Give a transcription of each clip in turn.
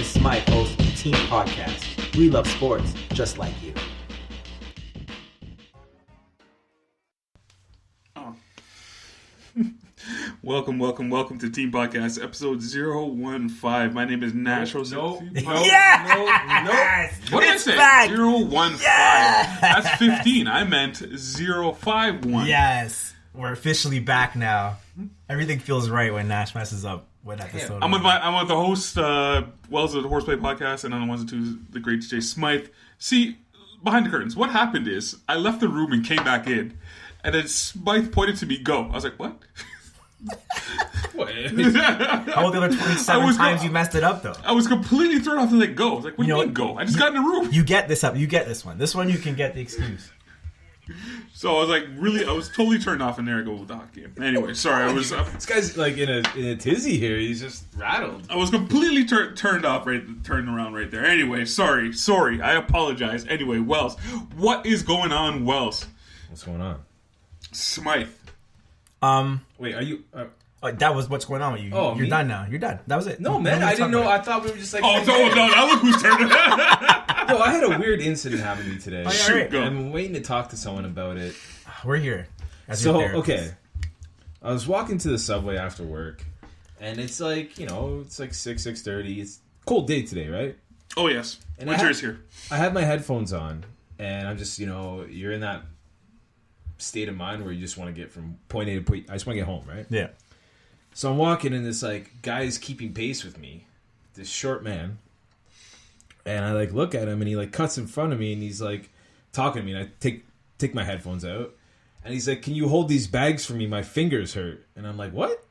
is Smythe, host of the Team Podcast. We love sports just like you. Welcome to Team Podcast, episode 015. My name is Nash. Yes! What did I say? Back. 015. Yes! That's 15. I meant 051. Yes, we're officially back now. Everything feels right when Nash messes up one episode. I'm with the host, Wells of the Horseplay Podcast, and on the ones and twos, the great DJ Smythe. See, behind the curtains, what happened is I left the room and came back in, and then Smythe pointed to me, go. I was like, what? What? How about the other 27 times you messed it up, though? I was completely thrown off to like go. I was like, what do you mean go? I just got in the room. You get this up. You get this one. This one you can get the excuse. So I was like, really, I was totally turned off, and there I go with the hockey game. Anyway, sorry, I was... this guy's like in a tizzy here. He's just rattled. I was completely turned around right there. Anyway, sorry, I apologize. Anyway, Wells, what is going on, Wells? What's going on? Smythe. Wait, are you... that was what's going on with you. Oh, You're me? done now. You're done. That was it. No, man, I didn't know. I thought we were just like... Oh, no, now look who's turning. No, I had a weird incident happen to me today. Shoot, go. I'm waiting to talk to someone about it. We're here. Okay. I was walking to the subway after work, and it's like, it's like 6:30. It's a cold day today, right? Oh, yes. And Winter is here. I had my headphones on, and I'm just, you're in that state of mind where you just want to get from point A to point... I just want to get home, right? Yeah. So I'm walking, and this, guy's keeping pace with me. This short man. And I, look at him, and he, cuts in front of me, and he's, talking to me. And I take my headphones out. And he's like, can you hold these bags for me? My fingers hurt. And I'm like, what?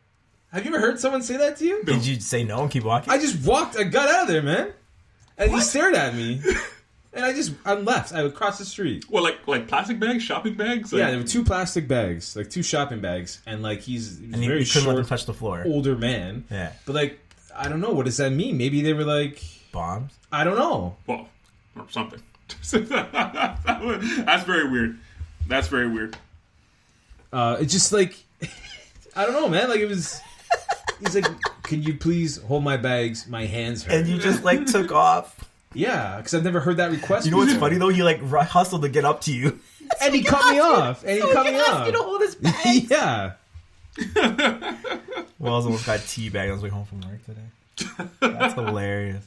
Have you ever heard someone say that to you? Did you say no and keep walking? I just walked. I got out of there, man. And he stared at me. And I left. I would cross the street. Well, like plastic bags, shopping bags? Yeah, there were 2 plastic bags, 2 shopping bags. And, he's and very you couldn't let him short, touch the floor. older man. Yeah. But, I don't know. What does that mean? Maybe they were, bombs? I don't know. Well, or something. That's very weird. It's just I don't know, man. It was. He's like, "Can you please hold my bags? My hands hurt." And you just took off. Yeah, because I've never heard that request. You know what's funny though? He hustled to get up to you, and he cut me off. And he cut me off. You to hold his bag. Yeah. Wells almost got teabagged on his way home from work today. That's hilarious.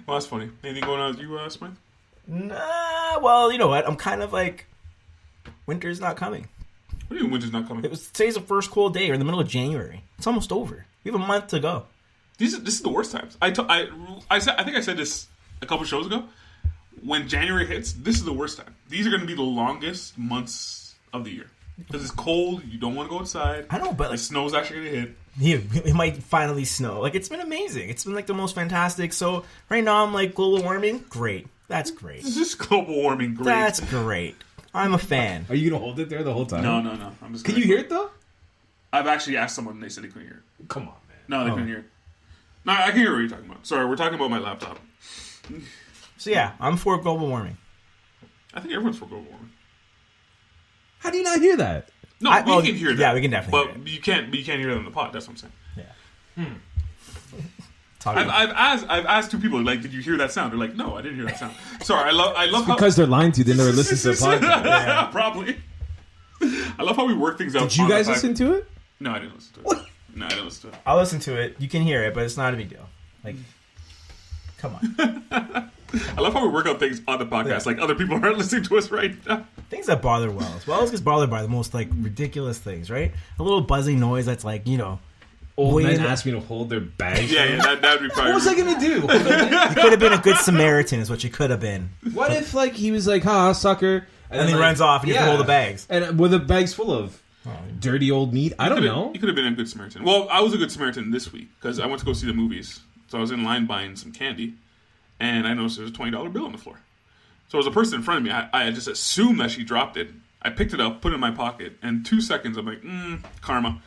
Well, that's funny. Anything going on with you, Smythe? Nah. Well, you know what? I'm kind of winter's not coming. What do you mean winter's not coming? Today's the first cold day. We're in the middle of January. It's almost over. We have a month to go. This is the worst times. I think I said this a couple shows ago. When January hits, this is the worst time. These are going to be the longest months of the year because it's cold. You don't want to go outside. I know, but the snow's actually going to hit. Yeah, it might finally snow. It's been amazing. It's been the most fantastic. So right now I'm global warming. Great. That's great. This is global warming. Great. That's great. I'm a fan. Are you gonna hold it there the whole time? No. I'm just. Can you hear it though? I've actually asked someone and they said they couldn't hear it. Come on, man. No, they couldn't hear it. No, I can hear what you're talking about. Sorry, we're talking about my laptop. So yeah, I'm for global warming. I think everyone's for global warming. How do you not hear that? No, we can hear that. Yeah, we can definitely hear it. But you can't hear that on the pod. That's what I'm saying. Yeah. I've asked 2 people, did you hear that sound? They're like, no, I didn't hear that sound. Sorry, I love how... Because they're lying to you. They never listen to the podcast. Yeah. Probably. I love how we work things out. Did you guys listen to it? No, I didn't listen to it. What? No, I didn't listen to it. I'll listen to it. You can hear it, but it's not a big deal. Come on. I love how we work out things on the podcast. Yeah. Other people aren't listening to us right now. Things that bother Wells. Wells gets bothered by the most ridiculous things, right? A little buzzing noise that's old men ask me to hold their bags. Yeah, that would be probably... What was I going to do? You could have been a good Samaritan is what you could have been. What if, he was like, ha, sucker. And then he runs off and you can hold the bags. And were the bags full of dirty old meat? I don't know. You could have been a good Samaritan. Well, I was a good Samaritan this week because I went to go see the movies. So I was in line buying some candy. And I noticed there was a $20 bill on the floor. So there was a person in front of me. I just assumed that she dropped it. I picked it up, put it in my pocket. And 2 seconds, I'm like, karma.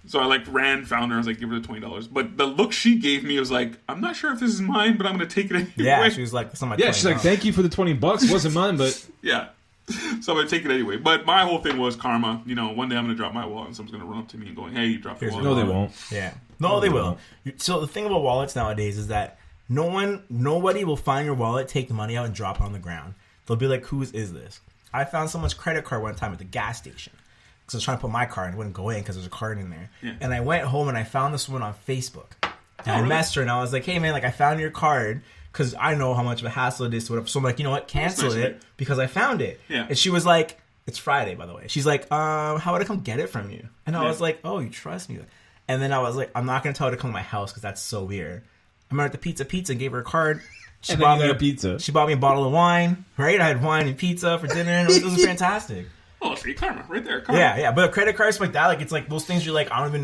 So I ran, found her. I was like, give her the $20. But the look she gave me was like, I'm not sure if this is mine, but I'm going to take it anyway. Yeah, she was like, it's not my $20. Yeah, she's like, thank you for the $20. It wasn't mine, but... Yeah. So I'm going to take it anyway. But my whole thing was karma. One day I'm going to drop my wallet and someone's going to run up to me and go, hey, you dropped your wallet. No, they won't. Yeah. No, they will. So the thing about wallets nowadays is that Nobody will find your wallet, take the money out, and drop it on the ground. They'll be like, "Whose is this?" I found someone's credit card one time at the gas station because I was trying to put my card and it wouldn't go in because there's a card in there. Yeah. And I went home and I found this one on Facebook. And I really? messaged her and I was like, "Hey man, like I found your card." Because I know how much of a hassle it is to whatever. So I'm like, you know what? Cancel nice, it right? because I found it. Yeah. And she was like, it's Friday, by the way. She's like, how would I come get it from you? And I Yeah. was like, oh, you trust me. And then I was like, I'm not going to tell her to come to my house because that's so weird. I met her at the Pizza and gave her a card. She And bought then you me got a pizza. She bought me a bottle of wine. Right? I had wine and pizza for dinner. And it was fantastic. Oh, see, karma right there. Karma. Yeah. But a credit card, like that, like it's like those things you're like, I don't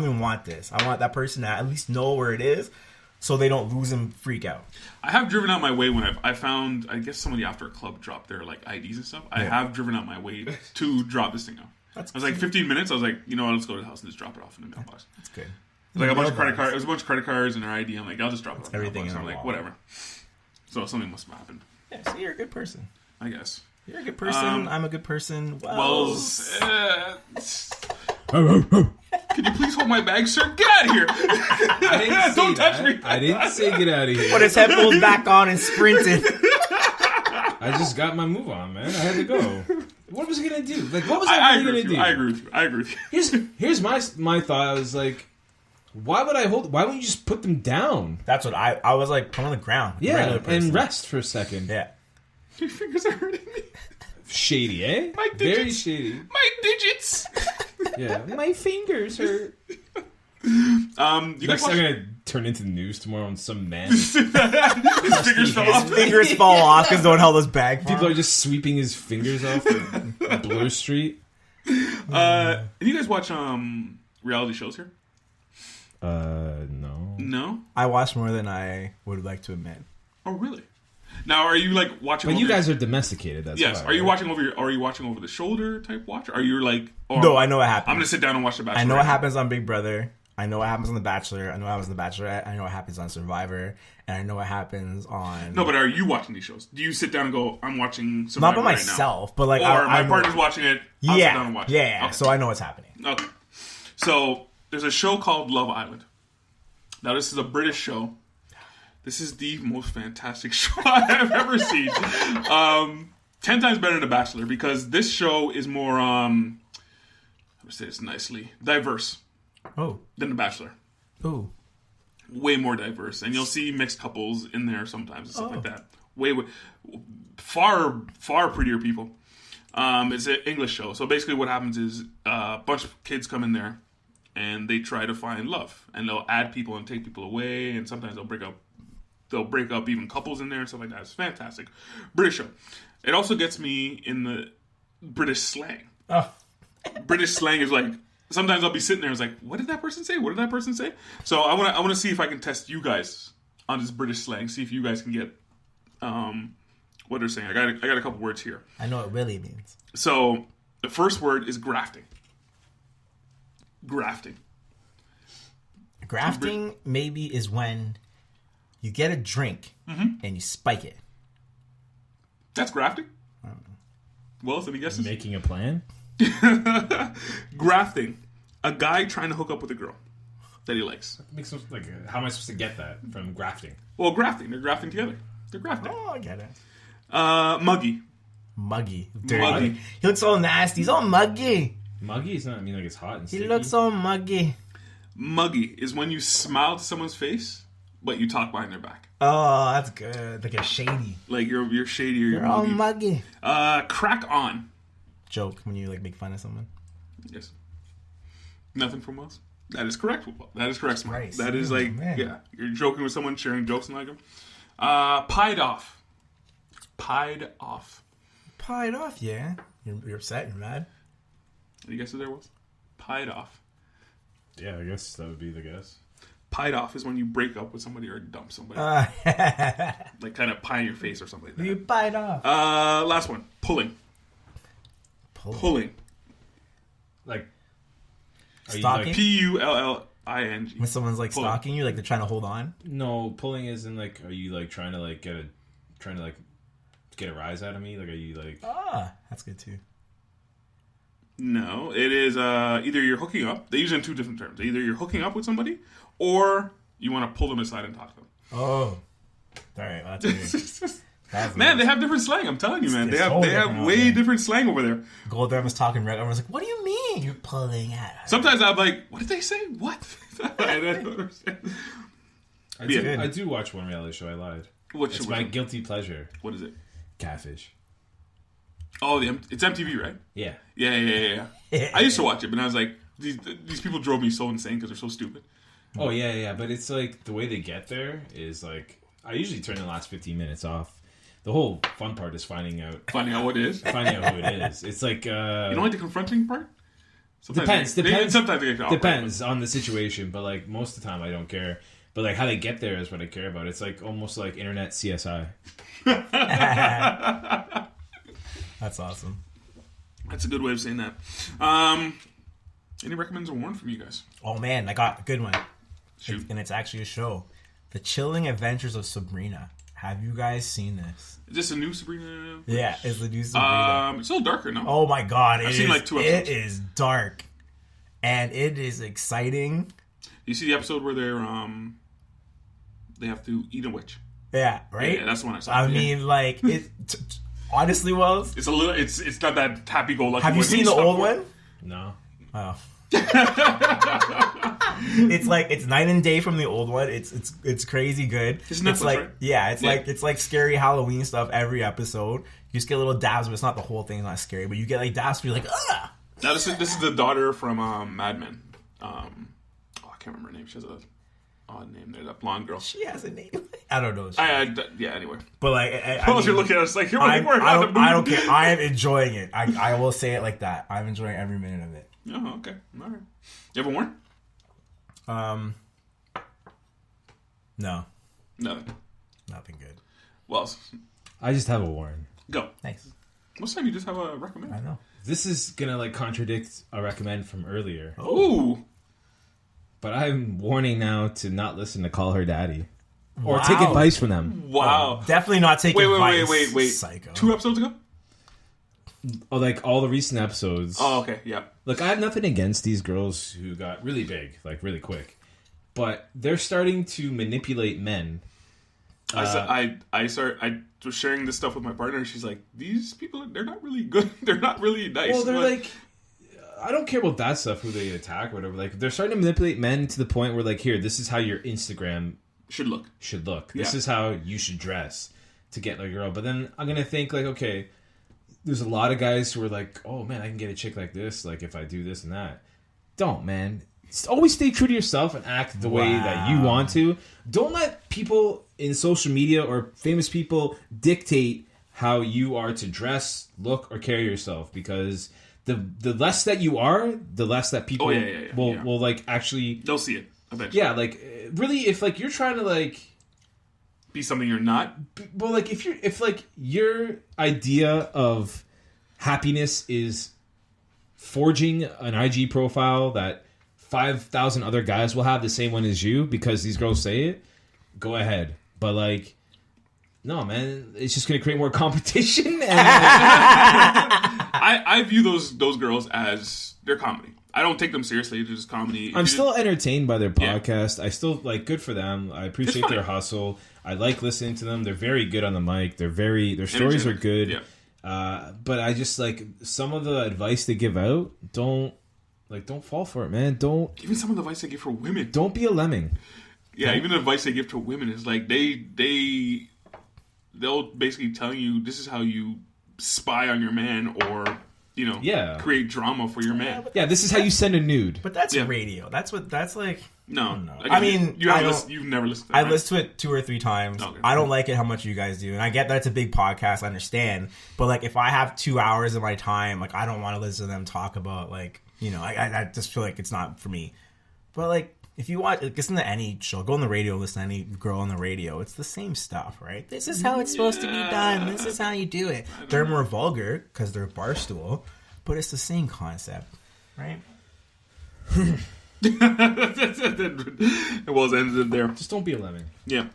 even want this. I want that person to at least know where it is, so they don't lose and freak out. I have driven out my way when I found, I guess somebody after a club dropped their like IDs and stuff. I have driven out my way to drop this thing out. I was like 15 minutes. I was like, you know what, let's go to the house and just drop it off in the mailbox. That's good. Like a bunch of credit cards. It was a bunch of credit cards and their ID. I'm like, I'll just drop it off. Everything in the in mailbox. a I'm like, wallet. whatever. So something must have happened. Yeah, so you're a good person. I guess. You're a good person. I'm a good person. Can you please hold my bag, sir? Get out of here! I didn't say Don't touch that. me. I didn't say get out of here. Put his headphones back on and sprinted. I just got my move on, man. I had to go. What was I gonna do? Like, what was I really gonna do? I agree with you. Here's my thought. I was like, why wouldn't you just put them down? That's what I was like, put on the ground. Yeah, and rest for a second. Yeah. Your fingers are hurting me. Shady, eh? My digits. Very shady. My digits. Yeah, my fingers hurt. You Next, guys I'm watch... gonna turn into the news tomorrow on some man. His fingers fell off. Fingers fall off because no one held his bag. People are just sweeping his fingers off on Bloor Street. Do you guys watch reality shows here? No. No? I watch more than I would like to admit. Oh, really? Now, are you like watching? But you guys are domesticated. That's yes. why, Are you right? watching Are you watching over the shoulder type watch? Are you like? Oh, No, I know what happens. I'm gonna sit down and watch The Bachelor. I know what happens on Big Brother. I know what happens on The Bachelor. I know what happens on The Bachelorette. I know what happens on Survivor. And I know what happens on... No, but are you watching these shows? Do you sit down and go, I'm watching Not Survivor by myself, but like... Or my partner's watching it, I'll sit down and watch it. Yeah, Okay. so I know what's happening. Okay. So, there's a show called Love Island. Now, this is a British show. This is the most fantastic show I have ever seen. 10 times better than The Bachelor, because this show is more, how to say this nicely, diverse than The Bachelor. Ooh. Way more diverse. And you'll see mixed couples in there sometimes and stuff like that. Way, far prettier people. It's an English show. So basically what happens is a bunch of kids come in there and they try to find love. And they'll add people and take people away. And sometimes they'll break up even couples in there and stuff like that. It's fantastic. British show. It also gets me in the British slang. Oh. British slang is like, sometimes I'll be sitting there and it's like, what did that person say? What did that person say? So I want to see if I can test you guys on this British slang. See if you guys can get what they're saying. I got a couple words here. I know what really means. So the first word is grafting. Grafting. Grafting maybe is when you get a drink and you spike it. That's grafting? Well, any guesses? Making a plan? Grafting. A guy trying to hook up with a girl that he likes. Makes no, like, how am I supposed to get that from grafting? Well, grafting. They're grafting together. They're grafting. Oh, I get it. Muggy. Muggy. Dirty. Muggy. He looks all nasty. He's all muggy. Muggy is not, I mean, like it's hot and sticky. He looks all muggy. Muggy is when you smile to someone's face, but you talk behind their back. Oh, that's good. Like a shady. Like you're shady or you're All muggy. muggy. Crack on. Joke when you like make fun of someone. Yes. Nothing from us. That is correct. That is correct. Smart. Nice. That is like, Man. yeah. You're joking with someone, sharing jokes and like them. Pied off. Pied off. Pied off, yeah. You're upset. You're mad. Any guesses there was? Pied off. Yeah, I guess that would be the guess. Pied off is when you break up with somebody or dump somebody. Like kind of pie in your face or something like that. You pied off. Last one. Pulling. Pulling. Like, Stalking? P-U-L-L-I-N-G. When someone's like Pulling. stalking you, like they're trying to hold on. no, pulling isn't like, are you like trying to like get a rise out of me? Like, are you like... Ah, that's good too. No, it is either you're hooking up. They use it in two different terms. Either you're hooking up with somebody, or you want to pull them aside and talk to them. Oh. All right, well, that's weird. Man, they have different slang. I'm telling you, man. They It's have so they have different out way there. different slang over there. Goldberg was talking red. I was like, "What do you mean you're pulling at us?" Sometimes I'm like, what did they say? What? I don't understand. I do watch one reality show. I lied. It's my guilty pleasure. What is it? Catfish. Oh, it's MTV, right? Yeah. Yeah. I used to watch it, but I was like, these people drove me so insane because they're so stupid. Oh, yeah. But it's like, the way they get there is like, I usually turn the last 15 minutes off. The whole fun part is finding out what it is. Finding out who it is. It's like... you don't like the confronting part? Depends. Sometimes they get Depends on the situation, but like most of the time I don't care. But like how they get there is what I care about. It's like almost like internet CSI. That's awesome. That's a good way of saying that. Any recommends or warn from you guys? Oh man, I got a good one. Shoot. And it's actually a show. The Chilling Adventures of Sabrina. Have you guys seen this? Is this a new Sabrina? Yeah, it's the new Sabrina. It's a little darker, no? Oh my god, I've seen like 2 episodes. It is dark. And it is exciting. You see the episode where they have to eat a witch? Yeah, right? Yeah, that's the one I saw. I mean, like, honestly, Wells, it's a little. It's not that happy-go-lucky. have you seen the old one? No. Oh. It's night and day from the old one. It's crazy good. It's Netflix, like right? yeah, it's like scary Halloween stuff every episode. You just get little dabs, but it's not the whole thing. It's not scary, but you get like dabs where you're like, ah. Now this is the daughter from Mad Men. I can't remember her name. She has a odd name there. That blonde girl. She has a name. I don't know. Yeah. Anyway, but like, you're looking at us like you're I don't movie. care. I am enjoying it. I will say it like that. I'm enjoying every minute of it. Oh, okay. All right. You ever warn? No, Nothing good. Well, I just have a warn. go. Thanks. Most time you just have a recommend. I know. This is gonna like contradict a recommend from earlier. Ooh. But I'm warning now to not listen to Call Her Daddy. Or Wow. take advice from them. Wow. Definitely not taking advice. Wait. Psycho. 2 episodes ago? Oh, like all the recent episodes. Oh, okay. Yeah. Look, I have nothing against these girls who got really big, like really quick. But they're starting to manipulate men. I was sharing this stuff with my partner. She's like, these people, they're not really good. They're not really nice. Well, they're like, I don't care about that stuff, who they attack, or whatever. Like, they're starting to manipulate men to the point where, like, here, this is how your Instagram should look. This is how you should dress to get like a girl. But then I'm gonna think like, okay, there's a lot of guys who are like, oh man, I can get a chick like this, like if I do this and that. Don't, man. Always stay true to yourself and act the way that you want to. Don't let people in social media or famous people dictate how you are to dress, look, or carry yourself, because the less that you are, the less that people will like actually, they'll see it eventually. Yeah, like really, if like you're trying to like be something you're not. Well, like if like your idea of happiness is forging an IG profile that 5,000 other guys will have the same one as you because these girls say it, go ahead. But like, no, man, it's just gonna create more competition. And I view those girls as their comedy. I don't take them seriously. It's just comedy. I'm still entertained by their podcast. I still like, good for them. I appreciate their hustle. I like listening to them. They're very good on the mic. Their stories are good. Yeah. But I just like some of the advice they give out. Don't fall for it, man. Even some of the advice they give for women. Don't be a lemming. Yeah, even the advice they give to women is like they'll basically tell you this is how you spy on your man, or create drama for your man. Yeah, this is how you send a nude. But that's radio. That's like. No. I mean, you've never listened to it. I listened to it 2 or 3 times. Okay. I don't like it how much you guys do. And I get that it's a big podcast, I understand. But like, if I have 2 hours of my time, like, I don't want to listen to them talk about, like, I just feel like it's not for me. But like, if you listen to any show, go on the radio, listen to any girl on the radio, it's the same stuff, right? This is how it's supposed to be done. This is how you do it. They're more vulgar because they're barstool, but it's the same concept, right? It was ended there. Just don't be a lemming. Yeah.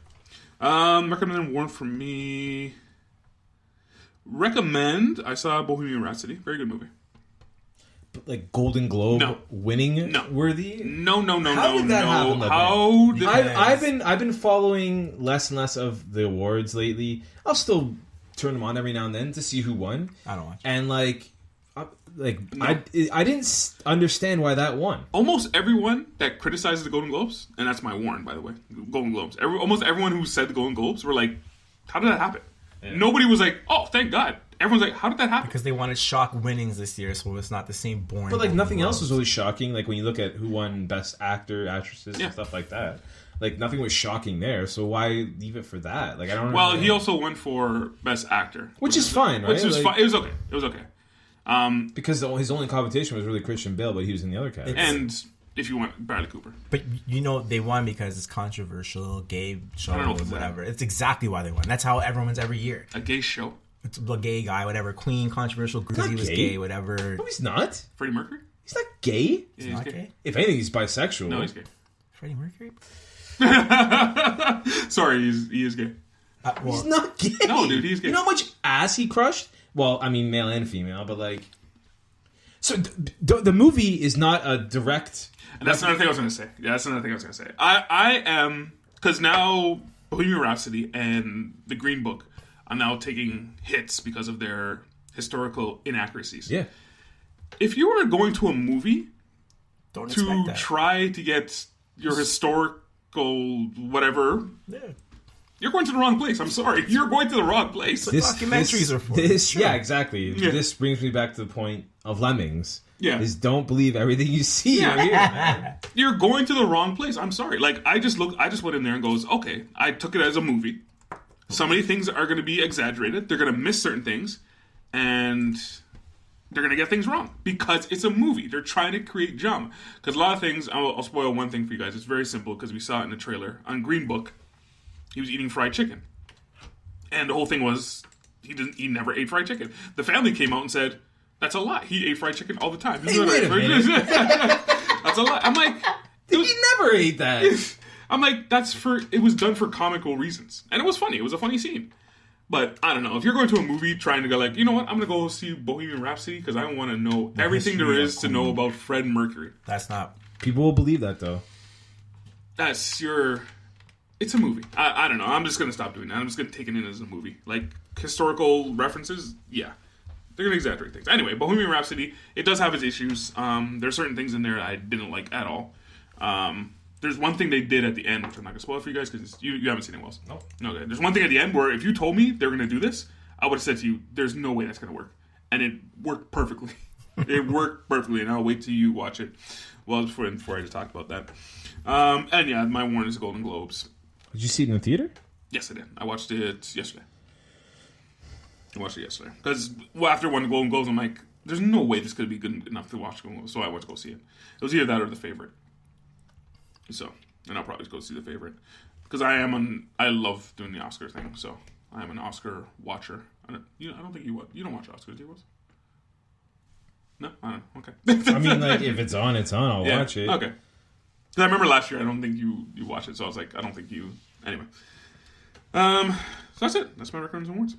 Recommend warn from me. I saw Bohemian Rhapsody. Very good movie. like Golden Globe winning worthy? No. How did that happen? How did I've been following less and less of the awards lately. I'll still turn them on every now and then to see who won. I don't watch. And I didn't understand why that won. Almost everyone that criticizes the Golden Globes, and that's my warrant, by the way, Golden Globes. Almost everyone who said the Golden Globes were like, "How did that happen?" Yeah. Nobody was like, "Oh, thank God." Everyone's like, "How did that happen?" Because they wanted shock winnings this year, so it's not the same boring. But like nothing else was really shocking. Like when you look at who won Best Actor, Actresses, and stuff like that. Like nothing was shocking there, so why leave it for that? Like I don't know. Well, he also won for Best Actor, which is fine, right? Which was fine. It was okay. It was okay. Because his only competition was really Christian Bale, but he was in the other category. And if you want Bradley Cooper, but they won because it's controversial, gay show, or whatever. It's exactly why they won. That's how everyone wins every year. A gay show. It's a gay guy, whatever. Queen, controversial because he was gay, whatever. No, he's not. Freddie Mercury. He's not gay. Yeah, he's not gay. If anything, he's bisexual. No, he's gay. Freddie Mercury. Sorry, he is gay. He's not gay. No, dude, he's gay. You know how much ass he crushed? Well, I mean, male and female, but like. So the movie is not a direct. And that's another thing I was going to say. Yeah, that's another thing I was going to say. I am, because now Bohemian Rhapsody and The Green Book are now taking hits because of their historical inaccuracies. Yeah. If you were going to a movie to try to get your historical whatever, you're going to the wrong place. I'm sorry. You're going to the wrong place. Documentaries are for Yeah, exactly. Yeah. This brings me back to the point of Lemmings. Yeah. Is don't believe everything you see or hear, man. You're going to the wrong place. I'm sorry. Like, I just went in there and goes, okay, I took it as a movie. So many things are going to be exaggerated. They're going to miss certain things. And they're going to get things wrong. Because it's a movie. They're trying to create drama. Because a lot of things, I'll spoil one thing for you guys. It's very simple because we saw it in the trailer. On Green Book, he was eating fried chicken. And the whole thing was, he never ate fried chicken. The family came out and said, that's a lie. He ate fried chicken all the time. Hey, wait a minute. That's a lie. I'm like... He never ate that. I'm like, it was done for comical reasons. And it was funny. It was a funny scene. But, I don't know. If you're going to a movie trying to go like, you know what? I'm going to go see Bohemian Rhapsody because I want to know everything there is to know about Fred Mercury. That's not... People will believe that, though. It's a movie. I don't know. I'm just going to stop doing that. I'm just going to take it in as a movie. Like, historical references, yeah. They're going to exaggerate things. Anyway, Bohemian Rhapsody, it does have its issues. There's certain things in there I didn't like at all. There's one thing they did at the end, which I'm not going to spoil for you guys because you haven't seen it, Wells. Nope. Okay. There's one thing at the end where if you told me they're going to do this, I would have said to you, there's no way that's going to work. And it worked perfectly. It worked perfectly, and I'll wait till you watch it. Well, before I just talked about that. And yeah, my warning is Golden Globes. Did you see it in the theater? Yes, I did. I watched it yesterday. Because after one Golden Globes, I'm like, there's no way this could be good enough to watch Golden Globes. So I went to go see it. It was either that or The Favorite. So, and I'll probably just go see The Favorite. Because I love doing the Oscar thing. So I am an Oscar watcher. I don't think you don't watch Oscars, do you? No? I don't know. Okay. I mean, like, if it's on, it's on. I'll watch it. Okay. Because I remember last year, I don't think you watched it. So I was like, I don't think you... Anyway. So that's it. That's my records and awards.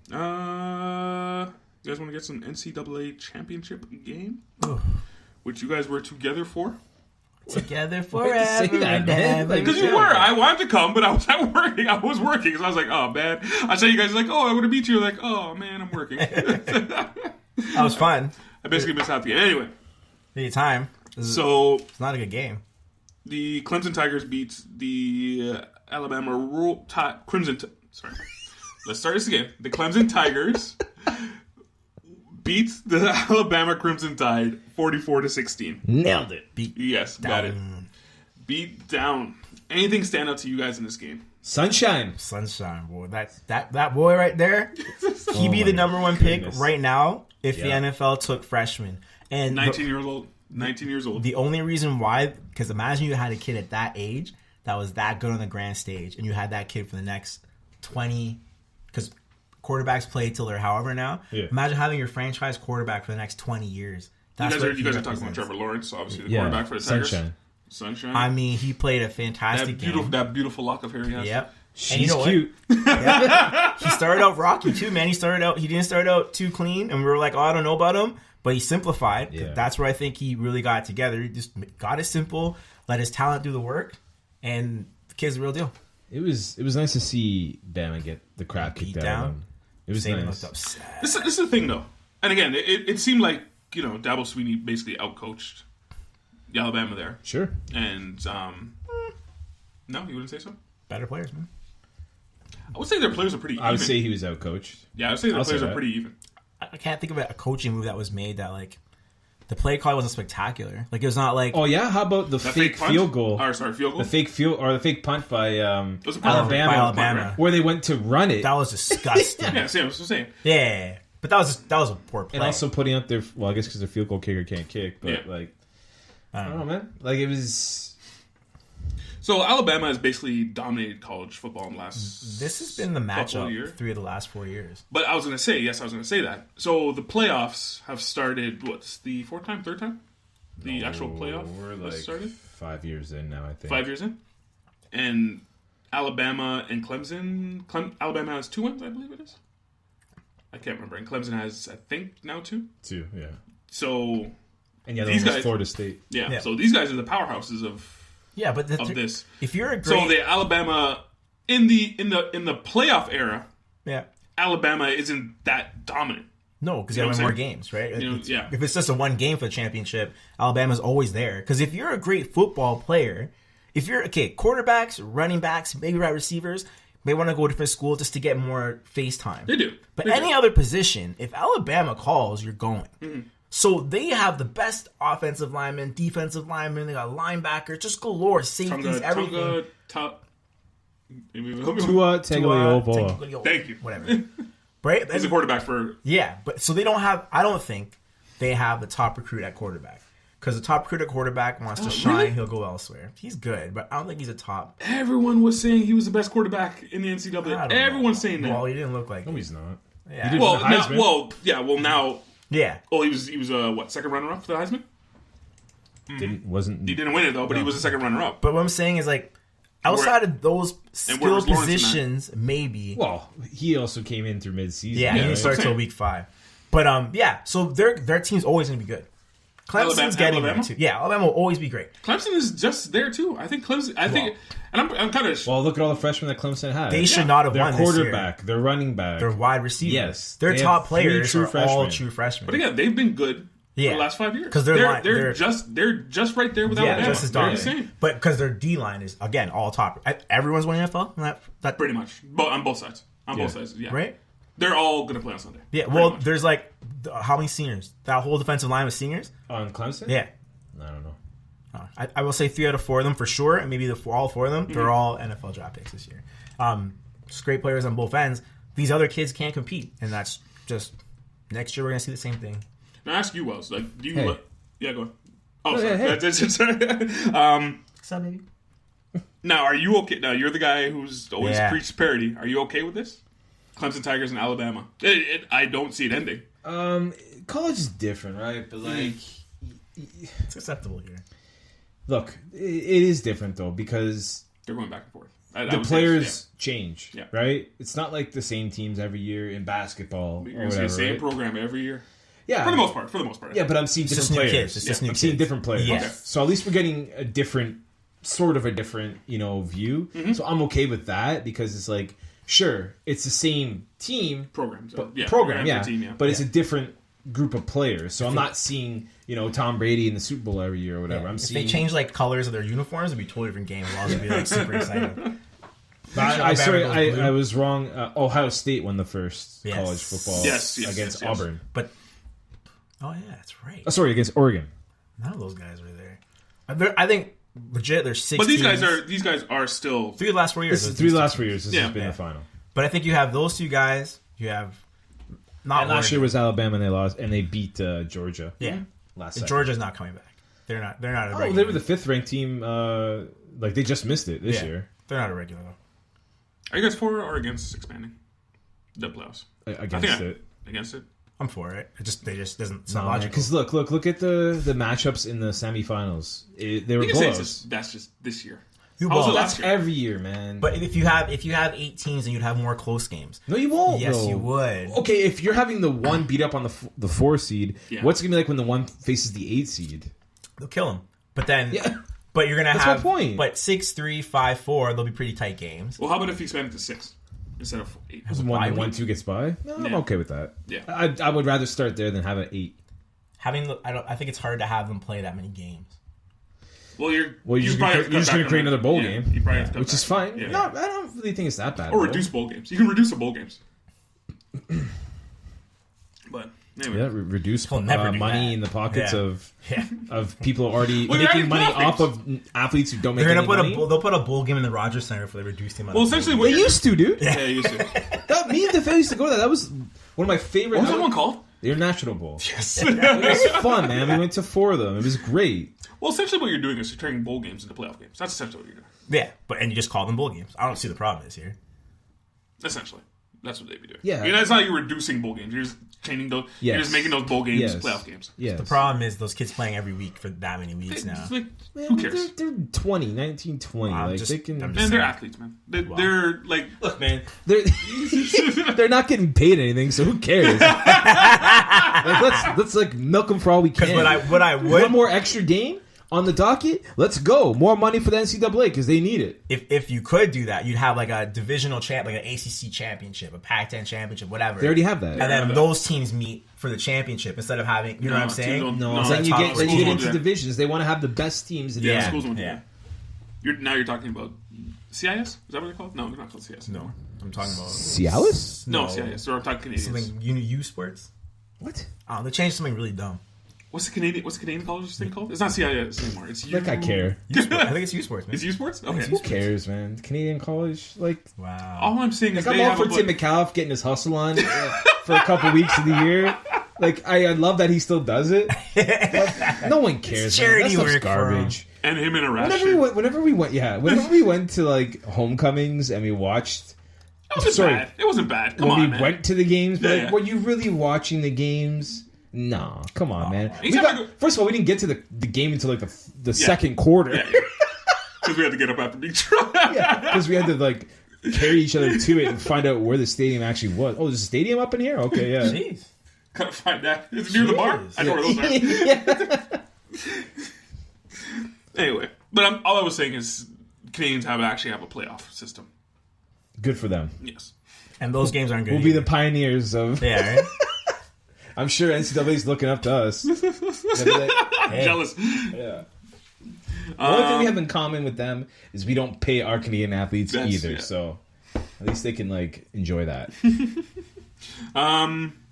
You guys want to get some NCAA championship game? Which you guys were together for? Together forever. Because you were. I wanted to come, but I was at work. I was working. So I was like, oh, man. I saw you guys like, oh, I would have beat you. Like, oh, man, I'm working. That was fun. I basically missed out the game. Anyway. Any time. It's not a good game. The Clemson Tigers beat the Alabama Crimson. Sorry. Let's start this again. The Clemson Tigers beat the Alabama Crimson Tide 44-16. Nailed it. Yes, got it. Beat down. Anything stand out to you guys in this game? Sunshine, boy. That boy right there. He'd be the number one pick right now if the NFL took freshmen. And 19 years old. 19 years old. The only reason why, because imagine you had a kid at that age that was that good on the grand stage, and you had that kid for the next 20, because quarterbacks play till they're however now. Yeah. Imagine having your franchise quarterback for the next 20 years. That's you guys are talking about Trevor Lawrence, obviously the quarterback for the Tigers. Sunshine. I mean, he played a fantastic game. That beautiful lock of hair he has. Yep. She's cute. Yeah. He started out rocky too, man. He didn't start out too clean, and we were like, oh, I don't know about him. but he simplified. Yeah. That's where I think he really got it together. He just got it simple, let his talent do the work, and the kid's the real deal. It was nice to see Bama get the crap kicked out of him. It was Saban nice. looked upset. This is the thing, though. And again, it seemed like, Dabo Swinney basically outcoached Alabama there. Sure. And, no, you wouldn't say so? Better players, man. I would say their players are pretty even. I would say he was outcoached. Yeah, I would say their players are pretty even. I can't think of a coaching move that was made that, like, the play call wasn't spectacular. Like, it was not like... Oh, yeah? How about the fake field goal? Field goal? The fake the fake punt by was a punt. Alabama. By Alabama. Where they went to run it. That was disgusting. Yeah, see, I was saying. Yeah. But that was a poor play. And also putting out their... Well, I guess because their field goal kicker can't kick. But, I don't know, man. Like, it was... So Alabama has basically dominated college football in the last. This has been the matchup 3 of the last 4 years. But I was going to say that. So the playoffs have started. What's the third time? The actual playoff We're has like started 5 years in now, I think. 5 years in, and Alabama and Clemson. Alabama has 2 wins, I believe it is. I can't remember, and Clemson has, I think, now 2. 2, yeah. So And yeah, these these guys, Florida State. Yeah. So these guys are the powerhouses of. Yeah, but this. If you're a great... So the Alabama in the playoff era, Yeah. Alabama isn't that dominant. No, because you have more games, right? Yeah. If it's just a one game for the championship, Alabama's always there. Because if you're a great football player, if you're, quarterbacks, running backs, maybe wide receivers, may want to go to different school just to get more face time. They do. But any other position, if Alabama calls, you're going. Mm-hmm. So they have the best offensive linemen, defensive linemen. They got linebackers, just galore, safeties, everything. Tua Tagovailoa. Thank you. Whatever. Right? He's a quarterback for... Yeah, but so they don't have... I don't think they have the top recruit at quarterback. Because the top recruit at quarterback wants to shine, really? he'll go elsewhere. He's good, but I don't think he's a top... Everyone was saying he was the best quarterback in the NCAA. Everyone's saying that. Well, he didn't look like... No, he's not. Yeah. Now... Yeah. Oh, he was second runner-up for the Heisman? He didn't win it, though, but he was a second runner-up. But what I'm saying is, like, outside of those skill positions, maybe... Well, he also came in through mid-season. Yeah, he didn't start till week 5. But, so their team's always going to be good. Clemson's getting there, too. Yeah, Alabama will always be great. Clemson is just there, too. I think Clemson... And I'm kind of... Well, look at all the freshmen that Clemson had. They should not have won this year. Their quarterback, their running back. Their wide receivers. Yes. Their top players are all true freshmen. But again, they've been good for the last 5 years. Because they're just right there with Alabama. Just as dominant. But because their D-line is, again, all top. Everyone's winning NFL? That pretty much. On both sides. Right? They're all going to play on Sunday. Yeah, well, there's like, how many seniors? That whole defensive line was seniors? On Clemson? Yeah. I don't know. I will say 3 out of 4 of them for sure, and maybe all 4 of them. They're all NFL draft picks this year. Just great players on both ends. These other kids can't compete, and that's just next year we're gonna see the same thing. Now, I ask you, Wells. Like, do you? Hey. Yeah, go on. Oh, sorry. Hey. So maybe. Now, are you okay? Now, you're the guy who's always preached parity. Are you okay with this? Clemson Tigers and Alabama. I don't see it ending. College is different, right? But like, it's acceptable here. Look, it is different though because they're going back and forth. The players change, right? It's not like the same teams every year in basketball. You're going to see the same program every year. Yeah, for the most part. Yeah, but I'm seeing different players. I'm seeing different players. Yeah. Okay. So at least we're getting a different view. Mm-hmm. So I'm okay with that because it's like, sure, it's the same team program, but team, but it's a different group of players. So I'm not seeing Tom Brady in the Super Bowl every year or whatever. I'm seeing they change like colors of their uniforms, it'd be a totally different game. We'll also be like super excited. I was wrong. Ohio State won the first college football against Auburn. But yeah, that's right. Against Oregon. None of those guys were there. I think legit. There's 6. But these guys are still 3 of the last 4 years. 3 of the last 4 years. This has been the final. But I think you have those 2 guys. You have not last year was Alabama and they lost and they beat Georgia. Yeah, last. Georgia's not coming back. They're not. They were the 5th ranked team. Like they just missed it this year. They're not a regular though. Are you guys for or against expanding the playoffs? Against it. I'm for it. They just doesn't. It's not logical. Because look at the matchups in the semifinals. They were close. That's just this year. You How was it won't. last That's year? every year, man. But if you have 8 teams, then you'd have more close games. No, you won't. Yes, though. you would. Okay, if you're having the 1 beat up on the 4 seed, Yeah. what's it gonna be like when the 1 faces the 8 seed? They'll kill them. But then, Yeah. but you're gonna That's have. my point. But 6-3, 5-4, they'll be pretty tight games. Well, how about if you expand it to 6 instead of 8? Because bye one week? 2 gets by. No, I'm Yeah. okay with that. Yeah. I would rather start there than have an 8. I think it's hard to have them play that many games. Well, you're Just probably gonna, have to you're just cut gonna back create on another bowl yeah, game, you probably have to cut which is back. fine. Yeah. No, I don't really think it's that bad. Or though. reduce bowl games. You can reduce the bowl games. But anyway. Yeah, reduce We'll never do money that. in the pockets Yeah. of of people already Well, you're making adding money playoff off of athletes who don't make They're any gonna money. they'll put a bowl game in the Rogers Center for they reduce the amount. Well, of bowl essentially, games. what They you're used to, dude. yeah, you used to. That, me and DeFeo used to go to that. That was one of my favorite. What was that one called? The International Bowl. Yes. It was fun, man. We went to 4 of them. It was great. Well, essentially, what you're doing is you're turning bowl games into playoff games. That's essentially what you're doing. Yeah, and you just call them bowl games. I don't see the problem is here. Essentially, that's what they'd be doing. Yeah. It's not like you're reducing bowl games. You're just changing those. You're Yes. just making those bowl games Yes. playoff games. Yes. The problem is those kids playing every week for that many weeks now. It's like, Man, who cares? They're 20, 19, 20. I'm like, just- they can. I'm Man, just they're saying. athletes, man. They're like, Look, man, they're they're not getting paid anything, so who cares? let's like milk them for all we can. Because what I would One more extra game on the docket. Let's go. More money for the NCAA because they need it. if you could do that, you'd have like a divisional champ, like an ACC championship, a Pac-10 championship, whatever. They already have that. and then those teams meet for the championship instead of having, you know No, what I'm teams saying? don't- no, No, then that's you how get it then you works. get into Yeah. divisions. They want to have the best teams. In yeah, the schools won't do Yeah. that. Now you're talking about CIS? Is that what they're called? No, they're not called CIS. No, I'm talking about Cialis? No, CIS. They're talking Canadians. something U sports. What? They changed something really dumb. What's the Canadian college thing called? It's not CIS anymore. It's U. Like I care. U sports. I think it's U sports, man. It's U Sports? Okay. Who cares, man? Canadian college, like. Wow. All I'm saying is Like, I'm they all have for a Tim bunch- McAuliffe getting his hustle on for a couple weeks of the year. Like, I love that he still does it. But no one cares. charity man. That work stuff's for him. garbage. and him in a rash. Whenever we went to like homecomings and we watched. It wasn't Sorry. bad. It wasn't bad. Come When on, we man. went to the games, but Yeah, like, yeah. were you really watching the games? No, come on, man. Anytime First of all, we didn't get to the game until like the second quarter. Because we had to get up after Detroit. Because we had to like carry each other to it and find out where the stadium actually was. Oh, there's a stadium up in here? Okay, yeah. Jeez. Gotta find that. Is it near the bar? Jeez. I know where those are. Anyway, but all I was saying is Canadians actually have a playoff system. Good for them. Yes. And those games aren't good. We'll be the either. pioneers of. Yeah, right? I'm sure NCAA's looking up to us. They'll be like, Hey. Jealous. yeah. The only thing we have in common with them is we don't pay our Canadian athletes That's- either. yeah. So at least they can like enjoy that.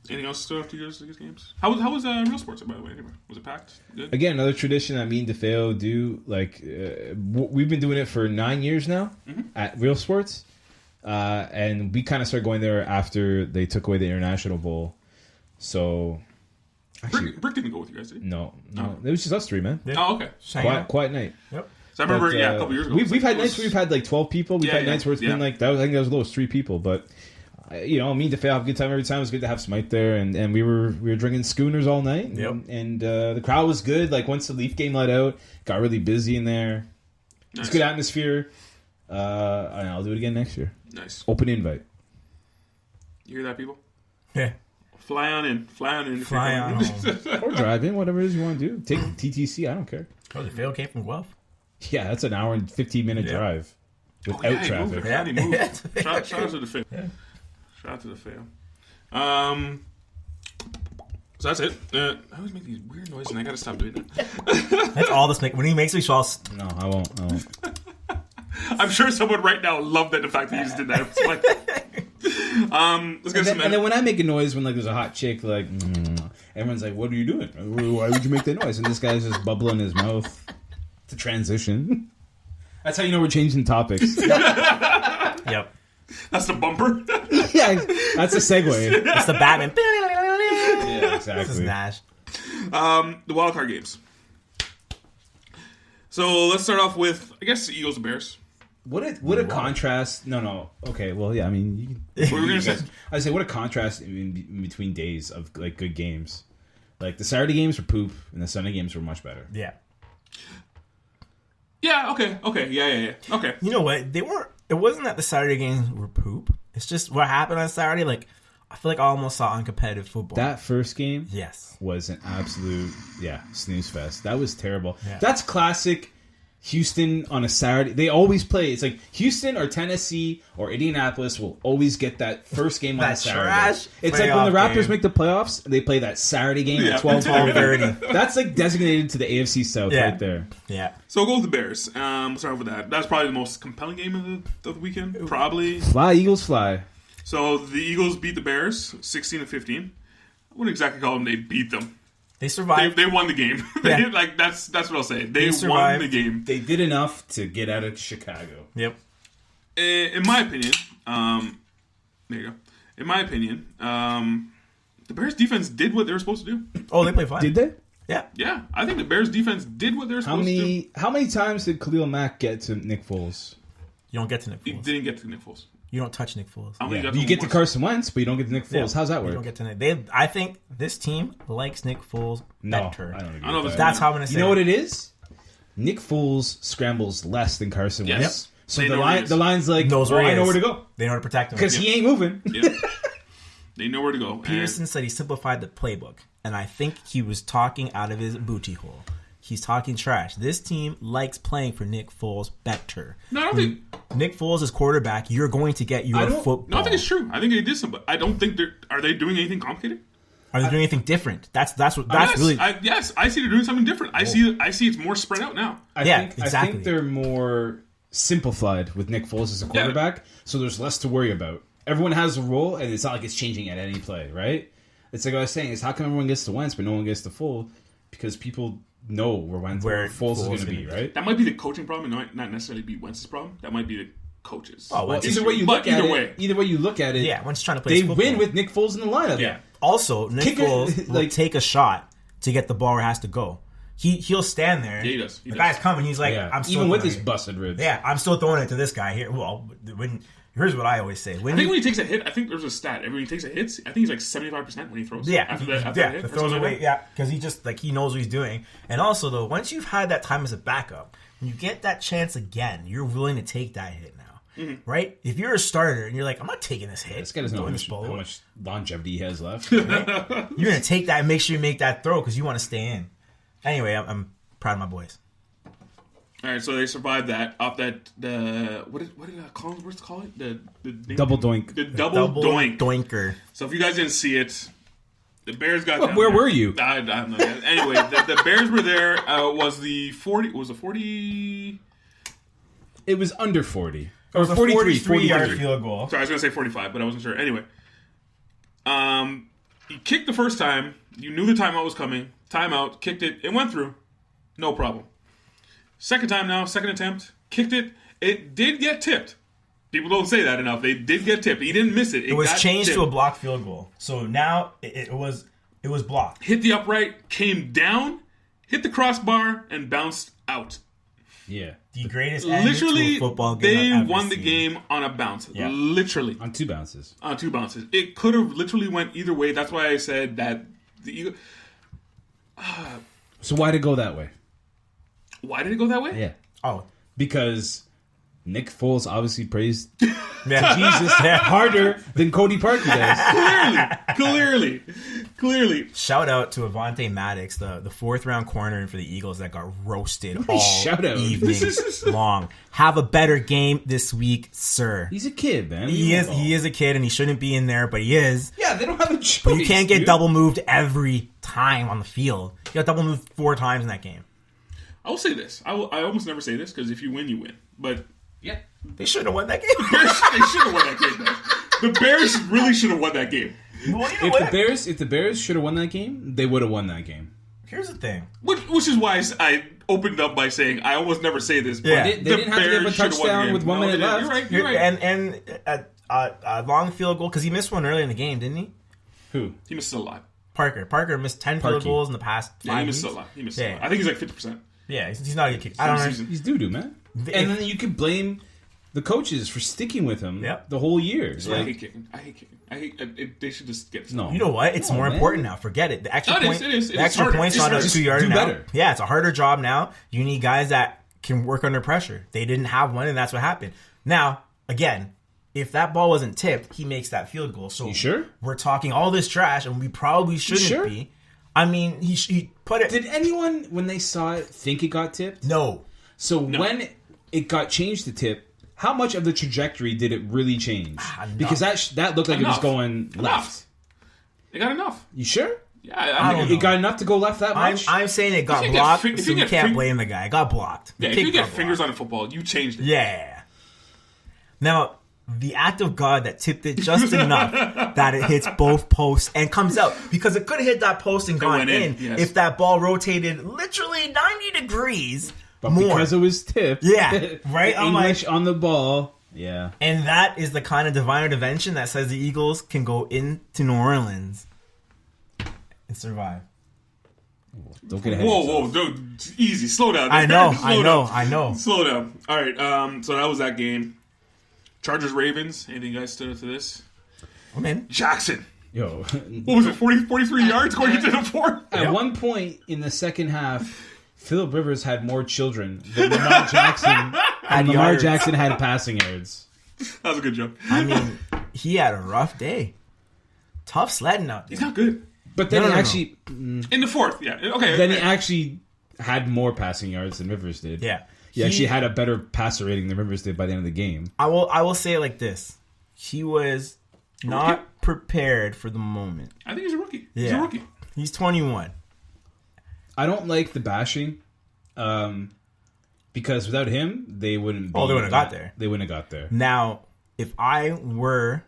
Anything else still after these games? How was Real Sports, by the way? Anyway? Was it packed? Good? Again, another tradition that me and DeFeo do. Like we've been doing it for 9 years now at Real Sports, and we kind of started going there after they took away the International Bowl. So actually, Brick didn't go with you guys, did he? no, it was just us 3, man. Oh, okay. Hang out. Quiet night. Yep. So I remember, But, a couple years ago. We've had nights where we've had like 12 people. We've Yeah, had nights where it's been yeah. like that. I think that was as low as 3 people. But me and DeFeo have a good time every time. It was good to have Smite there, and we were drinking schooners all night. And, Yep. and the crowd was good. Like once the Leaf game let out, got really busy in there. Nice. It's good atmosphere. And I'll do it again next year. Nice. Open invite. You hear that, people? Yeah. Fly on in. Fly on home. Or drive in, whatever it is you want to do. Take TTC, I don't care. Oh, the fail came from Guelph. Yeah, that's an hour and 15-minute Yeah. drive without Oh, yeah, he traffic. moved. Yeah. He moved. Shout out to the fail. Shout out to the fail. So that's it. I always make these weird noises, and I gotta stop doing that. That's all this make. When he makes me, I'll. No, I won't. I'm sure someone right now loved that the fact that you just did that. It's like, let's get some. And then when I make a noise when like there's a hot chick, like everyone's like, "What are you doing? Why would you make that noise?" And this guy's just bubbling his mouth to transition. That's how you know we're changing topics. Yep. That's the bumper. Yeah, that's a segue. It's the Batman. Yeah, This is exactly. The Nash. wildcard games. So let's start off with, I guess, the Eagles and Bears. What a contrast. No. Okay, well, yeah. I mean, you can, What were we gonna say? I say what a contrast in between days of like good games. Like the Saturday games were poop, and the Sunday games were much better. Yeah. Yeah. Okay. Yeah. Okay. You know what? They weren't. It wasn't that the Saturday games were poop. It's just what happened on Saturday. Like, I feel like I almost saw uncompetitive football. That first game, yes, was an absolute snooze fest. That was terrible. Yeah. That's classic Houston on a Saturday. They always play. It's like Houston or Tennessee or Indianapolis will always get that first game on a Saturday. Trash it's like when the Raptors game. make the playoffs, they play that Saturday game at 12:30. That's like designated to the AFC South right there. Yeah. So we'll go with the Bears. We'll start with that. That's probably the most compelling game of the weekend. Probably. Fly, Eagles, fly. So the Eagles beat the Bears 16-15. I wouldn't exactly call them they beat them. They survived. They won the game. Yeah. Like that's what I'll say. They won the game. They did enough to get out of Chicago. Yep. In my opinion, there you go. In my opinion, the Bears defense did what they were supposed to do. Oh, they played fine. Did they? Yeah. Yeah, I think the Bears defense did what they were supposed to do. How many times did Khalil Mack get to Nick Foles? You don't get to Nick He Foles. didn't get to Nick Foles. You don't touch Nick Foles. How many got You get to Foles? Carson Wentz, but you don't get to Nick Foles. Yeah. How's that You work? don't get to Nick. I think this team likes Nick Foles better. I don't agree I know with this- that. That's how I'm going to say. You know what it is? Nick Foles scrambles less than Carson Yes. Wentz. So They the know where he is. line's like, Knows where he I know is. where to go. They know how to protect him. Because he ain't moving. Yeah. They know where to go. Peterson said he simplified the playbook, and I think he was talking out of his booty hole. He's talking trash. This team likes playing for Nick Foles better. No, I don't think. Nick Foles is quarterback. You're going to get your football. No, I think it's true. I think they did some, but I don't think they're. Are they doing anything complicated? Are they doing anything different? That's Yes, really. I see they're doing something different. I see it's more spread out now. I exactly. think they're more simplified with Nick Foles as a quarterback, so there's less to worry about. Everyone has a role, and it's not like it's changing at any play, right? It's like I was saying, is how come everyone gets to Wentz, but no one gets to Foles? Because people know where Foles is going to be, right? That might be the coaching problem, and not necessarily be Wentz's problem. That might be the coaches. Oh, Well, Wentz either way you look at it, yeah, Wentz trying to play they his football. win with Nick Foles in the lineup. Yeah. Also, Nick Kicker, Foles will take a shot to get the ball where it has to go. He'll stand there. Yeah, he does. The guy's coming. He's like, I'm still even with throwing his it. busted ribs. Yeah, I'm still throwing it to this guy here. Well, here's what I always say. I think when he takes a hit, I think there's a stat. When he takes a hit, I think he's like 75% when he throws. After that hit, the throws away. Yeah, because he just he knows what he's doing. And also though, once you've had that time as a backup, when you get that chance again, you're willing to take that hit now, right? If you're a starter and you're like, I'm not taking this hit. This guy doesn't know throwing this ball how away. much longevity he has left. You're gonna take that and make sure you make that throw because you want to stay in. Anyway, I'm proud of my boys. All right, so they survived that off that what did Collinsworth call it? The name? Double doink. The double doink. Doinker. So if you guys didn't see it, the Bears got. Where were you? I don't know. Anyway, the Bears were there. Was the 40? Was the 40? It was under 40. It was a 43-yard field goal. Sorry, I was gonna say 45, but I wasn't sure. Anyway, he kicked the first time. You knew the timeout was coming. Timeout, kicked it. It went through. No problem. Second time now, second attempt, kicked it. It did get tipped. People don't say that enough. They did get tipped. He didn't miss it. It was got changed tipped. to a blocked field goal. So now it was blocked. Hit the upright, came down, hit the crossbar, and bounced out. Yeah. The greatest end Literally, to a football game they I've ever won the seen. game on a bounce. Yeah. Literally. On 2 bounces. On 2 bounces. It could have literally went either way. That's why I said that the Eagles... So why did it go that way? Why did it go that way? Yeah. Oh, Because Nick Foles obviously praised yeah. Jesus harder than Cody Parkey does. Clearly. Shout out to Avonte Maddox, the 4th round corner for the Eagles that got roasted all Shout out. evening long. Have a better game this week, sir. He's a kid, man. He is a kid and he shouldn't be in there, but he is. Yeah, they don't have a choice. But you can't get dude. double moved every time on the field. You got double moved 4 times in that game. I will say this. I almost never say this because if you win, you win. But Yeah. They should have won that game. they should have won that game, though. The Bears really should have won that game. Well, you know If the Bears should have won that game, they would have won that game. Here's the thing. Which is why I opened up by saying I almost never say this. But Yeah. They didn't have to give a touchdown with 1 minute left. You're right. And a long field goal because he missed one early in the game, didn't he? Who? He missed a lot. Parker missed 10 field Parkey. goals in the past 5 Yeah, he weeks. missed a lot. He missed Yeah. a lot. I think he's like 50%. Yeah, he's not a good kicker. I don't know. Season. He's doo-doo, man. And then you could blame the coaches for sticking with him the whole year. I hate kicking. They should just get No. You know what? It's more important now. Forget it. The extra No, it point. is. It is. The extra harder. point's It's not a harder. 2 yarder do now. better. Yeah, it's a harder job now. You need guys that can work under pressure. They didn't have one, and that's what happened. Now, again, if that ball wasn't tipped, he makes that field goal. So you sure? We're talking all this trash, and we probably shouldn't be. I mean, he put it... Did anyone, when they saw it, think it got tipped? No. So when it got changed to tip, how much of the trajectory did it really change? Because that looked like it was going left. It got enough. You sure? Yeah, I don't know. It got enough to go left that much? I'm saying it got blocked, so you can't blame the guy. It got blocked. Yeah, if you get fingers on a football, you changed it. Yeah. Now, the act of God that tipped it just enough that it hits both posts and comes out. Because it could have hit that post and gone in if that ball rotated literally 90 degrees but more. Because it was tipped. Yeah, right? English on the ball. Yeah. And that is the kind of divine intervention that says the Eagles can go into New Orleans and survive. Don't get ahead. Whoa, dude, easy. Slow down. I know. Slow down. All right, so that was that game. Chargers, Ravens. Anything you guys stood up to this? I'm in. Jackson. Yo. What was it, 43 yards going into the fourth? At one point in the second half, Phillip Rivers had more children than Lamar Jackson. And Lamar Jackson had passing yards. That was a good joke. I mean, he had a rough day. Tough sledding out there. He's not good. But then in the fourth, yeah. Okay. Then he actually had more passing yards than Rivers did. Yeah. He actually had a better passer rating than Rivers did by the end of the game. I will say it like this. He was not prepared for the moment. I think he's a rookie. Yeah. He's a rookie. He's 21. I don't like the bashing. Because without him, they wouldn't be... Oh, they wouldn't have got there. They wouldn't have got there. Now, if I were...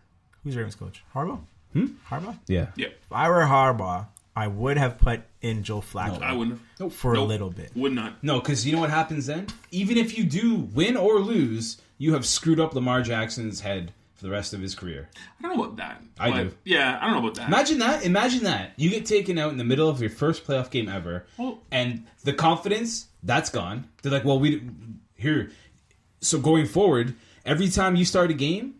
Who's Ravens coach? Harbaugh? Harbaugh? Yeah. If I were Harbaugh, I would have put in Joe Flacco. No, I wouldn't have. For a little bit. Would not. No, because you know what happens then? Even if you do win or lose, you have screwed up Lamar Jackson's head for the rest of his career. I don't know about that. I do. Yeah, I don't know about that. Imagine that. You get taken out in the middle of your first playoff game ever, and the confidence, that's gone. They're like, well, so going forward, every time you start a game,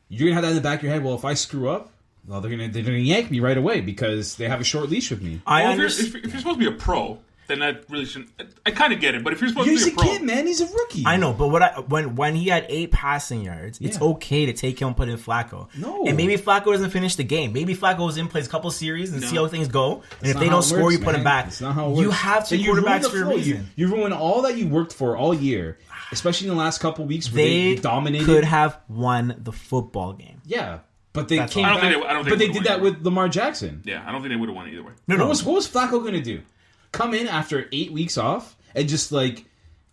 you're going to have that in the back of your head, well, if I screw up, well, they're gonna yank me right away because they have a short leash with me. If you're supposed to be a pro, then that really shouldn't. I kind of get it, but if you're supposed to be a pro, he's a kid, man. He's a rookie. I know, but when he had 8 passing yards, it's okay to take him and put in Flacco. No, and maybe Flacco doesn't finish the game. Maybe Flacco goes in, plays a couple series, and see how things go. And if they don't score, you put him back. That's not how it works. You have 2 quarterbacks for a reason. You ruin all that you worked for all year, especially in the last couple weeks where they dominated. Could have won the football game. Yeah. But they came back. But they did that with Lamar Jackson. Yeah, I don't think they would have won either way. No. What was Flacco going to do? Come in after 8 weeks off and just like,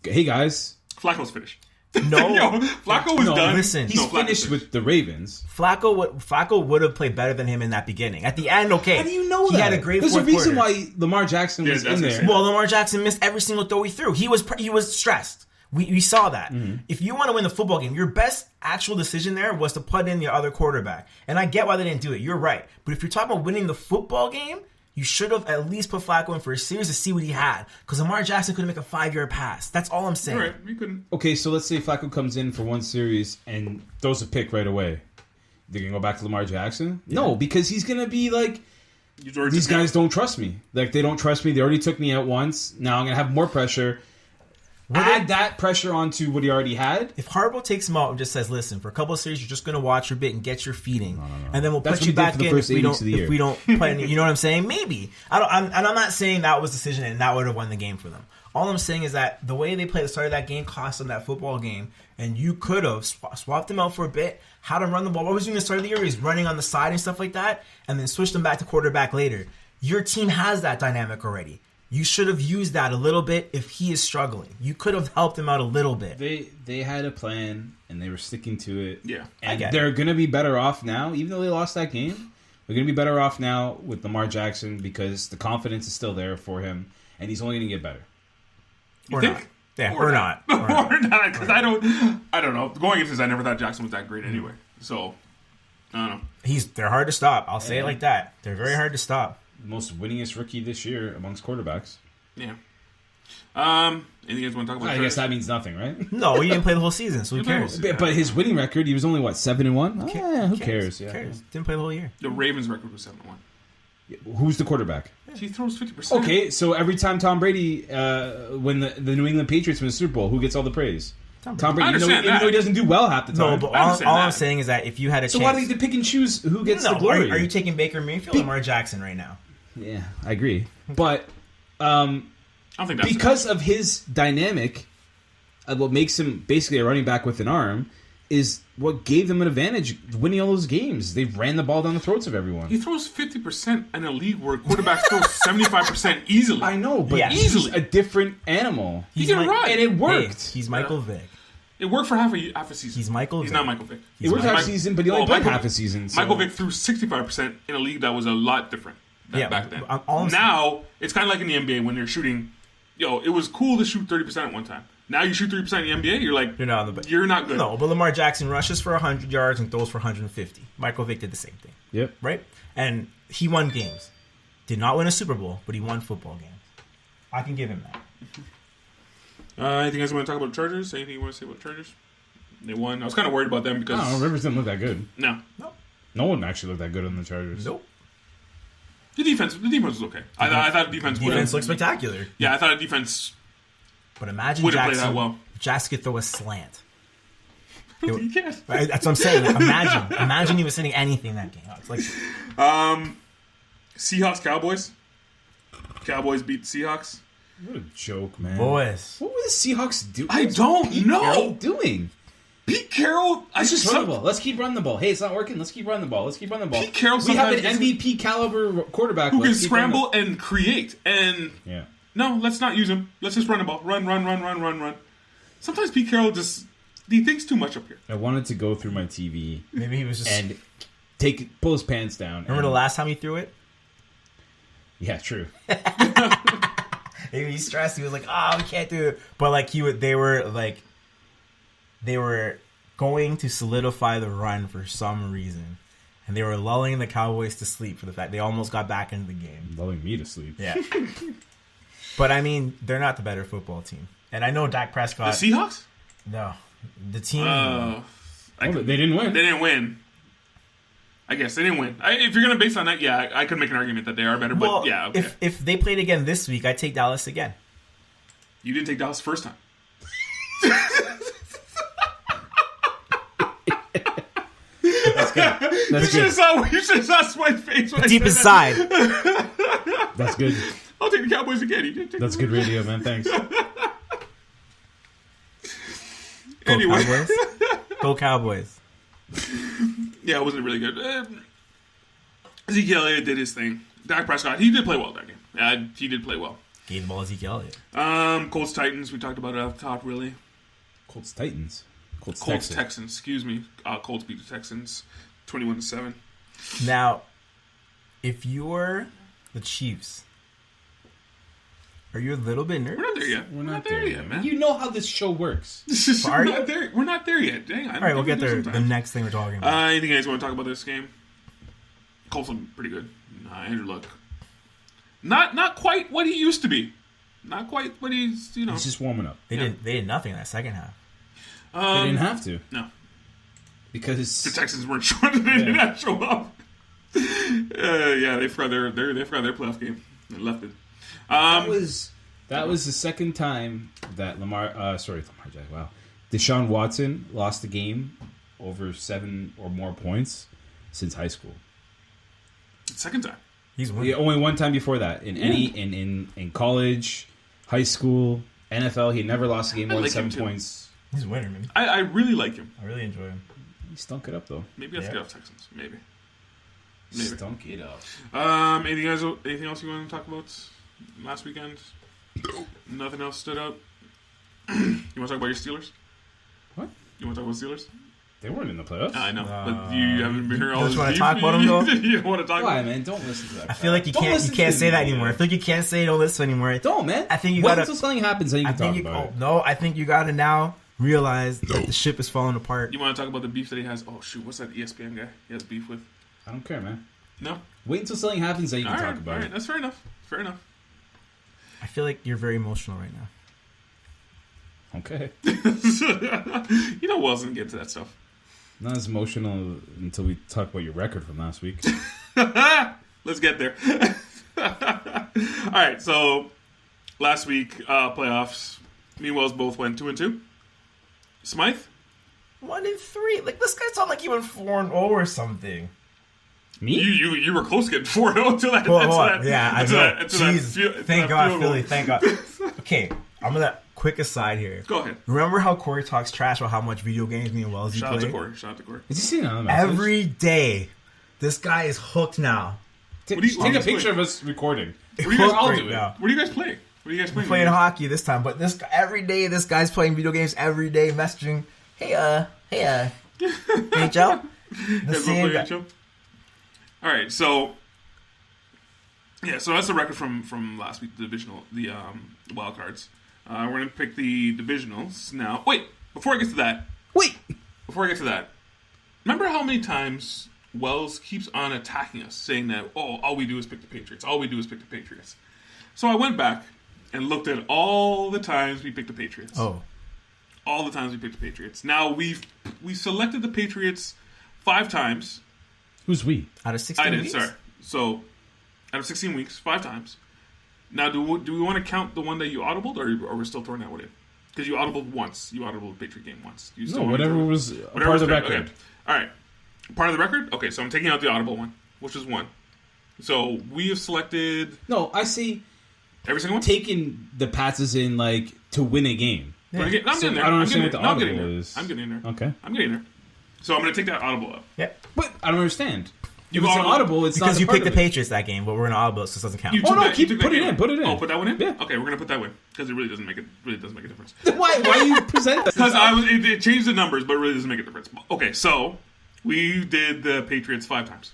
hey guys, Flacco's finished. No, Flacco was done. Listen, he's finished with the Ravens. Flacco would have played better than him in that beginning. At the end, okay. How do you know that? He had a great. There's a reason why Lamar Jackson was in there. Well, Lamar Jackson missed every single throw he threw. He was stressed. We saw that. Mm-hmm. If you want to win the football game, your best actual decision there was to put in the other quarterback. And I get why they didn't do it. You're right. But if you're talking about winning the football game, you should have at least put Flacco in for a series to see what he had. Because Lamar Jackson couldn't make a 5-yard pass. That's all I'm saying. All right, you couldn't. Okay, so let's say Flacco comes in for one series and throws a pick right away. They're going to go back to Lamar Jackson? Yeah. No, because he's going to be like, these guys don't trust me. Like, they don't trust me. They already took me out once. Now I'm going to have more pressure. Add that pressure onto what he already had. If Harbaugh takes him out and just says, "Listen, for a couple of series, you're just going to watch your bit and get your feeding, and then we'll put you back in if we don't put any." You know what I'm saying? Maybe. I'm not saying that was the decision and that would have won the game for them. All I'm saying is that the way they played the start of that game cost them that football game, and you could have swapped him out for a bit, had him run the ball. What was he doing at the start of the year? He's running on the side and stuff like that, and then switched him back to quarterback later. Your team has that dynamic already. You should have used that a little bit if he is struggling. You could have helped him out a little bit. They had a plan, and they were sticking to it. Yeah. And they're going to be better off now, even though they lost that game. They're going to be better off now with Lamar Jackson because the confidence is still there for him, and he's only going to get better. Or not. Yeah, or not. Or not, because I don't know. Going into this, I never thought Jackson was that great anyway. So, I don't know. They're hard to stop. I'll say it like that. They're very hard to stop. Most winningest rookie this year amongst quarterbacks. Yeah. Anything you guys want to talk about? I guess that means nothing, right? No, he didn't play the whole season, so who cares? But his winning record, he was only 7-1. Who cares? Who cares? Didn't play the whole year. The Ravens' record was 7-1. Who's the quarterback? He throws 50%. Okay, so every time Tom Brady, when the New England Patriots win the Super Bowl, who gets all the praise? Tom Brady. I understand even though he doesn't do well half the time. No, but all I'm saying is that if you had a so chance... why do you have to pick and choose who gets the glory? Are you taking Baker Mayfield or Lamar Jackson right now? Yeah, I agree. But I don't think that's because of his dynamic, what makes him basically a running back with an arm is what gave them an advantage winning all those games. They ran the ball down the throats of everyone. He throws 50% in a league where quarterbacks throw 75% easily. I know, but easily he's a different animal. He can run. And it worked. Hey, he's Michael Vick. It worked for half a season. He's Michael He's Vick. not Michael Vick. It worked half a season, but he only played half a season. So. Michael Vick threw 65% in a league that was a lot different back then. Now, it's kind of like in the NBA when they're shooting. It was cool to shoot 30% at one time. Now you shoot 30% in the NBA, you're not good. No, but Lamar Jackson rushes for 100 yards and throws for 150. Michael Vick did the same thing. Yep. Right? And he won games. Did not win a Super Bowl, but he won football games. I can give him that. Anything else you want to talk about the Chargers? Anything you want to say about the Chargers? They won. I was kind of worried about them because... Rivers didn't look that good. No. No one actually looked that good on the Chargers. Nope. The defense was okay. I thought the defense looked spectacular. Yeah, I thought the defense... But imagine Jackson play that well. Jackson could throw a slant. He can't. That's what I'm saying. Imagine he was hitting anything that game. It's like... Seahawks, Cowboys. Cowboys beat Seahawks. What a joke, man. Boys. What were the Seahawks doing? I don't know. What are you doing? Pete Carroll. Let's just run the ball. Let's keep running the ball. Hey, it's not working. Let's keep running the ball. Pete Carroll. We have an MVP caliber quarterback who can scramble and create. And no, let's not use him. Let's just run the ball. Run. Sometimes Pete Carroll he thinks too much up here. I wanted to go through my TV. Maybe he was just and pull his pants down. Remember the last time he threw it? Yeah, true. Maybe he's stressed. He was like, we can't do it. But they were going to solidify the run for some reason. And they were lulling the Cowboys to sleep for the fact they almost got back into the game. Lulling me to sleep. Yeah. But, I mean, they're not the better football team. And I know Dak Prescott... The Seahawks? No. The team... they didn't win. They didn't win. I guess they didn't win. If you're going to base on that, I could make an argument that they are better. But, okay. If they played again this week, I'd take Dallas again. You didn't take Dallas the first time. That's good. You should have saw Smite's face. Deep inside. That's good. I'll take the Cowboys again. That's good radio, man. Thanks. Anyway. Go Cowboys. Yeah, it wasn't really good. Ezekiel Elliott did his thing. Dak Prescott, he did play well that game. He did play well. Gave the ball Ezekiel Elliott. Colts Titans, we talked about it off the top, really. Colts Titans. Colts Texans, excuse me. Colts beat the Texans 21-7. Now, if you're the Chiefs, are you a little bit nervous? We're not there yet. We're not there yet, man. You know how this show works. We're not there. We're not there yet. Dang. All right, we'll get there. The next thing we're talking about. Anything you guys want to talk about this game? Colts look pretty good. Andrew Luck. Not quite what he used to be. Not quite what he's, He's just warming up. They did nothing in that second half. They didn't have to. No. Because the Texans weren't sure that they didn't have to show up. They forgot their playoff game. They left it. That was the second time that Deshaun Watson lost a game over 7 or more points since high school. Second time. He's winning. Yeah, only one time before that. In college, high school, NFL, he never lost a game more than 7 points. He's a winner, man. I really like him. I really enjoy him. He stunk it up, though. Maybe I have to get off Texans. Maybe. Stunk it up. Anything else you want to talk about last weekend? Nothing else stood out? You want to talk about your Steelers? What? You want to talk about Steelers? They weren't in the playoffs. I know, but you haven't been here all this. You want to talk about them, though? You don't want to talk about them? Why, man? Don't listen to that. I feel like you can't say that anymore. I feel like you can't say don't listen anymore. Don't, man. I think you Wait gotta... until something happens, then you can talk about it. No, I think you gotta now realize that the ship is falling apart. You want to talk about the beef that he has? Oh, shoot. What's that ESPN guy he has beef with? I don't care, man. No? Wait until something happens, then you can talk about it. That's fair enough. Fair enough. I feel like you're very emotional right now. Okay. You know Wells didn't get to that stuff. Not as emotional until we talk about your record from last week. Let's get there. All right, so last week, playoffs. Me and Wells both went 2-2. Smythe? 1-3. Like, this guy sounded like he went 4-0 or something. Me? You were close getting 4-0 to that. Hold on. Yeah, I know. Thank God, Philly. Thank God. Okay, I'm gonna quick aside here. Go ahead. Remember how Corey talks trash about how much video games me and Wells Shout play? out to Corey. Is he seeing another message? Every day, this guy is hooked now. Take a picture of us recording. What do you guys all play? do it. What do you guys play? What are you guys playing? Playing hockey this time, but this guy, every day this guy's playing video games. Every day messaging, hey NHL. The same guy. All right, so so that's the record from last week. The divisional, the wild cards. We're gonna pick the divisionals now. Wait, before I get to that. Remember how many times Wells keeps on attacking us, saying that all we do is pick the Patriots. All we do is pick the Patriots. So I went back and looked at all the times we picked the Patriots. Oh. All the times we picked the Patriots. Now, we selected the Patriots 5 times. Who's we? Out of 16 weeks? Sorry. So, out of 16 weeks, 5 times. Now, do we want to count the one that you audibled, or are we still throwing that one in? Because you audibled once. You audibled the Patriot game once. Whatever was part of the record. Okay. All right. Part of the record? Okay, so I'm taking out the audible one, which is 1. So, we have selected... No, I see... Every single one? Taking the passes in, like, to win a game. Yeah. I'm getting there. I don't understand what the audible is. I'm getting there. Okay. I'm getting there. So I'm going to take that audible up. Yeah. But I don't understand. You If it's an audible, it's because not you part picked the of it. Patriots that game, but we're going to audible, so it doesn't count. You Oh, took no, that- you took that put it game. in, put it in. Oh, put that one in? Yeah. Okay, we're going to put that one. Because it really doesn't make a difference. Why do you present that? Because it changed the numbers, but it really doesn't make a difference. Okay, so we did the Patriots 5 times.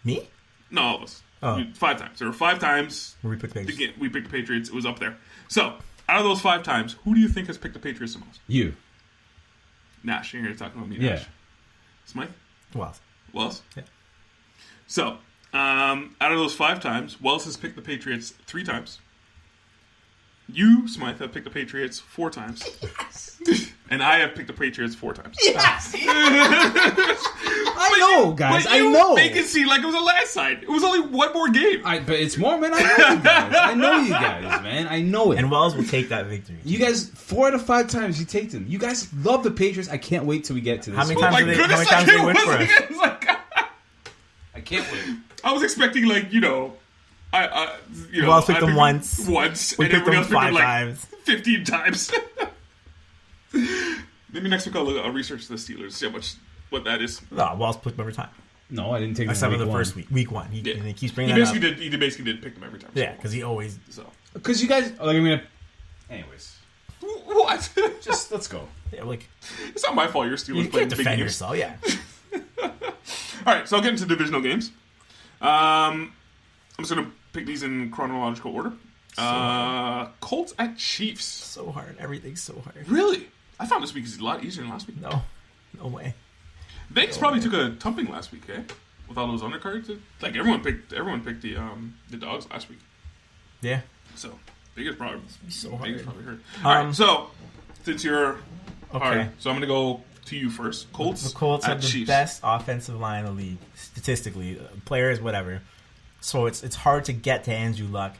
Me? No, all of us. Oh. 5 times. There were 5 times Where we picked the Patriots. we picked the Patriots. It was up there. So, out of those 5 times, who do you think has picked the Patriots the most? You. Nash. You're here talking about me, Yeah. Nash. Smythe? Wells. Wells? Yeah. So, out of those 5 times, Wells has picked the Patriots 3 times. You, Smythe, have picked the Patriots 4 times. Yes. And I have picked the Patriots 4 times. Yes! I know, guys. But I you know. make it seem like it was a landslide. It was only one more game. But it's more, man. I know you guys. I know you guys, man. I know it. And Wells will take that victory. You guys, 4 out of 5 times you take them. You guys love the Patriots. I can't wait till we get to this. How many one. times My did they- goodness, how many times I did they win for us? It's like, I can't wait. I was expecting, like, Wells picked them once. Once. We and picked everybody them else picked 5 them, like, times. 15 times. Maybe next week I'll research the Steelers, see what that is. No, Wells picked them every time. No, I didn't take them. Except for the week first week 1. Yeah. And he keeps He bringing that up. basically did pick them every time. Yeah, because he always... So. Because you guys, like, I'm gonna. Anyways, What? just let's go. Yeah, like, It's not my fault your Steelers you playing can't big defend games. yourself, yeah. All right, so I'll get into divisional games. I'm just going to pick these in chronological order. Colts at Chiefs. So hard. Everything's so hard. Really? I found this week is a lot easier than last week. No way. Vegas probably took a thumping last week, eh? With all those undercards. Like everyone picked the dogs last week. Yeah. So Vegas probably So hard. Vegas probably hurt. All right, so since you're Okay. hard, so I'm going to go to you first. Colts. The Colts at have the Chiefs. best offensive line in the league, statistically. Players, whatever. So it's hard to get to Andrew Luck.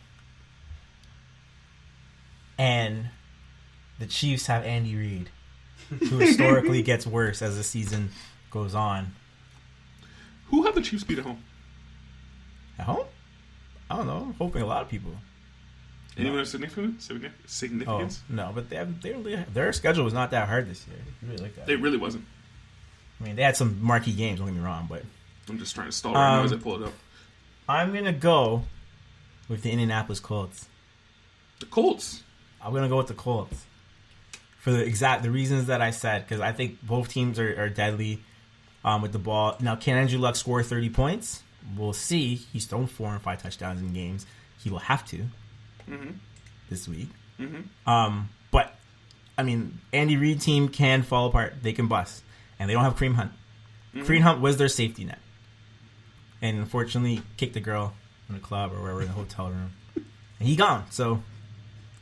And the Chiefs have Andy Reid, who historically gets worse as the season goes on. Who have the Chiefs beat at home? At home? I don't know. I'm hoping a lot of people. Anyone of significance? Oh, no, but their schedule was not that hard this year. I really like that. It really wasn't. I mean, they had some marquee games, don't get me wrong, but I'm just trying to stall right now as I pull it up. I'm going to go with the Indianapolis Colts. The Colts. I'm going to go with the Colts for the reasons that I said, because I think both teams are deadly with the ball. Now, can Andrew Luck score 30 points? We'll see. He's thrown 4 and 5 touchdowns in games. He will have to this week. But, I mean, Andy Reid team can fall apart. They can bust. And they don't have Kareem Hunt. Kareem Hunt was their safety net. And unfortunately, kicked a girl in a club or wherever in the hotel room. And he gone, so...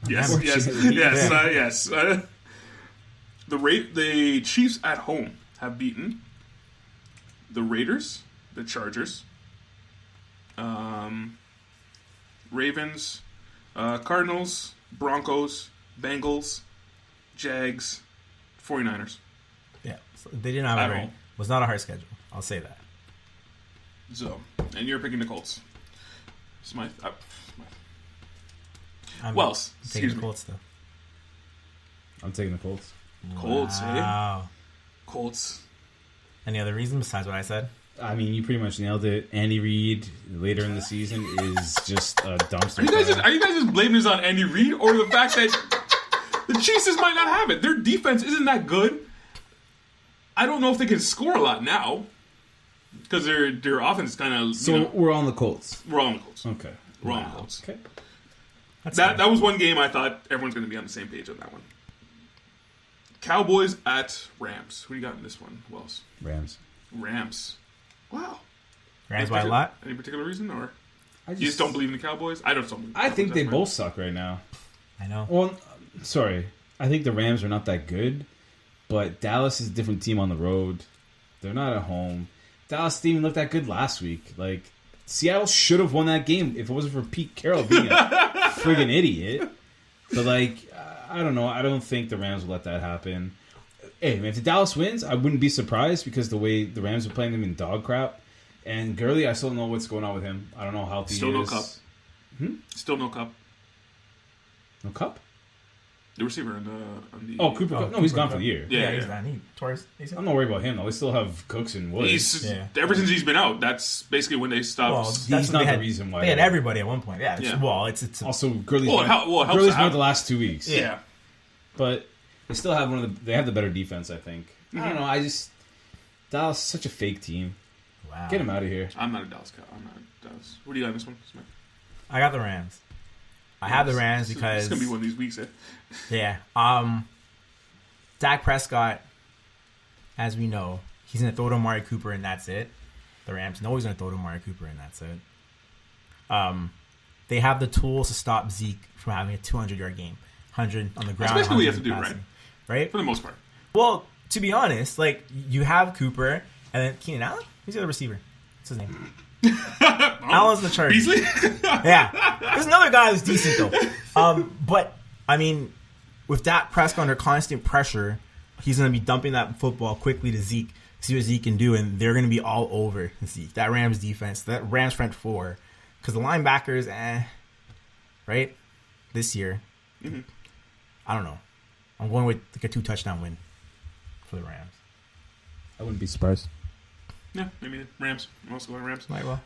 Yes. The Chiefs at home have beaten the Raiders, the Chargers, Ravens, Cardinals, Broncos, Bengals, Jags, 49ers. Yeah, so they didn't have it was not a hard schedule. I'll say that. So, and you're picking the Colts. Smythe. I'm Wells. taking the Colts, though. I'm taking the Colts. Colts, Wow. eh? Colts. Any other reason besides what I said? I mean, you pretty much nailed it. Andy Reid later in the season is just a dumpster. Are you guys just blaming this on Andy Reid or the fact that the Chiefs just might not have it? Their defense isn't that good. I don't know if they can score a lot now because their offense is kind of. So we're on the Colts. We're on the Colts. Okay. We're on the Colts. Okay. That was one game I thought everyone's going to be on the same page on that one. Cowboys at Rams. Who do you got in this one, Wells? Rams. Wow. Rams by a lot? Any particular reason, or you just don't believe in the Cowboys? I don't believe in the I Cowboys. think they both suck right now. I know. Well, sorry. I think the Rams are not that good, but Dallas is a different team on the road. They're not at home. Dallas didn't even look that good last week. Like, Seattle should have won that game if it wasn't for Pete Carroll being a friggin' idiot. But, like, I don't know. I don't think the Rams will let that happen. Hey, man, if the Dallas wins, I wouldn't be surprised because the way the Rams are playing them in dog crap. And Gurley, I still don't know what's going on with him. I don't know how healthy Still he no is. Cup. Still no Cup. No Cup? The receiver on the. Oh, Cooper Cup. No, he's gone for the year. Yeah, he's gone. He tore his ACL. I'm not worried about him, though. They still have Cooks and Woods. Ever since he's been out, that's basically when they stopped. Well, He's not the reason why. They had everybody at one point. Yeah. Yeah. Well, it's Also, Gurley's Well, it helps Gurley's to won have- the last 2 weeks. yeah. But they still have they have the better defense, I think. I don't know. Dallas is such a fake team. wow. Get him out of here. I'm not a Dallas guy. I'm not a Dallas. What do you got in this one? Smith? I got the Rams. I have the Rams because it's gonna be one of these weeks. Eh? yeah. Dak Prescott, as we know, he's gonna throw to Amari Cooper and that's it. The Rams know he's gonna throw to Amari Cooper and that's it. They have the tools to stop Zeke from having a 200-yard game, 100 on the ground. That's basically what you have to do, passing, right? For the most part. Well, to be honest, like you have Cooper and then Keenan Allen. Who's the other receiver? What's his name? Allen's the Chargers. Beasley? Yeah. There's another guy who's decent, though. But, I mean, with Dak Prescott under constant pressure, he's going to be dumping that football quickly to Zeke, see what Zeke can do, and they're going to be all over Zeke. That Rams defense, that Rams front four. Because the linebackers, right? This year. Mm-hmm. I don't know. I'm going with like a 2-touchdown win for the Rams. I wouldn't be surprised. Yeah, maybe Rams. I'm also going Rams. Might well.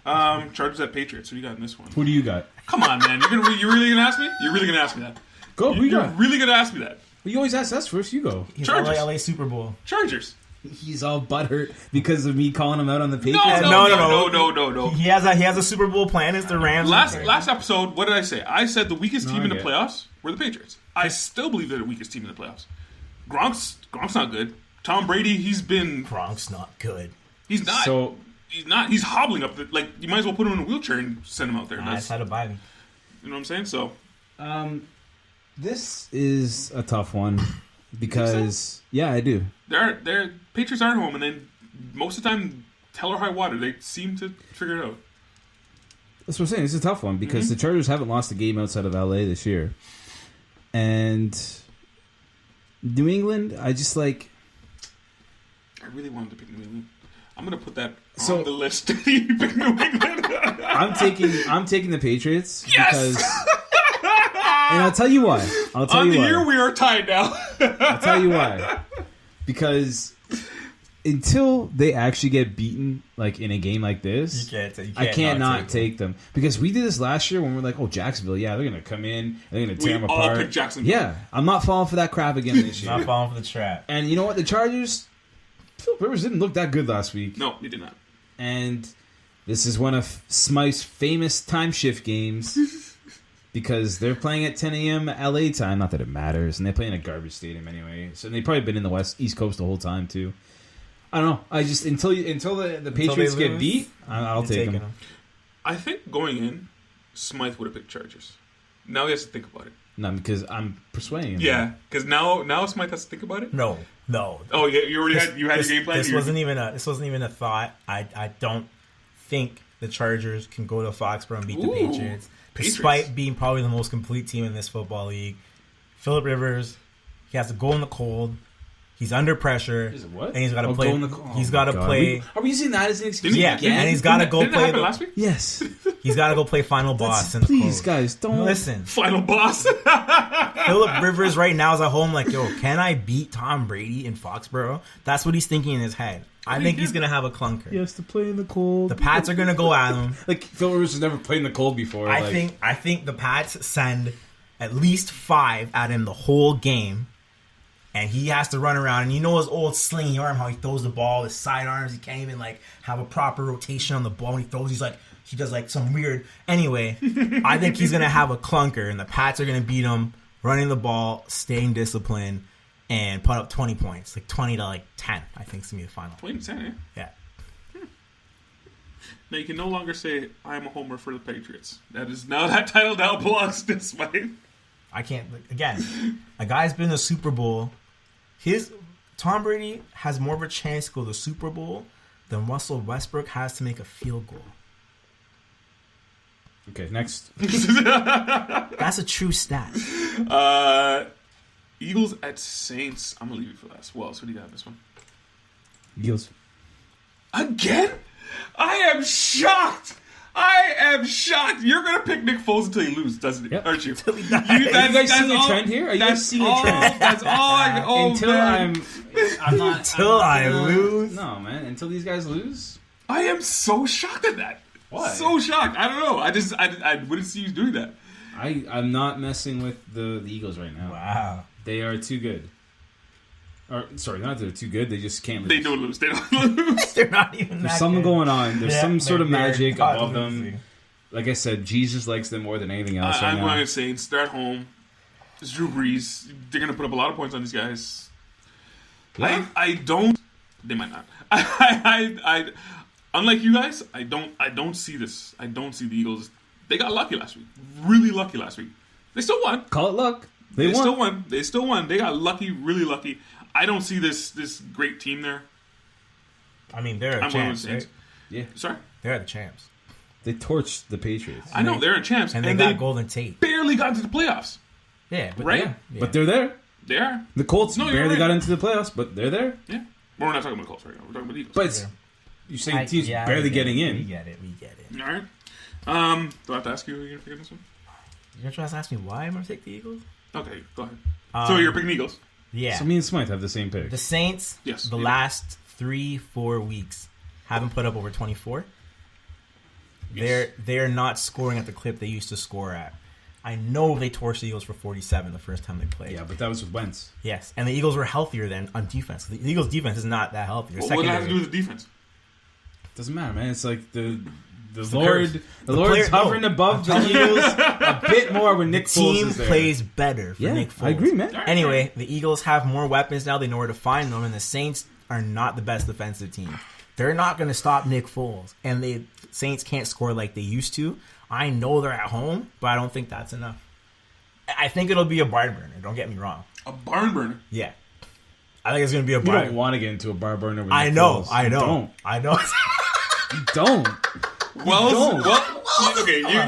Chargers at Patriots. Who do you got in this one? Who do you got? Come on, man. You're really gonna ask me? You're really gonna ask me that? Go. Who you You're got? really gonna ask me that? Well, you always ask us first. You go. He's Chargers. LA Super Bowl. Chargers. He's all butthurt because of me calling him out on the Patriots. No. He has a Super Bowl plan. It's the Rams. Last episode, what did I say? I said the weakest team in the yeah. playoffs were the Patriots. I still believe they're the weakest team in the playoffs. Gronk's not good. Tom Brady, Gronk's not good. He's not. So He's not. He's hobbling up. You might as well put him in a wheelchair and send him out there. It's had a bye week. You know what I'm saying? So, this is a tough one because I do. They're Patriots aren't home, and then most of the time, hell or high water, they seem to figure it out. That's what I'm saying. It's a tough one because the Chargers haven't lost a game outside of LA this year, and New England. I really wanted to pick New England. I'm gonna put that So- on the list. You pick New England. I'm taking the Patriots Yes! because, and I'll tell you why. On the year, we are tied now. I'll tell you why. Because until they actually get beaten, like in a game like this, I can't not take them. Because we did this last year when we're like, oh, Jacksonville, yeah, they're gonna come in, and they're gonna tear them all apart. picked Jacksonville. Yeah, I'm not falling for that crap again this year. Not falling for the trap. And you know what? The Chargers, Philip Rivers didn't look that good last week. No, he did not. And this is one of Smythe's famous time shift games because they're playing at 10 a.m. LA time. Not that it matters. And they play in a garbage stadium anyway. So they've probably been in the East Coast the whole time, too. I don't know. I just until the Patriots get beat, I'll take them. I think going in, Smythe would have picked Chargers. Now he has to think about it. No, because I'm persuading him. Yeah, because now Smythe has to think about it. No. Oh yeah, you already had your game plan. This wasn't even a thought. I don't think the Chargers can go to Foxborough and beat the Patriots, despite being probably the most complete team in this football league. Phillip Rivers, he has to go in the cold. He's under pressure. Is it what? And he's got to play. He's got to play. Are we using that as an excuse? Yeah, and he's got to go play. Last week? Yes. He's got to go play final boss. Please, guys, don't listen. Final boss. Phillip Rivers right now is at home like, yo, can I beat Tom Brady in Foxborough? That's what he's thinking in his head. I think he's going to have a clunker. He has to play in the cold. The Pats are going to go at him. Like, Phillip Rivers has never played in the cold before. I think the Pats send at least 5 at him the whole game. And he has to run around. And you know his old slingy arm, how he throws the ball, his sidearms. He can't even, like, have a proper rotation on the ball. When he throws, he does, like, some weird... Anyway, I think he's going to have a clunker. And the Pats are going to beat him, running the ball, staying disciplined, and put up 20 points. Like, 20 to, like, 10, I think, is going to be the final. 20 to 10, eh? Yeah. Now, you can no longer say, I'm a homer for the Patriots. That title now belongs to Smythe. I can't... Again, a guy's been in the Super Bowl... Tom Brady has more of a chance to go to the Super Bowl than Russell Westbrook has to make a field goal. Okay, next. That's a true stat. Eagles at Saints. I'm going to leave you for last. Who else? Who do you got in this one? Eagles. Again? I am shocked. You're going to pick Nick Foles until you lose, aren't you? Are you guys seeing a trend here? Are you guys seeing a trend? That's all I Until I lose? No, man. Until these guys lose? I am so shocked at that. Why? So shocked. I don't know. I wouldn't see you doing that. I'm not messing with the Eagles right now. Wow. They are too good. Or, sorry, not that they're too good. They just can't lose. They don't lose. They're not even There's that something good. going on. There's some sort of magic above them. losing. Like I said, Jesus likes them more than anything else right I'm now. going to say, start home. It's Drew Brees. They're going to put up a lot of points on these guys. Yeah. I don't. They might not. I unlike you guys, I don't see this. I don't see the Eagles. They got lucky last week. Really lucky last week. They still won. Call it luck. They won. They still won. They got lucky, really lucky. I don't see this great team there. I mean, they're a champs, right? Yeah. Sorry? They're the champs. They torched the Patriots. I know, they're a champs. And they got Golden Tate. Barely got into the playoffs. Yeah. But Right? Yeah. But they're there. They are. The Colts No, you're barely right. got into the playoffs, but they're there. Yeah. But we're not talking about Colts right now. We're talking about Eagles. But it's, you're saying teams barely getting in. We get it. All right. Do I have to ask you who you're picking this one? You're trying to ask me why I'm going to take the Eagles? Okay, go ahead. So you're picking Eagles? Yeah. So me and Smythe have the same pick. The Saints, Yes. the last 3-4 weeks, haven't put up over 24. Yes. They're not scoring at the clip they used to score at. I know they torched the Eagles for 47 the first time they played. Yeah, but that was with Wentz. Yes, and the Eagles were healthier than on defense. The Eagles' defense is not that healthy. What does that have to do with the defense? Doesn't matter, man. It's like the the Lord, curse. the Lord's player- hovering above the Eagles a bit more when Nick Foles Team is there. plays better for Yeah, Nick Foles. I agree, man. Anyway, the Eagles have more weapons now. They know where to find them, and the Saints are not the best defensive team. They're not going to stop Nick Foles, and the Saints can't score like they used to. I know they're at home, but I don't think that's enough. I think it'll be a barn burner. Don't get me wrong. A barn burner. Yeah, I think it's going to be a You barn. don't want to get into a bar burner with I Nick know. Foles. I know. You don't. I know. You don't.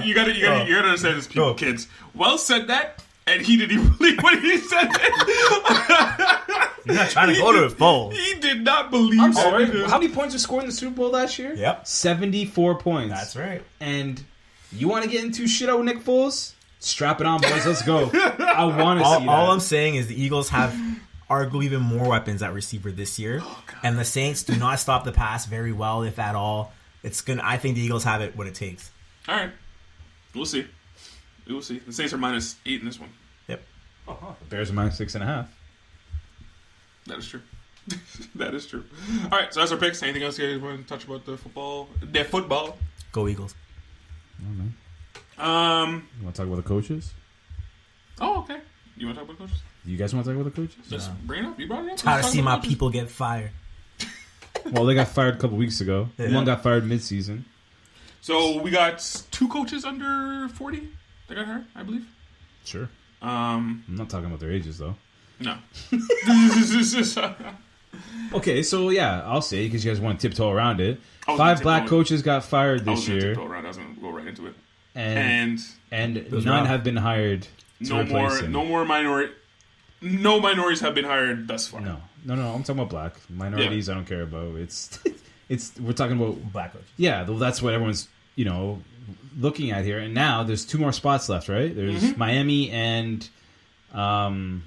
You gotta understand this, people, Go. kids. Wells said that, and he didn't even believe what he said. You're not trying to go to a Foles. He did not believe. I'm sorry. that. How many points were scored in the Super Bowl last year? Yep. 74 points. That's right. And you want to get into shit out with Nick Foles? Strap it on, boys. Let's go. I want to see that. All I'm saying is the Eagles have arguably even more weapons at receiver this year, and the Saints do not stop the pass very well, if at all. I think the Eagles have it what it takes. All right, we'll see. We will see. The Saints are -8 in this one. Yep. The Bears are -6.5. That is true. That is true. All right, so that's our picks. Anything else you guys want to touch about the football? The football. Go Eagles. Oh, man. You You want to talk about the coaches? Oh, okay. You want to talk about coaches? You guys want to talk about the coaches? Just bring it up. You brought it up. Tired Let's to talk see about my coaches. people get fired. Well, they got fired a couple weeks ago. Yeah. One got fired mid-season. So we got 2 coaches under 40 that got hired, I believe. Sure. Um, I'm not talking about their ages, though. no. Okay, so yeah, I'll say because you guys want to tiptoe around it. I was 5 gonna black tiptoe- coaches got fired I this was going to year, tiptoe around. I was going to go right into it. and And none have been hired to no replace him. no minorities have been hired thus far. No. I'm talking about black minorities. I don't care about. It's we're talking about Black coach. yeah. That's what everyone's looking at here. And now there's 2 more spots left, right? There's Miami and the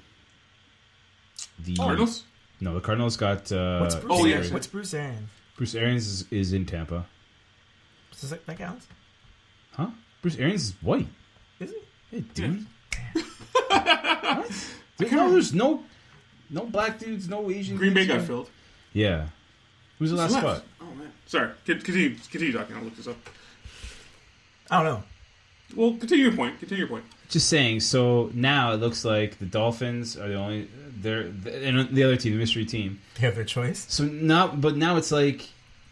Cardinals? No, the Cardinals got. What's Bruce Arians? What's Bruce Arians? Bruce Arians is in Tampa. Does that count? Huh? Bruce Arians is white. Is he? Hey, dude. What? There's no black dudes, no Asian Green Bay dudes. got filled. Yeah. Who's the last Who's spot? left? Oh, man. Sorry. Continue talking. I'll look this up. I don't know. Well, continue your point. Just saying. So now it looks like the Dolphins are the only. And the other team, the mystery team. They have their choice. So now it's like,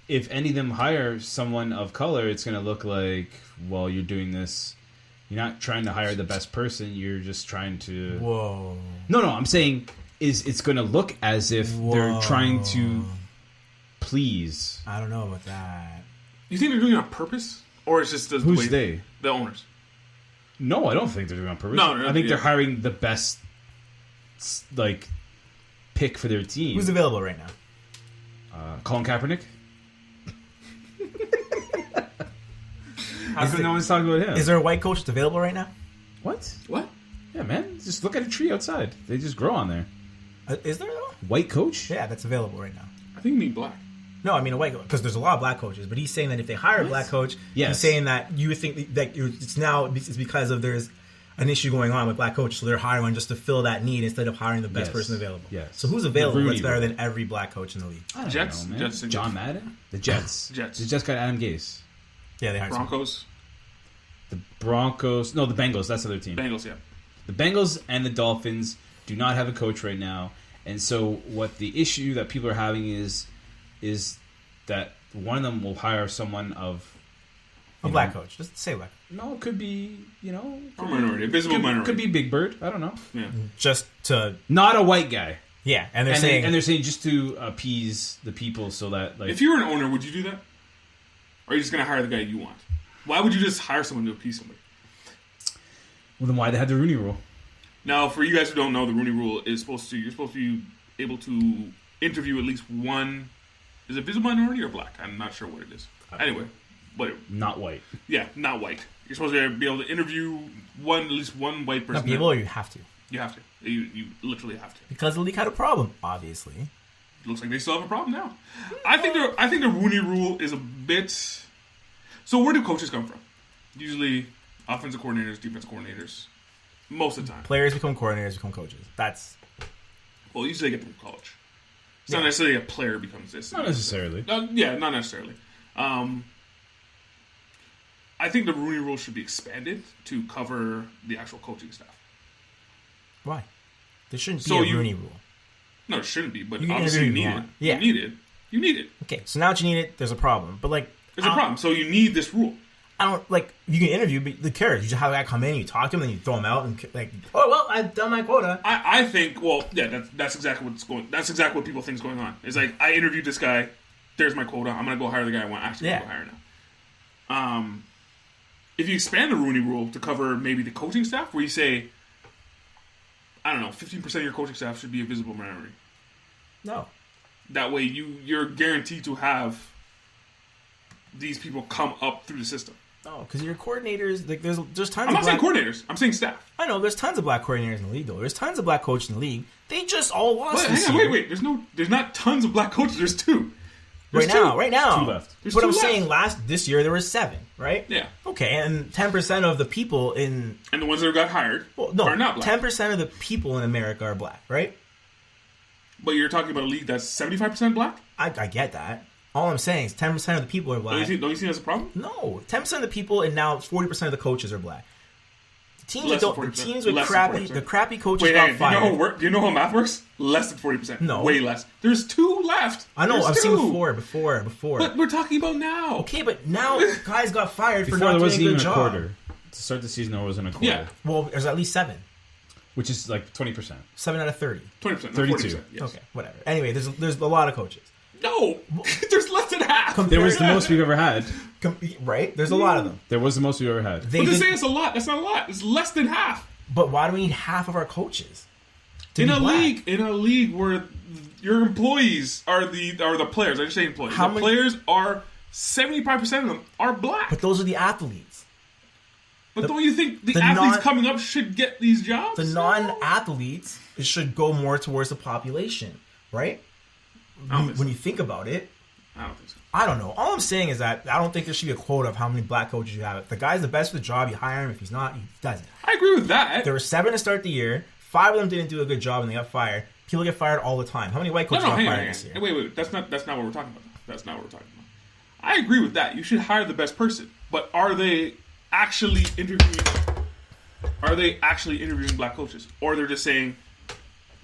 if any of them hire someone of color, it's going to look like, well, you're doing this. You're not trying to hire the best person. You're just trying to. Whoa. No. I'm saying it's going to look as if they're trying to please. I don't know about that. You think they're doing it on purpose, or it's just the Who's way they? The owners? No, I don't think they're doing it on purpose. No, I think they're hiring the best, pick for their team. Who's available right now? Colin Kaepernick. How come no one's talking about him? Is there a white coach that's available right now? What? What? Yeah, man. Just look at a tree outside. They just grow on there. Is there though? White coach? Yeah, that's available right now. I think you mean black. No, I mean a white coach, because there's a lot of black coaches. But he's saying that if they hire a black coach, Yes. he's saying that you think that it's because of there's an issue going on with black coaches, so they're hiring one just to fill that need instead of hiring the best person available. Yes. So who's available The that's better Rooney than every black coach in the league? I don't Jets? know, man. Jets and John Madden? The Jets. Jets. The Jets got Adam Gase. Yeah, they hired someone. Broncos. The Broncos. No, the Bengals. That's the other team. Bengals, yeah. The Bengals and the Dolphins do not have a coach right now. And so what the issue that people are having is that one of them will hire someone of A black coach. Just say black. no, it could be, Or minority. A visible minority. Could be Big Bird. I don't know. Yeah. Just to Not a white guy. yeah, and they're saying just to appease the people so that If you were an owner, would you do that? Or are you just going to hire the guy you want? Why would you just hire someone to appease somebody? well, then why they had the Rooney Rule? Now, for you guys who don't know, the Rooney Rule is you're supposed to be able to interview at least one. Is it visible minority or black? I'm not sure what it is. Anyway, whatever. Not white. Yeah, not white. You're supposed to be able to interview at least one white person. not be able, or you have to. You have to. You literally have to. Because the league had a problem, obviously. Looks like they still have a problem now. I think the Rooney Rule is a bit. So where do coaches come from? Usually, offensive coordinators, defensive coordinators. Most of the time, Players become coordinators, become coaches. That's well, usually they get from college. It's not necessarily a player becomes this. Not necessarily. Yeah, not necessarily. I think the Rooney Rule should be expanded to cover the actual coaching staff. why. There shouldn't be So a Rooney Rule. No, it shouldn't be, but You can obviously you interview need if it. you want. Yeah. You need it. You need it. Okay, so now that you need it, there's a problem. But like, There's a problem. So you need this rule. I don't like. You can interview, but who cares? You just have a guy come in, you talk to him, then you throw him out, and like, oh well, I've done my quota. I think. Well, yeah, that's exactly what's going. That's exactly what people think is going on. It's like I interviewed this guy. There's my quota. I'm gonna go hire the guy I want. Actually, go hire now. If you expand the Rooney Rule to cover maybe the coaching staff, where you say, I don't know, 15% of your coaching staff should be a visible minority. No, That way, you're guaranteed to have these people come up through the system. no, because your coordinators, like, there's tons. I'm not of saying black, coordinators. I'm saying staff. I know there's tons of black coordinators in the league, though. There's tons of black coaches in the league. They just all lost Wait, this hang on, year. wait. There's not tons of black coaches. There's two. Right now, 2 left. There's But 2 I'm left. saying this year there were 7, right? Yeah. Okay, and 10% of the people in And the ones that got hired are not black. 10% of the people in America are black, right? But you're talking about a league that's 75% black? I get that. All I'm saying is 10% of the people are black. Don't you see that as a problem? No, 10% of the people, and now 40% of the coaches are black. The teams, Less that than don't, the 40%. teams with Less than crappy, 40%. the crappy coaches Wait, got hang on. fired. Do you know how math works? Less than 40%. No. Way less. There's 2 left. I know. There's I've 2. seen before. But we're talking about now. Okay, but now guys got fired for Before not there doing wasn't a good even a job. quarter. To start the season, there wasn't a quarter. Yeah. Well, there's at least 7. which is like 20%. 7 out of 30. 20%. 32. 40%, yes. Okay, whatever. Anyway, there's a lot of coaches. No, there's less than half. There was the most we've ever had. Right? There's a lot of them. There was the most we've ever had. But to say it's a lot, that's not a lot. It's less than half. But why do we need half of our coaches? In a league where your employees are the players. I just say employees. Players are 75% of them are black. But those are the athletes. But don't you think the athletes coming up should get these jobs? The non-athletes should go more towards the population, right? When you think about it, I don't think so. I don't know. All I'm saying is that I don't think there should be a quota of how many black coaches you have. If the guy's the best for the job, you hire him. If he's not, he doesn't. I agree with that. There were 7 to start the year. 5 of them didn't do a good job and they got fired. People get fired all the time. How many white coaches got fired this year? Wait. That's not what we're talking about. That's not what we're talking about. I agree with that. You should hire the best person. But are they actually interviewing? Are they actually interviewing black coaches, or they're just saying,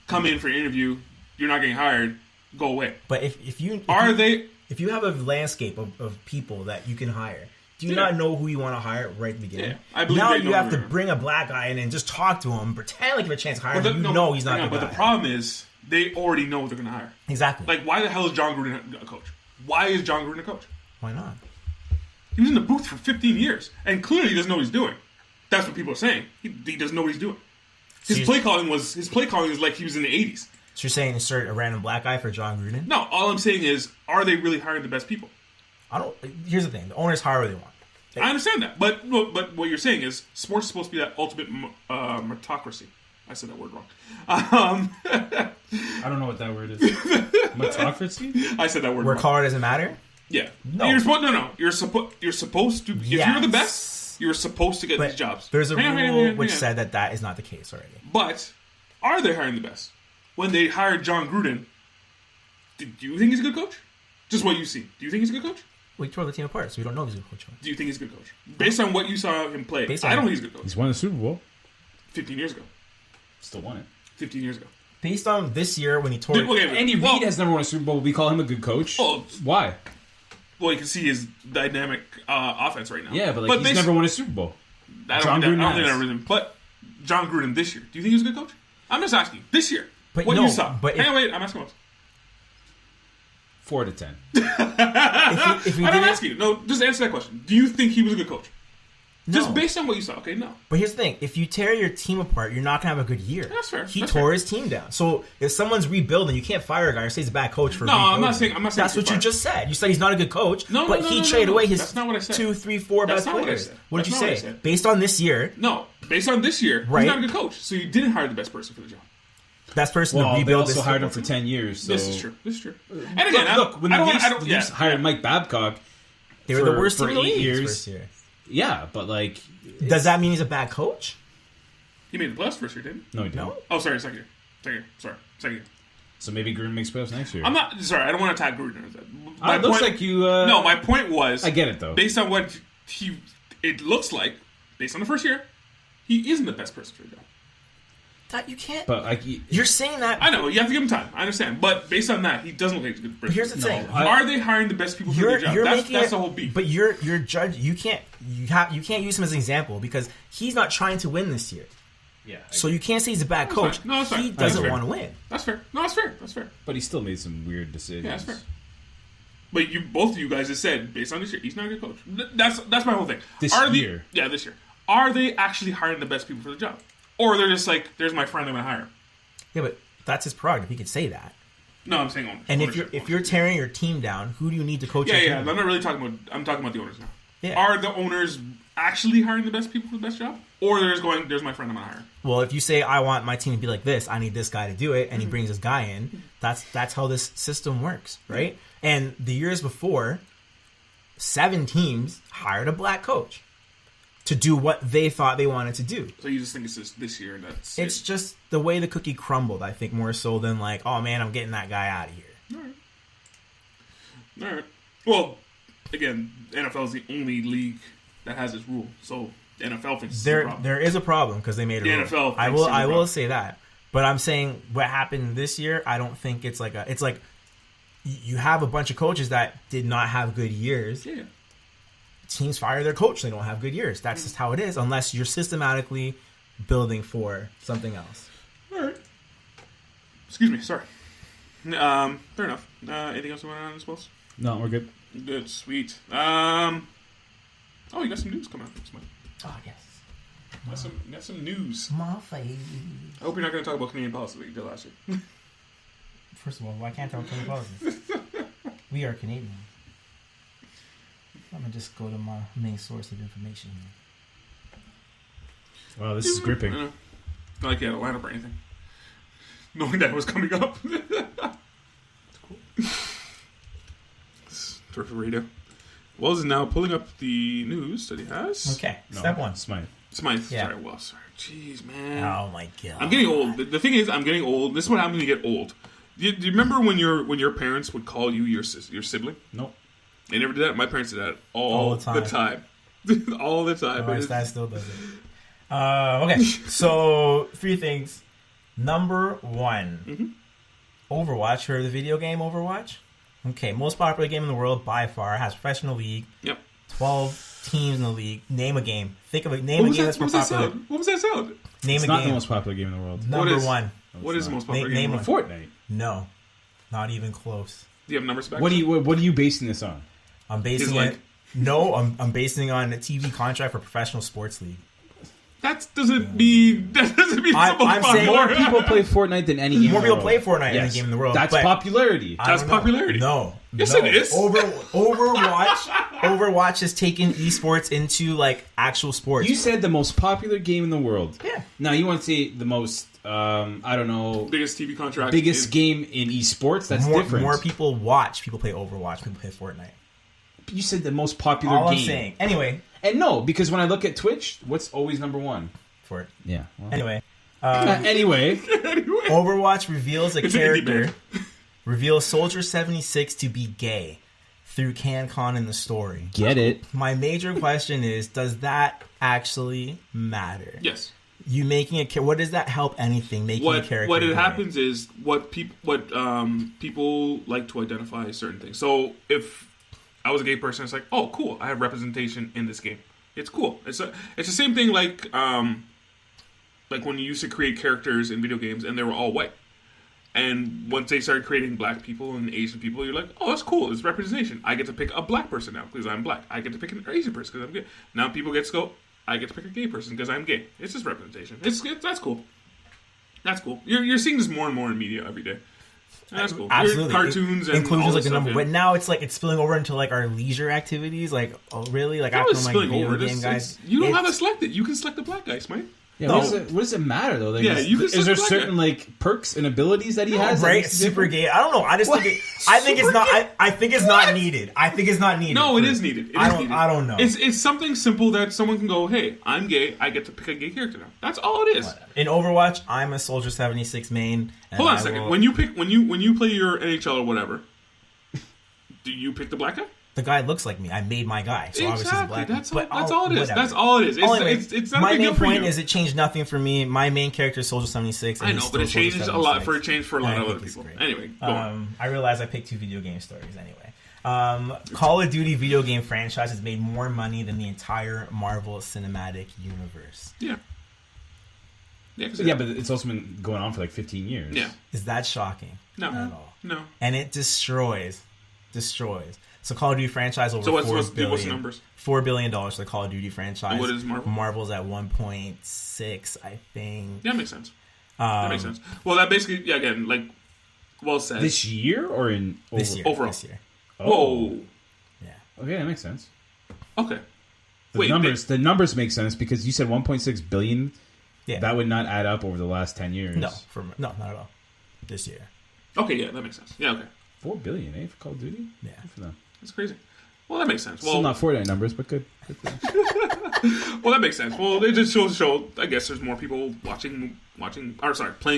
"Come in for an interview. You're not getting hired. Go away." But if you have a landscape of people that you can hire, do you not know who you want to hire right at the beginning? Yeah, I believe now you have to bring a black guy in and just talk to him, pretend like you have a chance to hire him. He's not the guy. But the problem is they already know what they're going to hire. Exactly. Like, why the hell is John Gruden a coach? Why is John Gruden a coach? Why not? He was in the booth for 15 years, and clearly he doesn't know what he's doing. That's what people are saying. He doesn't know what he's doing. His play calling is like he was in the 80s. So you're saying insert a random black guy for John Gruden? No, all I'm saying is, are they really hiring the best people? Here's the thing: the owners hire what they want. I understand that, but what you're saying is sports is supposed to be that ultimate meritocracy. I said that word wrong. I don't know what that word is. Meritocracy? I said that word where wrong. color doesn't matter. Yeah. No. You're supposed to. If you're the best, you're supposed to get these jobs. There's a rule which said that is not the case already. But are they hiring the best? When they hired John Gruden, do you think he's a good coach? Just what you see. Do you think he's a good coach? We tore the team apart, so we don't know if he's a good coach. Do you think he's a good coach? Based on what you saw him play, I don't think he's a good coach. He's won the Super Bowl 15 years ago. Still won it. 15 years ago. Based on this year when he tore Andy Reid has never won a Super Bowl. We call him a good coach. Why? Well, you can see his dynamic offense right now. Yeah, but he's never won a Super Bowl. I don't think that rhythm. But John Gruden this year, do you think he's a good coach? I'm just asking. This year. But what you saw. But wait, I'm asking what. 4 to 10. I'm asking you. No, just answer that question. Do you think he was a good coach? No. Just based on what you saw. Okay, no. But here's the thing. If you tear your team apart, you're not going to have a good year. That's fair. He tore his team down. So if someone's rebuilding, you can't fire a guy or say he's a bad coach for rebuilding. I'm not saying that's what you just said. You said he's not a good coach, but he traded away his that's not what I said. 2, 3, 4 best players. What did you say? Based on this year. No, based on this year, he's not a good coach. So you didn't hire the best person for the job. Best person to rebuild. They also hired him for 10 years. So. This is true. And again, look, when the Leafs hired Mike Babcock, they were the worst for team in the 8 league years. First year. Yeah, but like, does that mean he's a bad coach? He made the playoffs first year, didn't he? No, he didn't. Oh, sorry, second year. Second year. So maybe Gruden makes playoffs next year. I'm not sorry. I don't want to attack Gruden. It looks like you. No, my point was. I get it though. Based on what it looks like, based on the first year, he isn't the best person for the job. That you can't. But like, you're saying that. I know you have to give him time. I understand, but based on that, he doesn't look like a good person. But here's the thing: are they hiring the best people for the job? That's the whole beef. But you're judge. You can't use him as an example because he's not trying to win this year. Yeah. So you can't say he's a bad coach. No, that's fine. He doesn't want to win. That's fair. No, that's fair. That's fair. But he still made some weird decisions. Yeah, that's fair. But both of you guys have said based on this year, he's not a good coach. That's my whole thing. This year. This year. Are they actually hiring the best people for the job, or they're just like, "There's my friend, I'm gonna hire him." Yeah, but that's his prerogative. He can say that. No, I'm saying owners. And if you're tearing your team down, who do you need to coach? Yeah. I'm not really talking about. I'm talking about the owners now. Yeah. Are the owners actually hiring the best people for the best job, or they're just going, "There's my friend, I'm gonna hire him"? Well, if you say, "I want my team to be like this. I need this guy to do it," and he brings this guy in, that's how this system works, right? And the years before, 7 teams hired a black coach to do what they thought they wanted to do. So you just think it's just this year and that's it's just the way the cookie crumbled, I think, more so than like, oh man, I'm getting that guy out of here. All right. Well, again, the NFL is the only league that has this rule. So the NFL thinks it's a problem. There is a problem because they made a rule. NFL I will say that. But I'm saying what happened this year, I don't think it's like you have a bunch of coaches that did not have good years. Yeah. Teams fire their coach. They don't have good years. That's just how it is. Unless you're systematically building for something else. All right. Excuse me. Sorry. Fair enough. Anything else you want on this, Wells? No, we're good. Good. Sweet. Oh, you got some news coming up next month. Oh, yes. Got some news. My face. I hope you're not going to talk about Canadian policy like you did last year. First of all, why can't I talk Canadian policies? We are Canadian. I'm going to just go to my main source of information here. Wow, this is gripping. Not like you had a lineup or anything. Knowing that was coming up. It's cool. Terrific radio. Wells is now pulling up the news that he has. Okay, step one. Smythe. Yeah. Sorry, Wells. Sorry. Jeez, man. Oh my god. I'm getting old. The thing is, I'm getting old. This is what happens when you get old. Do you remember when your parents would call you your sibling? Nope. They never did that. My parents did that all the time. All the time. My dad still does it. Okay, so 3 things. Number 1, Overwatch. Heard of the video game Overwatch? Okay, most popular game in the world by far. Has professional league. Yep. 12 teams in the league. Name a game. Think of it. Name a game that's more popular. What was that sound? Name It's a not game. the most popular game in the world. Number 1. What is the most popular game? Name in the one. world? Fortnite. No, not even close. Do you have numbers back? What are you basing this on? I'm basing it. No, I'm basing it on a TV contract for professional sports league. That doesn't mean I'm saying More people play Fortnite than any game. More in the people world. play Fortnite Yes. than any game in the world. That's but popularity. That's popularity. No. Yes, no. it is. Overwatch has taken esports into like actual sports. You said the most popular game in the world. Yeah. Now you want to say the most, I don't know, biggest TV contract. biggest game in esports? That's different. More people watch. People play Overwatch. People play Fortnite. You said the most popular All game. I'm saying. Anyway. And no, because when I look at Twitch, what's always number 1? For it. Yeah. Well. Anyway. Anyway. Overwatch reveals a It's character. indie, Reveals Soldier 76 to be gay through CanCon in the story. Get it. My major question is, does that actually matter? Yes. You making a what does that help anything? Making a character. What it gay? happens is people like to identify certain things. So if I was a gay person, it's like, oh, cool, I have representation in this game. It's cool. It's the same thing like when you used to create characters in video games and they were all white. And once they started creating black people and Asian people, you're like, oh, that's cool. It's representation. I get to pick a black person now because I'm black. I get to pick an Asian person because I'm gay. Now people get to go, I get to pick a gay person because I'm gay. It's just representation. That's cool. That's cool. You're seeing this more and more in media every day. That's cool. Absolutely. Cartoons and inclusions all like this the number. stuff, yeah. But now it's like it's spilling over into like our leisure activities. Like, oh really? Like How after is like spilling video over? game guys. You don't have to select it. You can select the black guys, Mike. Yeah, No. what does it matter though? Like, Yeah, you can is there select certain like perks and abilities that he has? that Right, makes it super different? gay. I don't know. I just think I think it's not. I think it's not needed. I think it's not needed. No, it is needed. It is needed. I don't know. It's something simple that someone can go, hey, I'm gay. I get to pick a gay character now. That's all it is. In Overwatch, I'm a Soldier 76 main. And Hold on a I second. will- When you play your NHL or whatever, do you pick the black guy? the guy looks like me. I made my guy, so obviously he's Exactly. black. That's But all it is. whatever. That's all it is. Anyway, It's not a my big deal main for point you. is it changed nothing for me. My main character is Soldier 76. And I know, he's but it still changed Soldier a lot 76. for a lot And of I other think it's people. great. Anyway, go on. I realize I picked 2 video game stories anyway. Call of Duty video game franchise has made more money than the entire Marvel Cinematic Universe. Yeah. Yeah, but it's also been going on for like 15 years. Yeah. Is that shocking? No. At all. No. And it destroys. So Call of Duty franchise over So $4 what's billion. the numbers? $4 billion for the Call of Duty franchise. And what is Marvel? Marvel's at 1.6, I think. Yeah, that makes sense. That makes sense. Well, that basically, yeah, again, like, well said. This year or in This year. Overall. This year. Whoa. Yeah. Okay, that makes sense. Okay. The numbers make sense because you said 1.6 billion. Yeah. That would not add up over the last 10 years. No, not at all. This year. Okay, yeah, that makes sense. Yeah, okay. 4 billion, for Call of Duty? Yeah. Good for them. That's crazy. Well, that makes sense. Well, Still not Fortnite numbers, but good. Good for them. well, that makes sense. Well, it just shows to show, I guess there's more people playing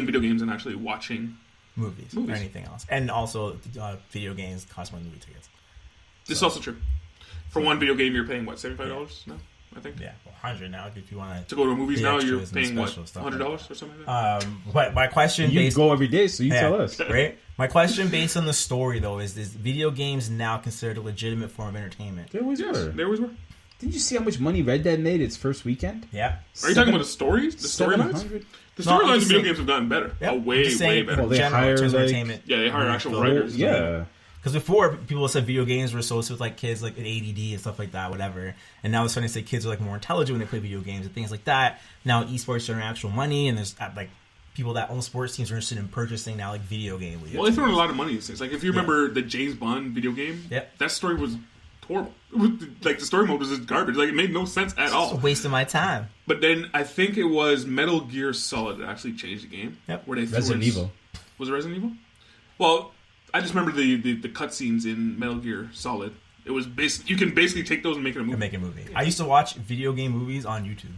video games and actually watching Movies. Or anything else. And also, video games cost more than movie tickets. This is also true. For one video game, you're paying, what, $75 now, I think? Yeah, 100 now if you want To go to movies now, you're extras and paying, what, special stuff $100 like or something like that? But my question You based... go every day, so you Yeah, tell us. Right? My question based on the story, though, is video games now considered a legitimate form of entertainment? They always Yes, were. they always were. Didn't you see how much money Red Dead made its first weekend? Yeah. Are you talking about the stories? The storylines? The storylines in video games have gotten better. Yep. Way better. Well, they hire entertainment. Yeah, they hire actual writers. Yeah. Because before, people said video games were associated with like kids like an ADD and stuff like that, whatever. And now they're starting to say kids are like more intelligent when they play video games and things like that. Now esports are actual money, and there's like people that own sports teams are interested in purchasing now like video game leagues. Well, they throw in a lot of money in these things. Like if you remember the James Bond video game, that story was horrible. Like the story mode was just garbage. Like it made no sense at all. It's a waste of my time. But then I think it was Metal Gear Solid that actually changed the game. Yep. Where they Resident Evil. Was it Resident Evil? Well, I just remember the cutscenes in Metal Gear Solid. It was you can basically take those and make it a movie. I used to watch video game movies on YouTube.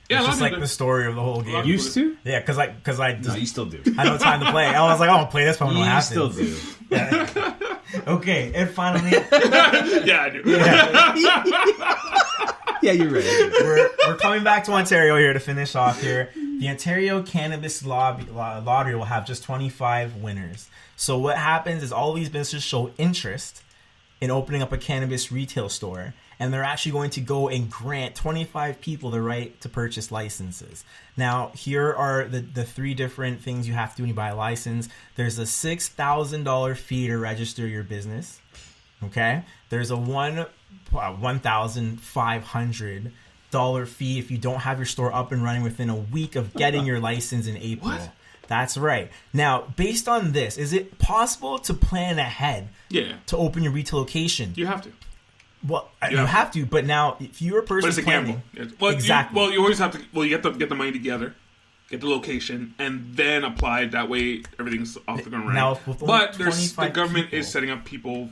Yeah, it's just like the story of the whole game. Used to? Yeah, because I just, No, you still do. I don't have time to play. I was like, oh, I'll play this one when it happens. Still do. Yeah. Okay, and finally, yeah, I do. Yeah, you're right. We're coming back to Ontario here to finish off here. The Ontario Cannabis Lottery will have just 25 winners. So what happens is all these businesses show interest in opening up a cannabis retail store, and they're actually going to go and grant 25 people the right to purchase licenses. Now, here are the three different things you have to do when you buy a license. There's a $6,000 fee to register your business. Okay? There's a $1,500 fee if you don't have your store up and running within a week of getting your license in April. What? That's right. Now, based on this, is it possible to plan ahead to open your retail location? You have to. Well, you have to, but now if you're a person but it's a planning... gamble. Well, exactly. You always have to... Well, you have to get the money together, get the location, and then apply. That way, everything's off the ground right. Now, but the government is setting up people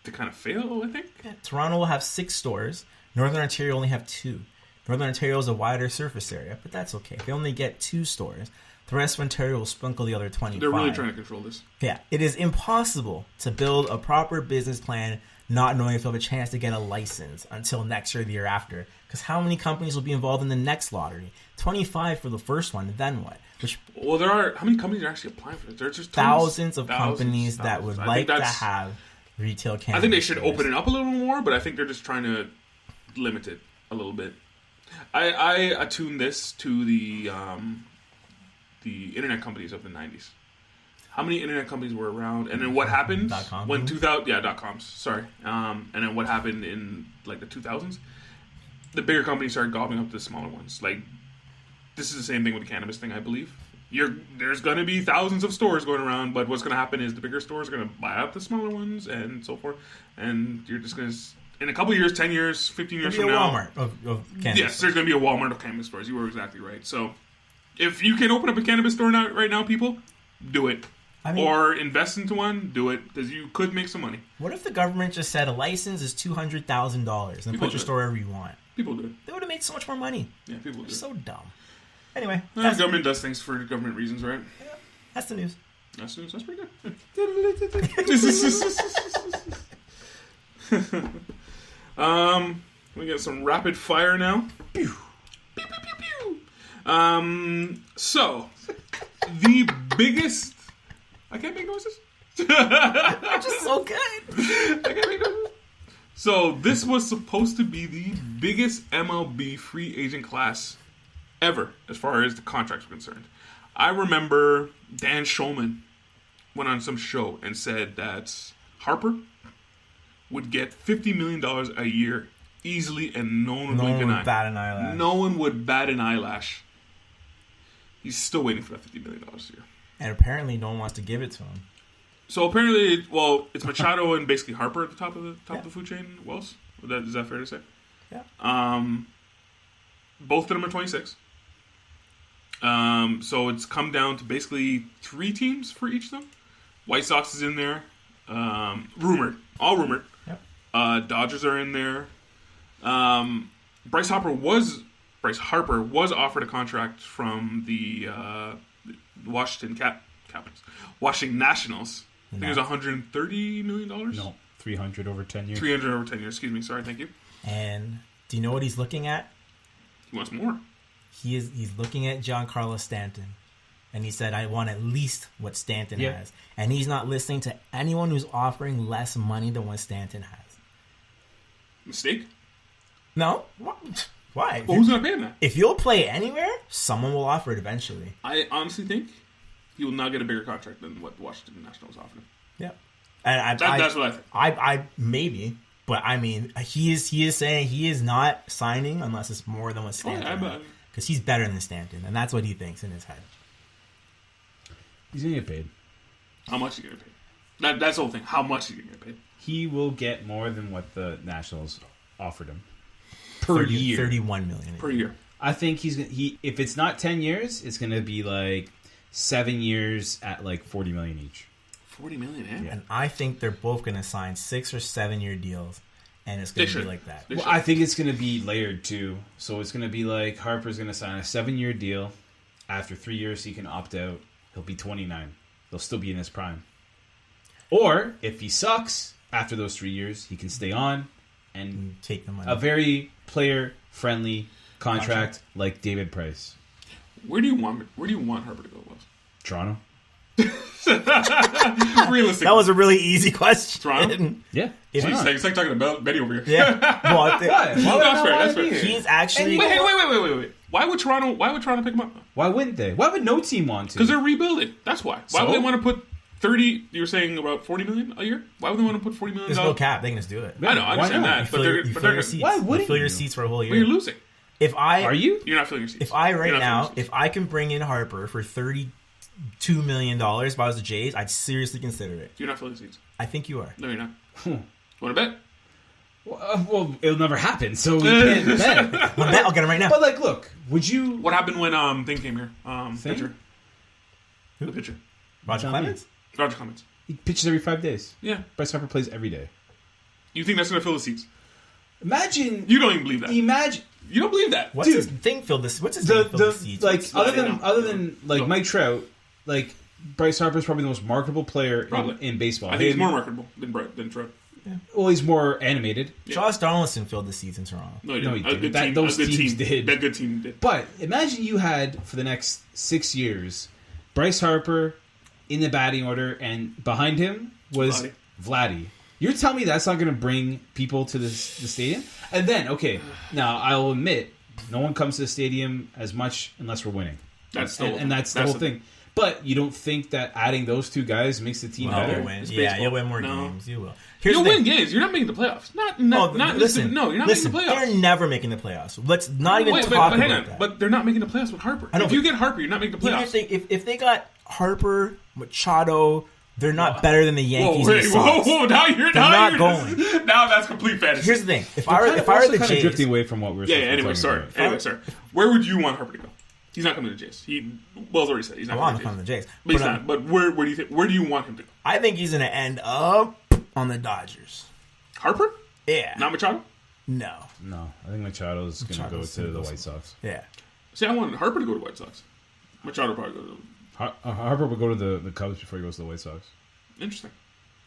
to kind of fail, I think. Yeah, Toronto will have 6 stores. Northern Ontario only have 2. Northern Ontario is a wider surface area, but that's okay. They only get 2 stores. The rest of Ontario will sprinkle the other 25. They're really trying to control this. Yeah. It is impossible to build a proper business plan not knowing if you'll have a chance to get a license until next year or the year after. Because how many companies will be involved in the next lottery? 25 for the first one, then what? Well, how many companies are actually applying for this? There's just thousands of companies that would like to have retail cannabis. I think they should open it up a little more, but I think they're just trying to limit it a little bit. I attuned this to the internet companies of the 90s. How many internet companies were around, and then what happened when 2000? Yeah, .coms. Sorry. And then what happened in like the 2000s? The bigger companies started gobbling up the smaller ones. Like this is the same thing with the cannabis thing, I believe. There's going to be thousands of stores going around, but what's going to happen is the bigger stores are going to buy up the smaller ones and so forth, and you're just going to. In a couple of years, 10 years, 15 years from now... Walmart of cannabis. Yes, there's going to be a Walmart of cannabis stores. You were exactly right. So, if you can open up a cannabis store right now, people, do it. Or invest into one, do it. Because you could make some money. What if the government just said a license is $200,000 and put your store wherever you want? People do it. They would have made so much more money. Yeah, people do. So dumb. Anyway. The government does things for government reasons, right? Yeah, that's the news. That's the news. That's pretty good. We get some rapid fire now. Pew. Pew, pew, pew, pew. So, the biggest... I can't make noises? They're just so good. I can't make noises. So, this was supposed to be the biggest MLB free agent class ever, as far as the contracts were concerned. I remember Dan Shulman went on some show and said that Harper would get $50 million a year easily, and no one would blink an eye. Bat an eyelash. No one would bat an eyelash. He's still waiting for that $50 million a year. And apparently no one wants to give it to him. So apparently, it's Machado and basically Harper at the top of the food chain. Wells, is that fair to say? Yeah. Both of them are 26. So it's come down to basically 3 teams for each of them. White Sox is in there. Rumored. All rumored. Yep. Dodgers are in there. Bryce Harper was offered a contract from the Washington Washington Nationals. I think it was $130 million. No, 300 over 10 years. 300 over 10 years. Excuse me. Sorry. Thank you. And do you know what he's looking at? He wants more. He's looking at Giancarlo Stanton. And he said, I want at least what Stanton has. And he's not listening to anyone who's offering less money than what Stanton has. Mistake? No? Why? Well, who's going to pay him that? If you'll play anywhere, someone will offer it eventually. I honestly think he will not get a bigger contract than what Washington Nationals offered him. Yeah. And That's what I think. I maybe, but I mean, he is saying he is not signing unless it's more than what Stanton. Because he's better than Stanton, and that's what he thinks in his head. He's gonna get paid. How much is he gonna get paid? That's the whole thing. How much is he gonna get paid? He will get more than what the Nationals offered him per year. $31 million per year. I think if it's not 10 years, it's gonna be like 7 years at like $40 million each. $40 million, eh? Yeah. And I think they're both going to sign 6 or 7 year deals, and it's going to be like that. Well, I think it's going to be layered too. So it's going to be like Harper's going to sign a 7-year deal. After 3 years, he can opt out. He'll be 29. He'll still be in his prime. Or if he sucks after those 3 years, he can stay on and take the money. A very player-friendly contract like David Price. Where do you want Harper to go, Wells? Toronto. Realistic. That was a really easy question. Toronto? Yeah. Jeez, it's like talking about Betty over here. Yeah. Well, that's fair. He's actually. Wait. Why would Toronto pick him up? Why wouldn't they? Why would no team want to? Because they're rebuilding. That's why. Why would they want to put 30? You were saying about $40 million a year. Why would they want to put $40 million? There's no cap. They can just do it. I know. I understand that. But they're your seats. Why wouldn't you fill your seats for a whole year? But you're losing. Are you? You're not filling your seats. If I can bring in Harper for $32 million if I was the Jays, I'd seriously consider it. You're not filling seats. I think you are. No, you're not. Want to bet? Well, it'll never happen, so we can't bet. I'll get him right now. But like, look, would you? What happened when Thing came here? Pitcher. Who? The pitcher. Roger Clemens. Roger Clemens. He pitches every 5 days. Yeah. Bryce Harper plays every day. You think that's going to fill the seats? Imagine. You don't even believe that. You don't believe that. What's his thing filled this? What's his name filled the seats? Like other than Mike Trout, like Bryce Harper is probably the most marketable player in baseball. I think he's more marketable than Trout. Yeah. Well, he's more animated. Yeah. Josh Donaldson filled the seats in Toronto. No, he didn't. Those teams did. That good team did. But imagine you had for the next 6 years, Bryce Harper in the batting order, and behind him was Vladdy. You're telling me that's not going to bring people to the stadium? And then, okay, now I'll admit, no one comes to the stadium as much unless we're winning. That's the whole thing. But you don't think that adding those two guys makes the team better? You'll win more games. You will. You'll win games. You're not making the playoffs. You're not making the playoffs. They're never making the playoffs. Let's not even talk about that. But they're not making the playoffs with Harper. If you get Harper, you're not making the playoffs. If they got Harper, Machado, they're not better than the Yankees. Whoa! Now going. Now that's complete fantasy. Here's the thing: if I were the Jays, drifting away from what we're Anyway, sorry. Where would you want Harper to go? He's not coming to the Jays. Wells already said he's not coming to the Jays. But he's not. But where do you think? Where do you want him to go? I think he's going to end up on the Dodgers. Harper? Yeah. Not Machado? No. I think Machado's going to go to the White Sox. Yeah. See, I want Harper to go to White Sox. Machado probably go to. Harper would go to the Cubs before he goes to the White Sox. Interesting.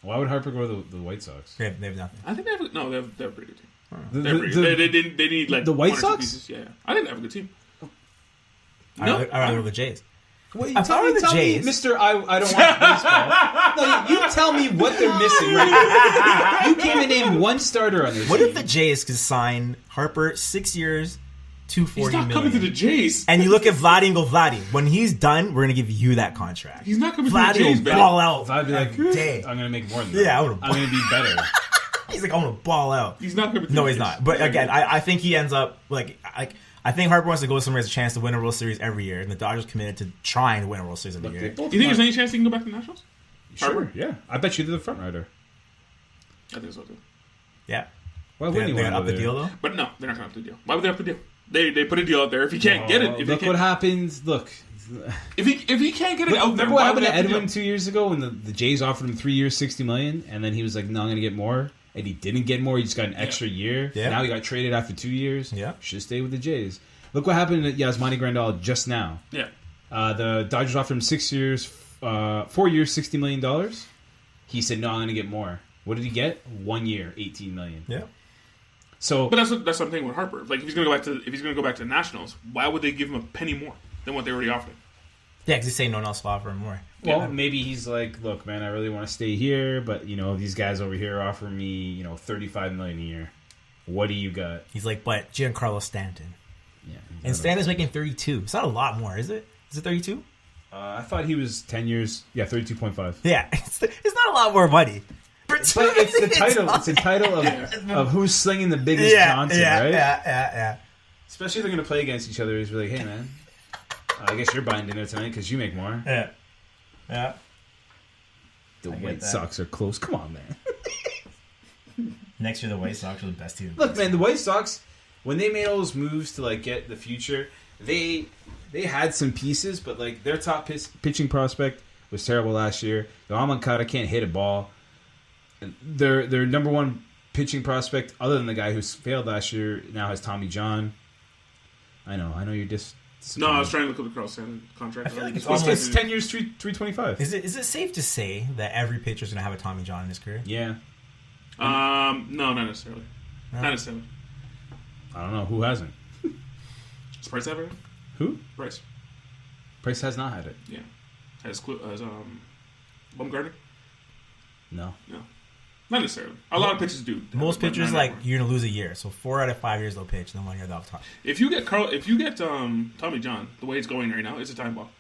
Why would Harper go to the White Sox? They have nothing. I think they have a pretty good team. They need like the White Sox. Yeah, I think they have a good team. I'd rather go to the Jays. Wait, tell me, Mr. I don't want baseball. No, you tell me what they're missing right now. You can't even name one starter on this What team. if the Jays could sign Harper 6 years, $240 million? He's not coming to the Jays. And you look at Vladdy and go, Vladdy, when he's done, we're going to give you that contract. He's not coming Vladdy to the Jays, will ball out. Vladdy be like, day. I'm going to make more than that. Yeah, I'm going to be better. He's like, I'm going to ball out. He's not coming to the Jays. No, he's not. But again, I think he ends up, I think Harper wants to go somewhere as a chance to win a World Series every year, and the Dodgers committed to trying to win a World Series every year. Do you think there's any chance he can go back to the Nationals? Sure, Harper? yeah. I bet you they're the front rider. I think so too. Yeah. Why wouldn't they you want up the deal though? But no, they're not going to up the deal. Why would they up the deal? They put a deal out there. If he can't get it, look what happens. Look, if he can't get it out there, remember what happened to Edwin 2 years ago when the Jays offered him 3 years, $60 million, and then he was like, "No, I'm going to get more." And he didn't get more. He just got an extra year. Yeah. Now he got traded after 2 years. Yeah. Should stay with the Jays. Look what happened to Yasmani Grandal just now. Yeah. The Dodgers offered him 6 years, 4 years, $60 million. He said, "No, I'm going to get more." What did he get? 1 year, $18 million. Yeah. So, but that's what I'm saying with Harper. Like if he's going to go back to the Nationals, why would they give him a penny more than what they already offered him? Yeah, because he's saying no one else will offer him more. Well, maybe he's like, "Look, man, I really want to stay here, but these guys over here offer me, $35 million a year." What do you got? He's like, but Giancarlo Stanton. Yeah, And Stanton's making 32. It's not a lot more, is it? Is it 32? I thought he was 10 years. Yeah, 32.5. Yeah, it's not a lot more money. But it's the title. It's the title of who's slinging the biggest Johnson, right? Yeah. Especially if they're going to play against each other. He's like, hey, man, I guess you're buying dinner tonight because you make more. Yeah. The White Sox are close. Come on, man. Next year, the White Sox are the best team. Look, man, the White Sox, when they made all those moves to like get the future, they had some pieces, but like their top pitching prospect was terrible last year. The Amankata can't hit a ball. Their number one pitching prospect, other than the guy who's failed last year, now has Tommy John. I know you're No, I was trying to look at the Carl Stanton contract. I feel like it's 10 years, 325. Is it safe to say that every pitcher's gonna have a Tommy John in his career? Yeah. No, not necessarily. No. Not necessarily. I don't know who hasn't. Does Price have it? Who? Price has not had it. Yeah. Has Bumgarner? No. Not necessarily. A lot of pitchers do. Most pitchers, like, you're gonna lose a year. So 4 out of 5 years they'll pitch, and then 1 year they'll top. If you get Tommy John, the way it's going right now, it's a time bomb.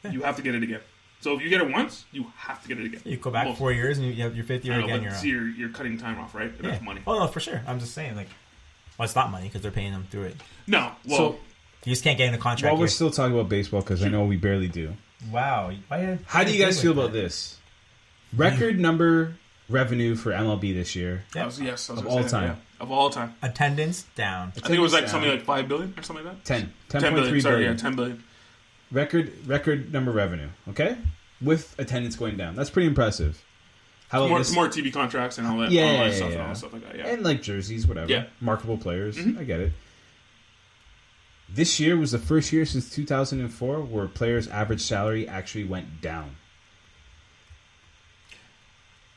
Yeah. You have to get it again. So if you get it once, you have to get it again. You go back 4 years, and you have your 5th year again. You're cutting time off, right? That's money. Oh no, for sure. I'm just saying, like, well, it's not money because they're paying them through it. No, well, So, you just can't get in a contract. while we're still talking about baseball, because I know we barely do. Wow. How do you guys feel about this? Record number revenue for MLB this year. Yeah. Of all time. Of all time. Attendance down. I think it was like something like $5 billion or something like that. 10.3 billion. Sorry, billion. yeah, 10 billion. Record number revenue. Okay, with attendance going down. That's pretty impressive. How about More TV contracts and all that. Yeah, all that yeah, stuff yeah. and all that stuff like that. Yeah. and like jerseys, whatever. Yeah. Marketable players. Mhm. I get it. This year was the first year since 2004 where players' average salary actually went down.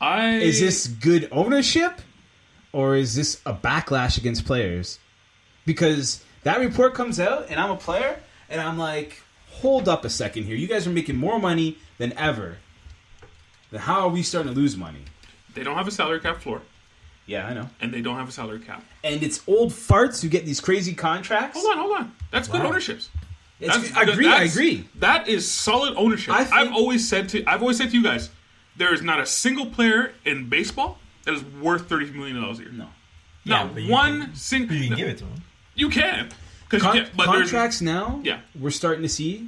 Is this good ownership, or is this a backlash against players? Because that report comes out, and I'm a player, and I'm like, hold up a second here. You guys are making more money than ever. Then how are we starting to lose money? They don't have a salary cap floor, Yeah, I know. and they don't have a salary cap. And it's old farts who get these crazy contracts. Hold on. That's good ownerships. I agree. That is solid ownership. I've always said to you guys, there is not a single player in baseball that is worth $30 million a year. No. Not one single. You can give it to them. You can. Contracts now, Yeah. we're starting to see,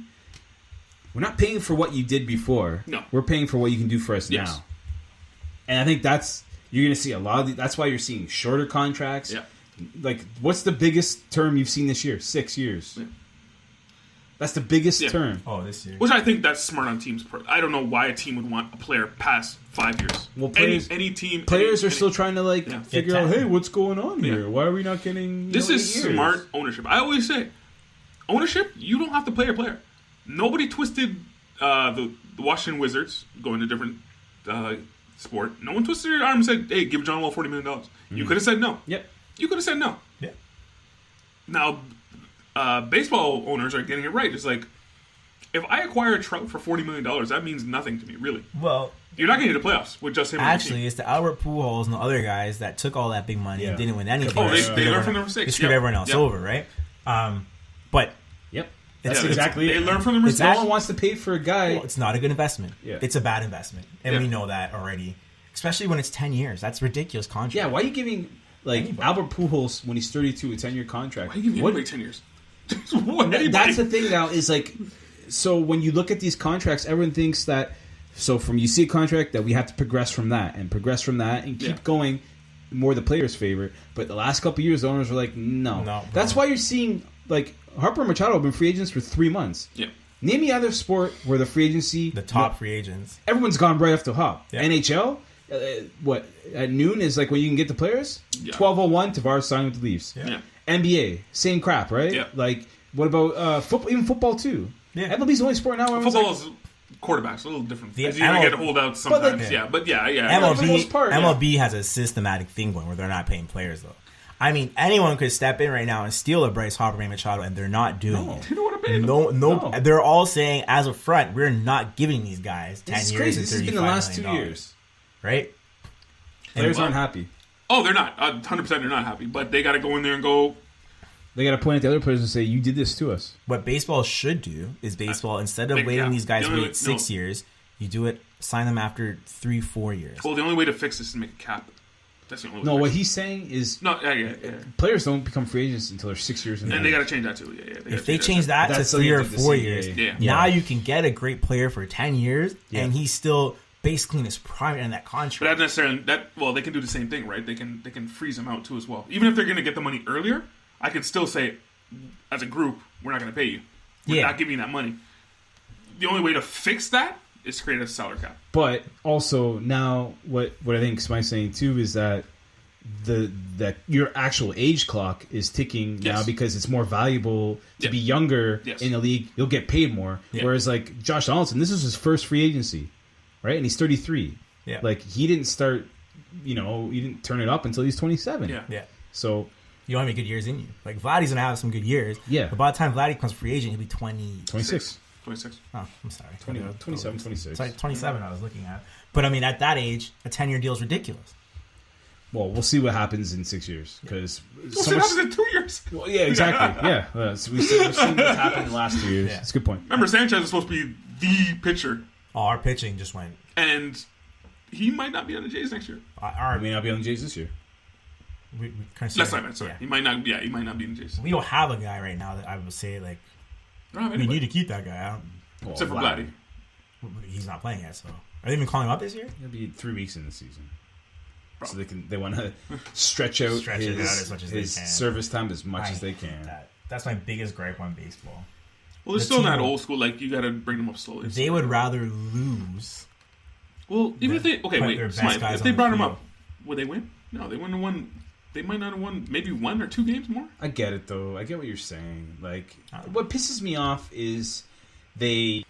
we're not paying for what you did before. No. We're paying for what you can do for us Yes. now. And I think you're going to see a lot of that's why you're seeing shorter contracts. Yeah. Like, what's the biggest term you've seen this year? 6 years. Yeah. That's the biggest Yeah. term. Oh, this year. Which I think that's smart on teams' part. I don't know why a team would want a player past 5 years. Well, players- any team. Players any- are still trying to figure Get out, 10. hey, what's going on Yeah. here? Why are we not getting? This is 8 years? smart ownership. I always say, ownership. You don't have to play a player. Nobody twisted the Washington Wizards going to different sport. No one twisted their arm and said, "Hey, give John Wall $40 million." You could have said no. Yep. You could have said no. Yeah. Now, baseball owners are getting it right. It's like, if I acquire a Trout for $40 million, that means nothing to me, really. Well, You're not going to get the playoffs with just him. actually, it's the Albert Pujols and the other guys that took all that big money and Yeah. didn't win anything. Oh, they Screwed learned from everyone- their mistakes. They screwed Yep. everyone else Yep. over, right? But Yep. It's- That's exactly They it. learn from their mistakes. No one wants to pay for a guy. well, it's not a good investment. Yeah. It's a bad investment, and Yeah. we know that already. Especially when it's 10 years. That's ridiculous contract. Yeah, why are you giving Albert Pujols when he's 32 a 10-year contract? Why do you give anybody 10 years? Anybody? That's the thing now is so when you look at these contracts, everyone thinks that from you see a contract that we have to progress from that and keep Yeah. going. More the player's favorite, but the last couple of years, the owners were like, no. No, That's why you're seeing Harper and Machado have been free agents for 3 months. Yeah. Name the other sport where the free agency, The top free agents. everyone's gone right off the hop. Yeah. NHL, at noon is when you can get the players. Yeah. 12:01, Tavares signed with the Leafs. Yeah. NBA, same crap, right? Yeah. What about football? Even football too. Yeah. MLB's the only sport now. Where everyone's Football is quarterbacks a little different. The Because you're going to ML get holdouts sometimes. like- yeah, but yeah. For the MLB, most part, yeah. MLB has a systematic thing going where they're not paying players, though. I mean, anyone could step in right now and steal a Bryce Harper, Manny Machado, and they're not doing it. You don't want to pay them. No, they're all saying as a front, we're not giving these guys 10 This is years crazy. and This has $35 been the last 2 million, years. right? Players well- aren't happy. Oh, they're not. 100% they're not happy. But they got to go in there and go... They got to point at the other players and say, you did this to us. What baseball should do is instead of waiting these guys wait 6 years, you do it, sign them after 3-4 years. Well, the only way to fix this is to make a cap. That's the only way. No, what he's saying is players don't become free agents until they're 6 years in. And they got to change that too. If they change that to 3 or 4 years, now you can get a great player for 10 years, and he's still basically in his prime in that contract. But not necessarily they can do the same thing, right? They can freeze him out too as well. Even if they're going to get the money earlier, I can still say, as a group, we're not going to pay you. We're not giving you that money. The only way to fix that is to create a salary cap. But also now, what I think Smite's saying too is that that your actual age clock is ticking now because it's more valuable to be younger in the league. You'll get paid more. Whereas like Josh Donaldson, this is his first free agency, right? And he's 33. Yeah, like he didn't start. He didn't turn it up until he's 27. Yeah. So. You don't have any good years in you. Like, Vladdy's going to have some good years. Yeah. But by the time Vladdy becomes free agent, he'll be 26. 26. Oh, I'm sorry. 27, 26. Sorry, 27 I was looking at. But, I mean, at that age, a 10-year deal is ridiculous. Well, we'll see what happens in 6 years. Because what happens in 2 years? Well, yeah, exactly. Yeah. So we've seen what's happened in the last 2 years. It's a good point. Remember, Sanchez is supposed to be the pitcher. Oh, our pitching just went. And he might not be on the Jays next year. He may not be on the Jays this year. That's what I meant. Sorry, he might not. Yeah, he might not be in the Jays. We don't have a guy right now that I would say like we need to keep that guy. Except for Vladdy. He's not playing yet. So are they even calling him up this year? It'll be 3 weeks in the season, so they want to stretch out it out as much as his they can. Service time as much as they can. That's my biggest gripe on baseball. Well, they're still not old school. Like you got to bring them up slowly. They would rather lose. Well, even if they if they brought him up, would they win? No, they wouldn't have won. They might not have won maybe 1 or 2 games more. I get it though. I get what you're saying. Like what pisses me off is they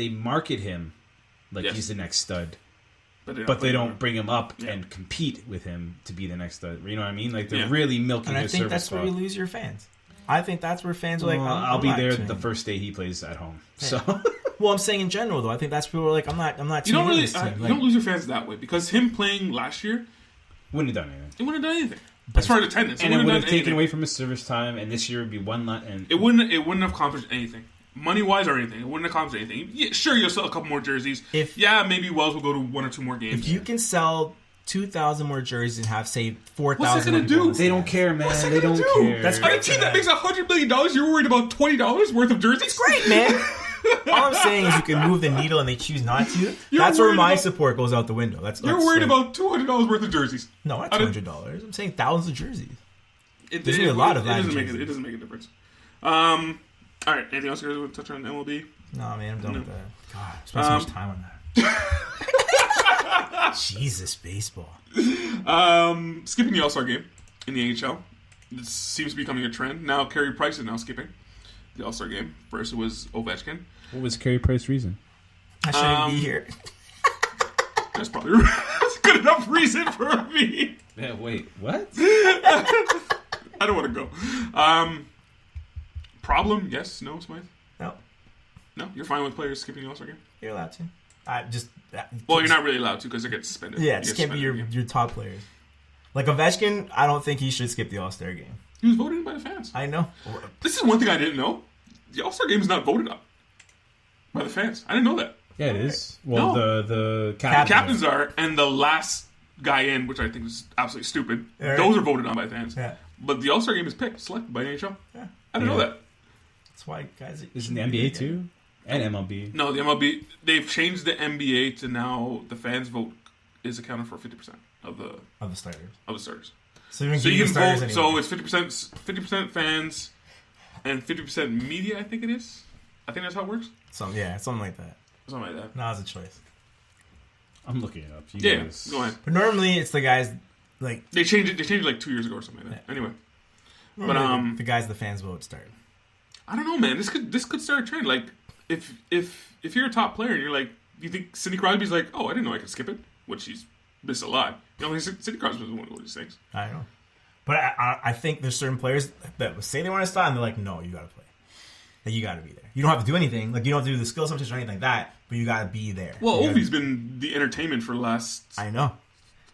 market him like he's the next stud. But they don't bring him up and compete with him to be the next stud. You know what I mean? Like they're really milking his service. And I think that's where you lose your fans. I think that's where fans are like, I'll be there the first day he plays at home. So well, I'm saying in general though, I think that's where we're like, I'm not. You don't really, you don't lose your fans that way because him playing last year. Wouldn't have done anything. It wouldn't have done anything. As far as attendance, and it would have taken away from his service time. And this year would be one lot. And it wouldn't have accomplished anything, money wise or anything. It wouldn't have accomplished anything. Yeah, sure, you'll sell a couple more jerseys. Maybe Wells will go to 1 or 2 more games. If you can sell 2,000 more jerseys and have say 4,000, what's it gonna do? They don't care, man. They don't care. That's a team that makes $100 million. You're worried about $20 worth of jerseys? It's great, man. All I'm saying is you can move the needle and they choose not to. That's where my support goes out the window. You're worried about $200 worth of jerseys. No, not $200. I'm saying thousands of jerseys. There's a lot of that. It doesn't make a difference. All right. Anything else you guys want to touch on MLB? No, man. I'm done with that. God, I spent so much time on that. Jesus, baseball. Skipping the All-Star game in the NHL. This seems to be becoming a trend. Now, Carey Price is now skipping the All-Star game. First, it was Ovechkin. What was Carey Price's reason? I shouldn't be here. That's probably that's a good enough reason for me. Yeah, wait, what? I don't want to go. Problem? Yes? No, Smythe? No. No? You're fine with players skipping the All-Star game? You're allowed to. Well, you're not really allowed to because they get suspended. Yeah, it can't be your top players. Like Ovechkin, I don't think he should skip the All-Star game. He was voted in by the fans. I know. This is one thing I didn't know. The All-Star game is not voted on by the fans. I didn't know that. Yeah, it is. Well, no. the captains are, and the last guy in, which I think is absolutely stupid, those are voted on by fans. Yeah. But the All-Star game is selected by the NHL. Yeah. I didn't know that. That's why guys... Isn't the NBA too? And MLB. No, the MLB, they've changed the NBA to now the fans vote is accounted for 50% of the starters. Of the starters. So you can vote. Anyway. So it's 50% fans and 50% media. I think it is. I think that's how it works. Something like that. Something like that. No, it's a choice. I'm looking it up. Go ahead. But normally it's the guys like they changed it. They changed it like 2 years ago or something like that. Yeah. Anyway, but the guys the fans vote start. I don't know, man. This could start a trend. Like if you're a top player and you're like, you think Sidney Crosby's like, oh, I didn't know I could skip it, which he's missed a lot. You know, Sidney Crosby was one of these things. I know, but I think there's certain players that say they want to stop and they're like, no, you got to play. Like, you got to be there. You don't have to do anything. Like, you don't have to do the skill competition or anything like that, but you got to be there. Well, Ovi's been the entertainment for the last... I know.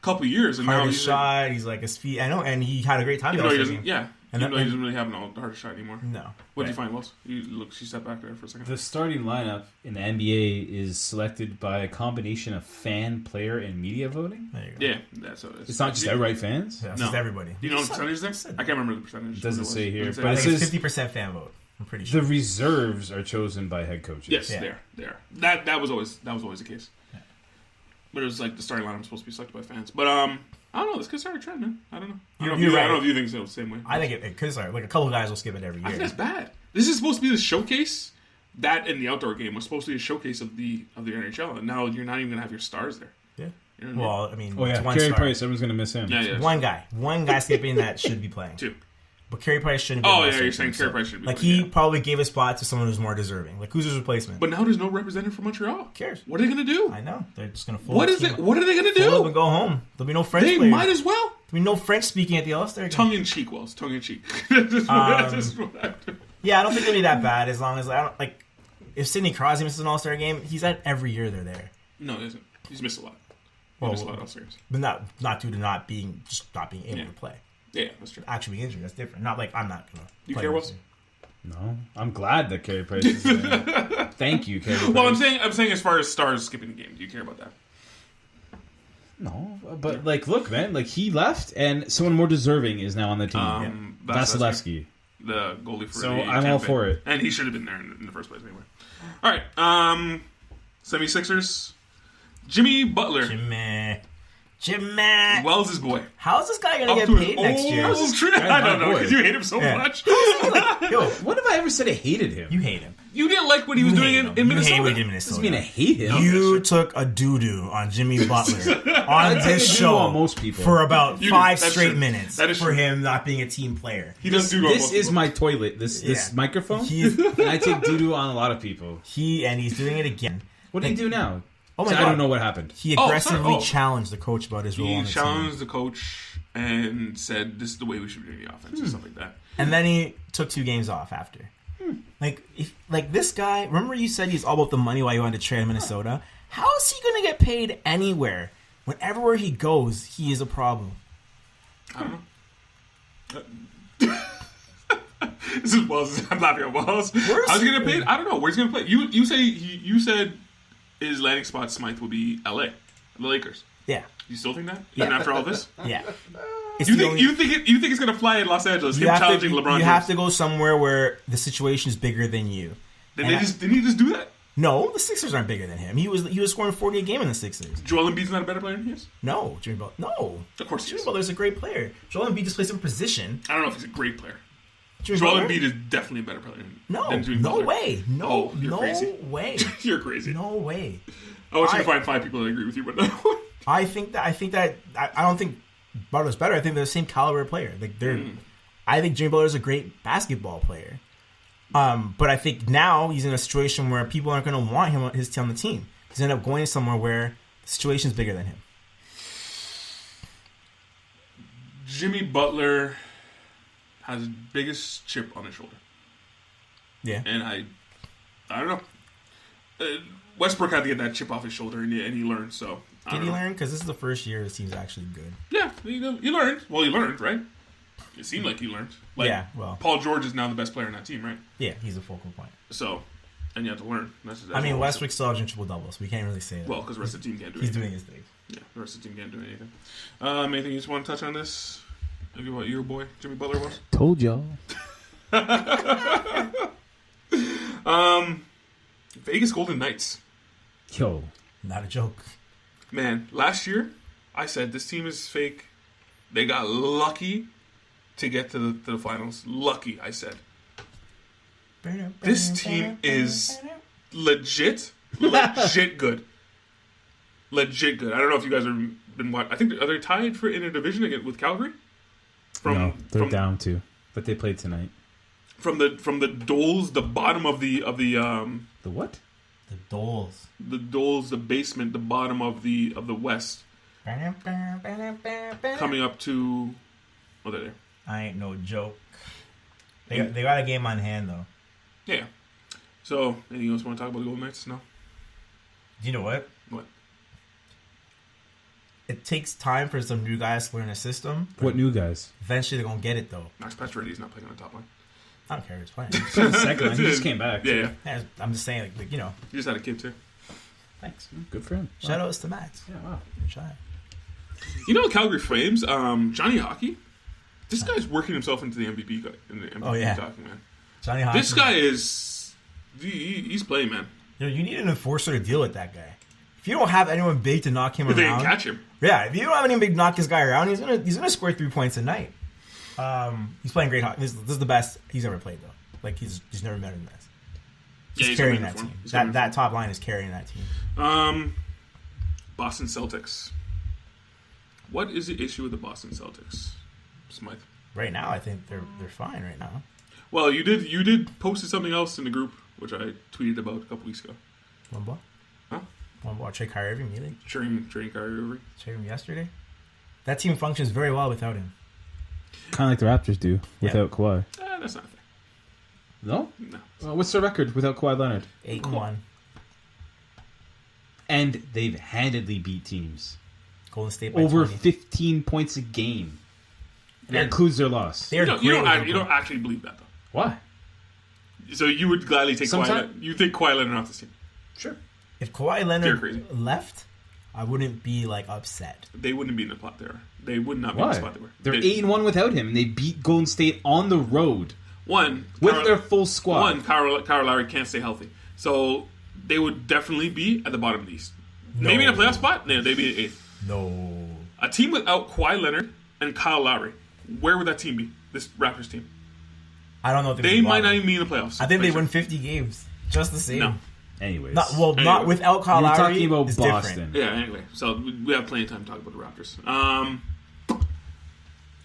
couple years, and now hardest he's shot. He's like his feet. I know, and he had a great time. even though he doesn't. Yeah, And even though he doesn't really have the hardest shot anymore. No. What did you find, Wells? She stepped back there for a second. The starting lineup in the NBA is selected by a combination of fan, player, and media voting. There you go. Yeah, that's what it is. It's not just outright fans. Yeah, it's No. just everybody. Do you know the percentage there? I can't remember the percentage. It doesn't say here, Does it but I it think it's says 50% fan vote. I'm pretty sure. the reserves are chosen by head coaches. Yes, Yeah. there. That was always the case. Yeah. But it was like the starting lineup was supposed to be selected by fans. But I don't know. This could start a trend, man. I don't know. I don't know if you think so the same way. I think it could start. Like a couple of guys will skip it every I year. think that's bad. This is supposed to be the showcase. That and the outdoor game was supposed to be a showcase of the NHL, and now you're not even gonna have your stars there. Yeah. You know what Well, I mean, Oh it's yeah, one Carey star. Price. Everyone's gonna miss him. Yeah. One guy skipping that should be playing. Two. But Carey Price shouldn't be. Oh on yeah, that you're team, saying Carey Price should be. Like playing, he yeah. probably gave a spot to someone who's more deserving. Like who's his replacement? But now there's no representative from Montreal. Who cares? What are they gonna do? I know they're just gonna. Fold What the is team it? What are they gonna Fold up and do? go home. There'll be no French They players. might as well. There'll be no French speaking at the All-Star game. Tongue in cheek, Wells. Tongue in cheek. Just what Yeah, I don't think it'll be that bad as long as I don't like. If Sidney Crosby misses an All-Star game, he's at every year they're there. No, he isn't. He's missed a lot. Well, Missed a lot of All-Star games. But not due to not being able Yeah. to play. Yeah, that's true. Actually being injured, that's different. Not like I'm not gonna. You play care, this Wells? year. No, I'm glad that Carey Price is there. Thank you, Carey Price. Well, I'm saying as far as stars skipping the game, do you care about that? No, but like, look, man, like he left, and someone more deserving is now on the team. Vasilevsky. The goalie for So the I'm all Tampa. for it. And he should have been there in the first place anyway. All right, 76ers. Jimmy Butler. Jimmy. Wells' boy. How's this guy gonna Up get to paid next year? I don't know, boy. because you hate him so Yeah. much. Yo, When have I ever said I hated him? you hate him. You didn't like what he was You doing hate in him. You hate Minnesota. what he did in Doesn't Minnesota. mean I hate him. You took a doo-doo on Jimmy Butler on take this a doo-doo show on most people. for about You do. 5 That's straight true. minutes That is for true. him not being a team player. He does do This is my toilet. This Yeah. microphone. He's, And I take doo doo on a lot of people. he's doing it again. What do you do now? Oh my So God. I don't know what happened. He Oh, aggressively sorry. challenged the coach about his role He on the challenged team. the coach and said, "This is the way we should be doing the offense," and stuff like that. And then he took 2 games off after. Like this guy, remember you said he's all about the money while you wanted to trade Minnesota? How is he going to get paid anywhere? When everywhere he goes, he is a problem. I don't know. This is Wells. I'm laughing at Wells. How's he gonna play? I don't know. Where's he gonna play? You said his landing spot Smythe will be LA, the Lakers. Yeah. You still think that even after all this? Yeah. It's You the think only- you think it's gonna fly in Los Angeles? Him challenging LeBron? You have James? to go somewhere where the situation is bigger than you. Didn't he just do that? No, the Sixers aren't bigger than him. He was scoring 40 a game in the Sixers. Joel Embiid's not a better player than he is. No, Jimmy Butler. No, Of course he Jimmy is. Butler's a great player. Joel Embiid just plays some position. I don't know if he's a great player. Jimmy Joel Butler? Embiid is definitely a better player No, than Jimmy no Butler. way. No, Oh, you're no crazy. way. You're crazy. No way. I want you to I- find 5 people that agree with you, but no. I don't think Butler's better. I think they're the same caliber of player. Like I think Jimmy Butler's a great basketball player. But I think now he's in a situation where people aren't going to want him on the team. He's end up going somewhere where the situation's bigger than him. Jimmy Butler has the biggest chip on his shoulder. Yeah. And I don't know. Westbrook had to get that chip off his shoulder, and he learned. So I Did don't he know. learn? Because this is the first year his team's actually good. Yeah, he learned. Well, he learned, right? It seemed like he learned. Like, Yeah, well. Paul George is now the best player on that team, right? Yeah, he's a focal point. So, and you have to learn. That's I mean, what Westbrook's still averaging triple doubles. We can't really say that. Well, because the rest of the team can't do he's anything. doing his thing. Yeah, the rest of the team can't do anything. Anything you just want to touch on this? Maybe what your boy Jimmy Butler was? Told y'all. Vegas Golden Knights. Yo. Not a joke. Man, last year I said this team is fake. They got lucky to get to the finals. Lucky, I said. This team is legit good. Legit good. I don't know if you guys have been watching. I think are they tied for in a division again with Calgary? No, they're down 2. But they played tonight. From the Doles, the bottom of the The what? The Doles. the Doles, the basement, the bottom of the West, coming up to there. I ain't no joke. They got a game on hand though. Yeah. So, anything else you want to talk about the Golden Knights? No. Do you know what? What? it takes time for some new guys to learn a system. What new guys? Eventually, they're gonna get it though. Max Pacioretty's not playing on the top line. I don't care who's playing. The second line. He just came back. Yeah. Yeah, I'm just saying, like you know. He just had a kid too. Thanks. Good for him. Shout outs to Max. Yeah, wow. Shout out. You know, Calgary Flames, Johnny Hockey. This guy's working himself into the MVP talking, man. Johnny Hockey. This guy is he's playing, man. You know, you need an enforcer to deal with that guy. If you don't have anyone big to knock him If they around, can catch him. Yeah, if you don't have anyone big to knock this guy around, he's gonna score 3 points a night. He's playing great hockey. This is the best he's ever played though. Like he's never better than this. He's carrying that team. That top line is carrying that team. Boston Celtics. What is the issue with the Boston Celtics, Smythe? Right now, I think they're fine. Right now. Well, you did posted something else in the group, which I tweeted about a couple weeks ago. One ball. Huh? One ball. Trade Kyrie Irving immediately. Trading Kyrie Irving. Trade him yesterday. That team functions very well without him. Kind of like the Raptors do without Kawhi. That's not fair. No? No. What's their record without Kawhi Leonard? 8-1. And they've handedly beat teams. Golden State by over 20. 15 points a game. And that includes their loss. You don't actually believe that, though. Why? So you would gladly take Kawhi Leonard. You think Kawhi Leonard off this team? Sure. If Kawhi Leonard left, I wouldn't be like upset. They wouldn't be in the spot they were. They would not be in the spot they were. They're 8-1 without him, and they beat Golden State on the road. With their full squad. Kyle Lowry can't stay healthy. So they would definitely be at the bottom of the East. No. Maybe in a playoff spot, they'd be 8th. No. A team without Kawhi Leonard and Kyle Lowry, where would that team be? This Raptors team? I don't know if they might not even be in the playoffs. I think they win 50 games. Just the same. No. Anyways. Not without Kyle Lowry. We're talking about Boston. Different. Yeah, anyway. So we have plenty of time to talk about the Raptors.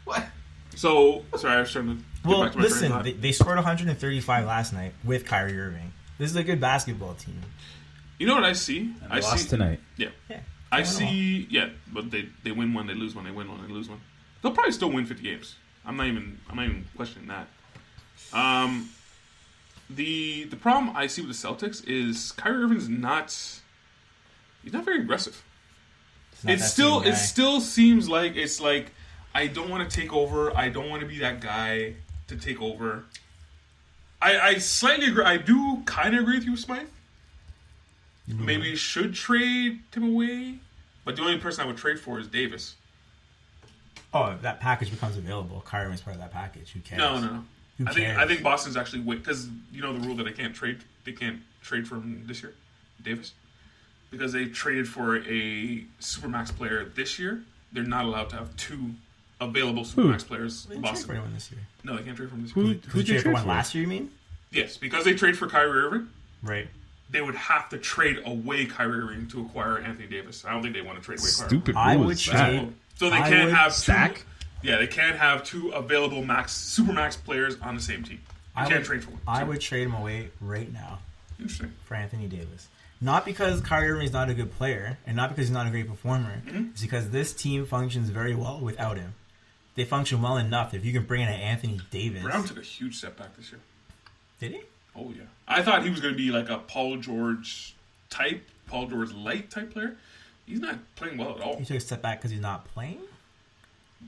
What? So, sorry, I was trying to get back to my listen, they scored 135 last night with Kyrie Irving. This is a good basketball team. You know what I see? I lost tonight. Yeah. I see, but they win one, they lose one, they win one, they lose one. They'll probably still win 50 games. I'm not even questioning that. The problem I see with the Celtics is Kyrie Irving's not very aggressive. It still seems like it's like I don't want to take over. I don't want to be that guy to take over. I slightly agree. I do kind of agree with you, Smythe. Maybe you should trade him away, but the only person I would trade for is Davis. Oh, if that package becomes available, Kyrie is part of that package. Who cares? No. I think Boston's actually because you know the rule that they can't trade for him this year, Davis, because they traded for a supermax player this year. They're not allowed to have two available supermax players. They didn't trade for anyone this year. No, they can't trade for him this year. Who traded for one last year? You mean? Yes, because they trade for Kyrie Irving. Right. They would have to trade away Kyrie Irving to acquire Anthony Davis. I don't think they want to trade away Kyrie. Stupid. I would trade. So they can't have two. Yeah, they can't have two available supermax players on the same team. You can't trade for one. I would trade him away right now. Interesting. For Anthony Davis. Not because Kyrie Irving is not a good player, and not because he's not a great performer. Mm-hmm. It's because this team functions very well without him. They function well enough if you can bring in an Anthony Davis. Brown took a huge step back this year. Did he? Oh, yeah. I thought he was going to be like a Paul George light type player. He's not playing well at all. He took a step back because he's not playing?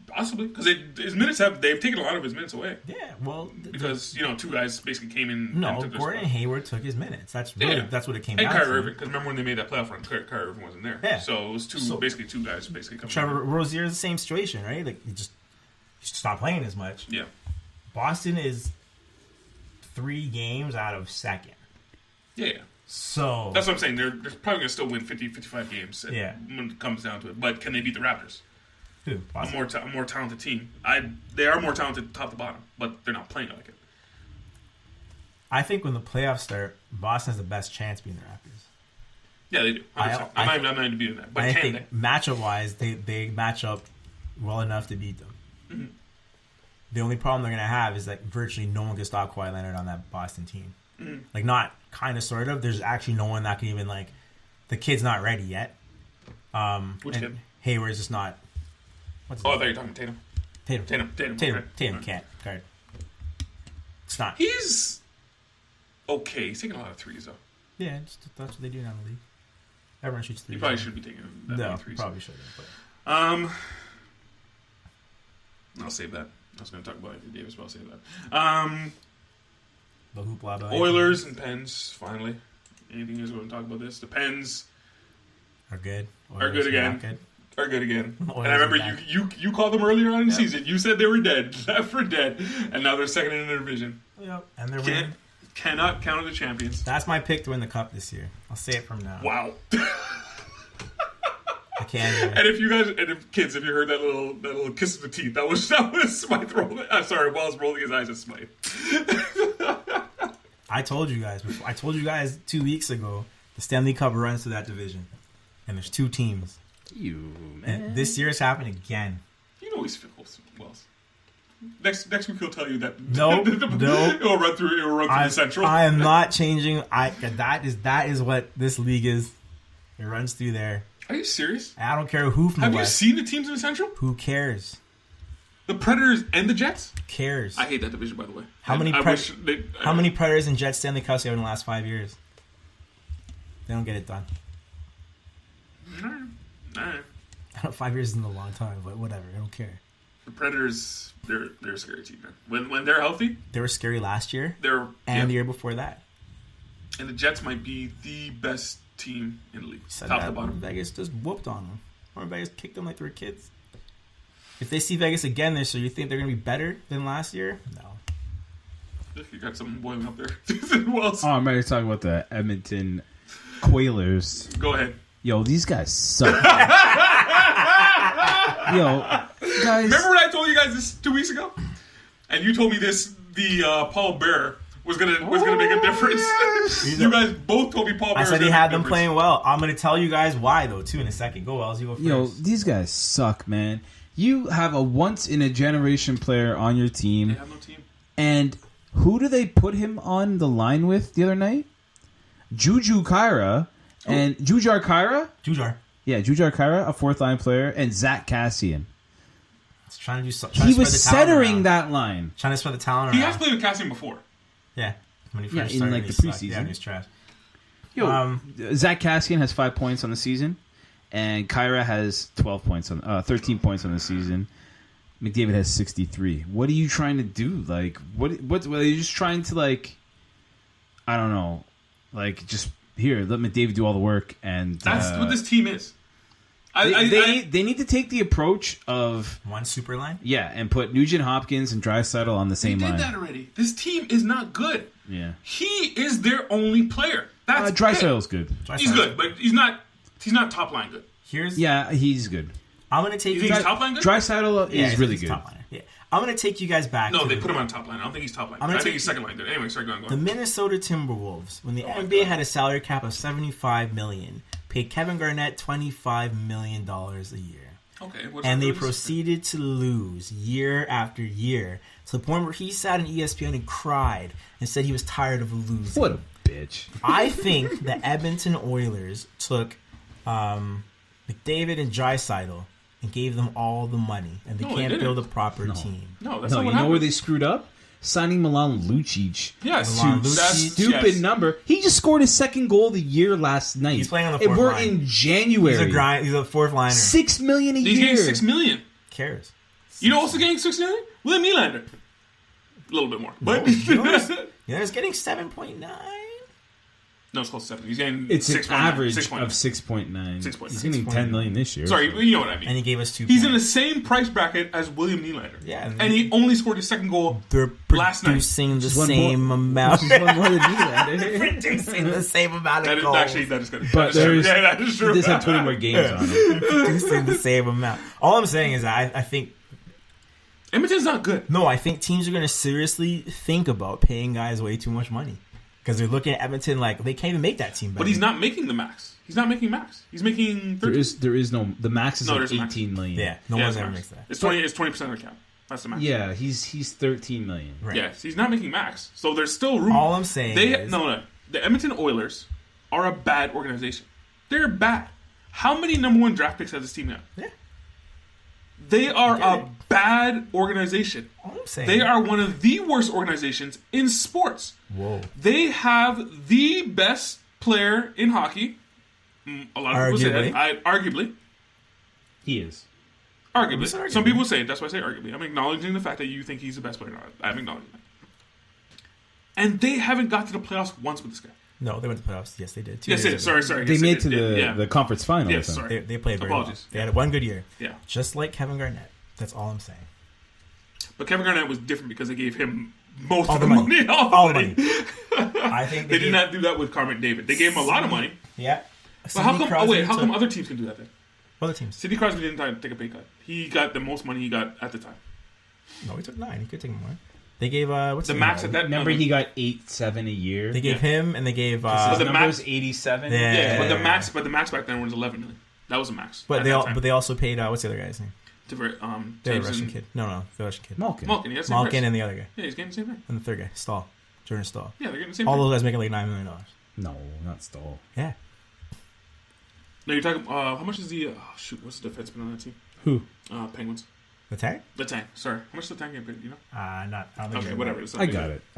Possibly. Because his minutes they've taken a lot of his minutes away. Yeah, well... Because, two guys basically came in... No, Gordon Hayward took his minutes. That's what it came down to. And Kyrie Irving, because remember when they made that playoff run, Kyrie Irving wasn't there. Yeah. So it was basically two guys coming Trevor Rozier is the same situation, right? Like, he just stopped playing as much. Yeah. Boston is 3 games out of second. Yeah. So... That's what I'm saying. They're probably going to still win 50, 55 games when it comes down to it. But can they beat the Raptors? Who? A more talented team. They are more talented top to bottom, but they're not playing like it. I think when the playoffs start, Boston has the best chance beating the Raptors. Yeah, they do. I'm not even beating that. But I can think they? matchup-wise, they match up well enough to beat them. Mm-hmm. The only problem they're going to have is that virtually no one can stop Kawhi Leonard on that Boston team. Mm-hmm. Like, not kind of, sort of. There's actually no one that can even, like... The kid's not ready yet. Which kid? Hayward's just not... I thought you were talking Tatum. Tatum can't guard. It's not. He's okay. He's taking a lot of threes, though. Yeah, that's what they do now in the league. Everyone shoots threes. He probably should be taking that many threes. Probably shouldn't. I'll save that. I was going to talk about Anthony Davis, but I'll save that. The hoopla. Oilers and Pens, finally. Anything you guys want to talk about this? The Pens are good. Are good again. Are good again. And I remember you called them earlier on in the season. You said they were dead, left for dead, and now they're second in their division. Yep, and they're winning. Cannot count the champions. That's my pick to win the cup this year. I'll say it from now. Wow. I can't. And if you guys, kids, if you heard that little kiss of the teeth, that was Smythe rolling. I'm sorry, Wells rolling his eyes at Smythe. I told you guys. I told you guys 2 weeks ago. The Stanley Cup runs to that division, and there's 2 teams. Man. And this year it's happening again. You know he's Wells. Next week he'll tell you that. No. It'll run through the Central. I am not changing. That is what this league is. It runs through there. Are you serious? I don't care who from Have the West. you seen the teams in the Central? Who cares? The Predators and the Jets? Who cares? I hate that division, by the way. How many Predators and Jets Stanley Cups have in the last 5 years? They don't get it done. All right. 5 years isn't a long time, but whatever. I don't care. The Predators, they're a scary team, man. When they're healthy, they were scary last year. The year before that. And the Jets might be the best team in the league, top to bottom. Vegas just whooped on them. Or Vegas kicked them like they were kids. If they see Vegas again this year, you think they're going to be better than last year? No. You got something boiling up there. I'm ready to talk about the Edmonton Oilers. Go ahead. Yo, these guys suck. Yo, guys. Remember when I told you guys this 2 weeks ago? And you told me the Paul Bear was gonna make a difference. You guys both told me Paul Bear. I said he had them playing well. I'm gonna tell you guys why though too in a second. Go Wells, you go first. Yo, these guys suck, man. You have a once in a generation player on your team. They have no team. And who do they put him on the line with the other night? Juju Kyra and Jujar Kyra? Yeah, Jujar Kyra, a fourth line player, and Zach Kassian. He was centering that line. Trying to spread the talent around. He has played with Kassian before. Yeah. When he first in started, like the preseason. Yeah, he was trash. Yo, Zach Kassian has 5 points on the season, and Kyra has 13 points on the season. McDavid has 63. What are you trying to do? Like, what are you just trying to, like, I don't know, like, just here, let McDavid do all the work, and that's what this team is. They need to take the approach of one super line, and put Nugent Hopkins and Draisaitl on the same line. They did that already. This team is not good. Yeah, he is their only player. That's Draisaitl's good. He's good, but he's not top line good. He's good. I'm gonna take. You think he's top line good? Draisaitl is really good. Top line. Yeah, I'm gonna take you guys back. No, they put him on top line. I don't think he's top line. I think he's second line good. Anyway, sorry, go on. The Minnesota Timberwolves, when the NBA had a salary cap of $75 million. Paid Kevin Garnett $25 million a year. Okay. And they proceeded to lose year after year to the point where he sat on ESPN and cried and said he was tired of losing. What a bitch. I think the Edmonton Oilers took McDavid and Draisaitl and gave them all the money, and they can't build a proper team. No, that's not what happened. You know where they screwed up? Signing Milan Lucic. Yes. Stupid number. He just scored his second goal of the year last night. He's playing on the fourth line. We're in January. He's a fourth liner. $6 million a year. He's getting $6 million. Cares. You know also getting $6 million? William Nylander. A little bit more. But he's getting 7.9. No, it's close to 7. He's getting it's 6. an average of 6.9. 6.9. He's getting $10 million this year. Sorry, you know what I mean. And he gave us 2 He's points. in the same price bracket as William Nylander. Yeah. And he only scored his second goal last night. Producing the same amount. One more than Nylander. Producing the same amount of goals. Actually, that is good. But that is true. He does have 20 more games on him. Producing the same amount. All I'm saying is I think Edmonton's not good. No, I think teams are going to seriously think about paying guys way too much money. Because they're looking at Edmonton like they can't even make that team better. But he's not making the max. He's not making max. He's making 13. There is no the max is like $18 million. Yeah, no one's ever makes that. It's 20% of the cap. That's the max. Yeah, he's $13 million. Right. Yes, he's not making max. So there's still room. All I'm saying is no. The Edmonton Oilers are a bad organization. They're bad. How many number 1 draft picks has this team now? Yeah. They are a bad organization. All I'm saying, they are one of the worst organizations in sports. Whoa. They have the best player in hockey. A lot of people say that. Arguably. He is. Arguably. Some people say it. That's why I say arguably. I'm acknowledging the fact that you think he's the best player. I'm acknowledging that. And they haven't got to the playoffs once with this guy. No, they went to the playoffs. Yes, they did. Yes, they did. Sorry. They made to the conference final. Yes, sorry. They played very well. They had one good year. Yeah. Just like Kevin Garnett. That's all I'm saying. But Kevin Garnett was different because they gave him most of the money. All the money. I think they did not do that with Carmen David. They gave him a lot of money. Yeah. But how come other teams can do that then? Other teams. Sidney Crosby didn't take a pay cut. He got the most money he got at the time. No, he took 9. He could take more. They gave what's the max at that? Remember, he got 8-7 a year. They gave him, and they gave the max 87. Yeah, but the max back then was 11 million. That was a max. But they also paid what's the other guy's name? The Russian kid. No, the Russian kid. Malkin, and the other guy. Yeah, he's getting the same thing. And the third guy, Jordan Stahl. Yeah, they're getting the same. All thing. those guys making like $9 million. No, not Stahl. Yeah. No, you're talking. How much is the? What's the defenseman on that team? Who? Penguins. The Tank? The Tank. Sorry, how much is the Tank getting paid? You know? I don't think okay, whatever. I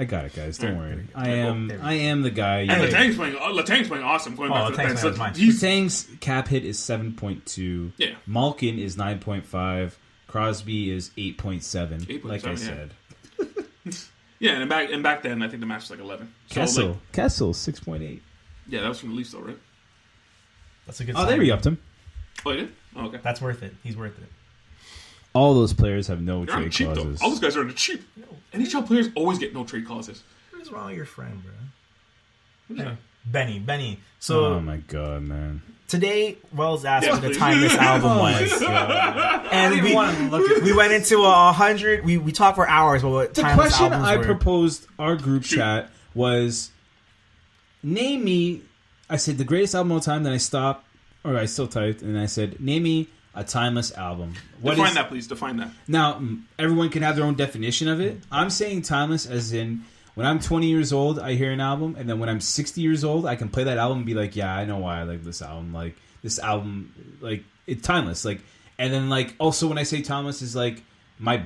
got it, guys. Don't worry. I am the guy. And Letang's playing awesome. Going back to the bench. Letang's cap hit is 7.2. Yeah. Malkin is 9.5. Crosby is 8.7. Like I said. Yeah, and back then I think the match was like 11. Kessel 6.8. Yeah, that was from the Leafs though, right? That's a good. Oh, they re-upped him. Oh, they did. Oh, okay. That's worth it. He's worth it. All those players have no They're trade clauses. Though. All those guys are on the cheap. NHL players always get no trade clauses. What is wrong with your friend, bro? Yeah. Benny. So, oh my god, man! Today, Wells asked what the time this album was, and we went into 100. We talked for hours about what time this album was. The question I proposed our group chat was, name me. I said the greatest album of all time. Then I stopped, or I still typed, and I said, name me a timeless album. Define that, please. Define that. Now, everyone can have their own definition of it. I'm saying timeless as in, when I'm 20 years old, I hear an album, and then when I'm 60 years old, I can play that album and be like, yeah, I know why I like this album. Like, this album, like, it's timeless. Like, and then, like, also when I say timeless is, like, my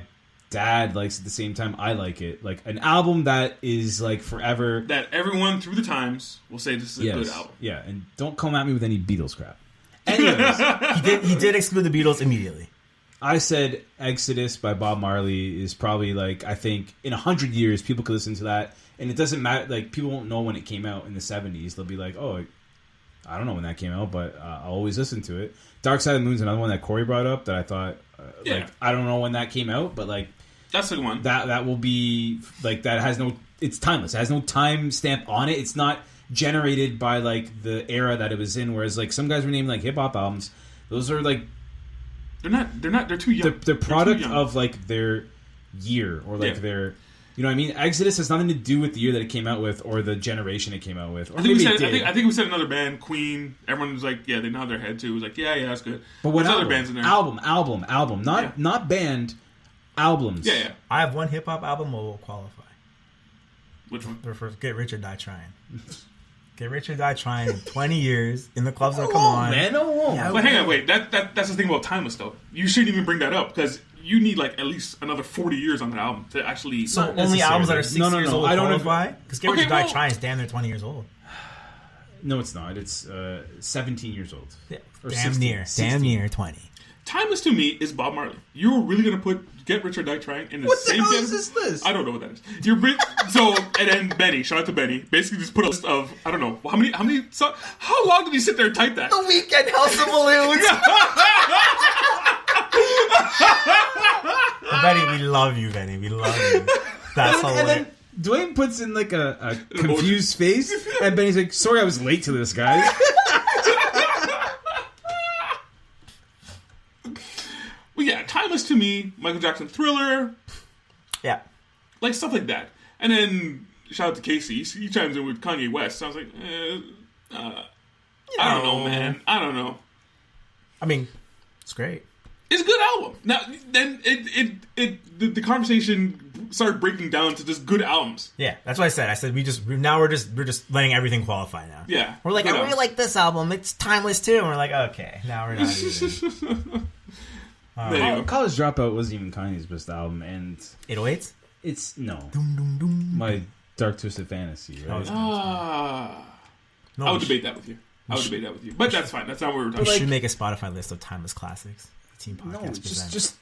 dad likes it at the same time I like it. Like, an album that is, like, forever. That everyone through the times will say this is a good album. Yeah, and don't come at me with any Beatles crap. Anyways, he did exclude the Beatles immediately. I said Exodus by Bob Marley is probably like, I think in 100 years people could listen to that, and it doesn't matter, like people won't know when it came out in the 70s. They'll be like, oh, I don't know when that came out, but I'll always listen to it. Dark Side of the Moon's another one that Corey brought up that I thought like, I don't know when that came out, but like that's the one that will be like, that has no, it's timeless. It has no time stamp on it. It's not generated by like the era that it was in, whereas like some guys were naming like hip hop albums. Those are like they're too young. They're product of like their year or like their, you know what I mean? Exodus has nothing to do with the year that it came out with or the generation it came out with. Or I think we said another band, Queen. Everyone was like, yeah, they nod their head too. It was like, yeah, that's good. But what other bands in there? Album, not band, albums. Yeah. I have one hip hop album that will qualify. Which one? The first, Get Rich or Die Trying. Get Rich or Die Trying in 20 years in the clubs that come on. Man, yeah, but hang on, wait. That's the thing about timeless though. You shouldn't even bring that up because you need like at least another 40 years on that album to actually. So only albums that are 6 years old I don't qualify? Because Get Rich or Die Trying is damn near 20 years old. No, it's not. It's 17 years old. Yeah, or damn near 20. Timeless to me is Bob Marley. You're really gonna put Get Rich or Die Trying in the same? What the hell is this list? I don't know what that is. And then Benny, shout out to Benny, basically just put a list of I don't know how many. How long did he sit there and type that? The Weekend, House of Balloons. Benny, we love you, Benny. We love you. That's hilarious. Dwayne puts in like a confused face, and Benny's like, "Sorry, I was late to this, guys." Well, yeah, timeless to me. Michael Jackson, Thriller, yeah, like stuff like that. And then shout out to Casey. He chimes in with Kanye West. So I was like, I don't know, man. I don't know. I mean, it's great. It's a good album. Now, then the conversation started breaking down to just good albums. Yeah, that's what I said. I said we're just letting everything qualify now. Yeah, we're like, I really like this album. It's timeless too. And we're like, okay, now we're not even. College Dropout wasn't even Kanye's best album, and 808s. It's no. Doom, doom, doom. My Dark Twisted Fantasy. Right? I would debate that with you. But that's fine. That's not what we were talking about. We should make a Spotify list of timeless classics. Team Podcast. No, presents. just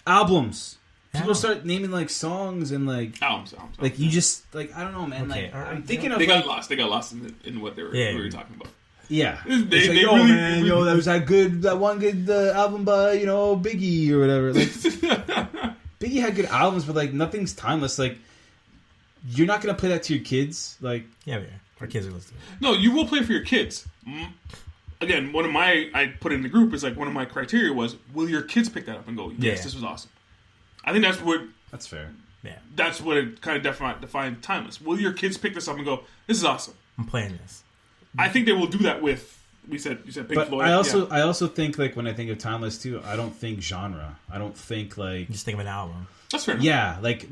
albums. People Yeah. start naming like songs and like Albums. like you just like I don't know, man. Okay, Like alright, I'm thinking of They got like, lost. They got lost in what they were, Yeah. we were talking about. yeah. They It's like, really- man, that was that one good album by Biggie or whatever. Like Biggie had good albums, but like nothing's timeless. Like you're not gonna play that to your kids. Like yeah, we are. Our kids are listening. No, you will play for your kids. Again, I put in the group is like one of my criteria was, will your kids pick that up and go, yes, Yeah. this was awesome. I think that's fair. Yeah, that's what it kind of defined timeless. Will your kids pick this up and go, this is awesome? I'm playing this. I think they will do that with, you said Pink But Floyd. I also think like when I think of timeless too, I don't think genre. I don't think like You just think of an album. That's fair enough. yeah, like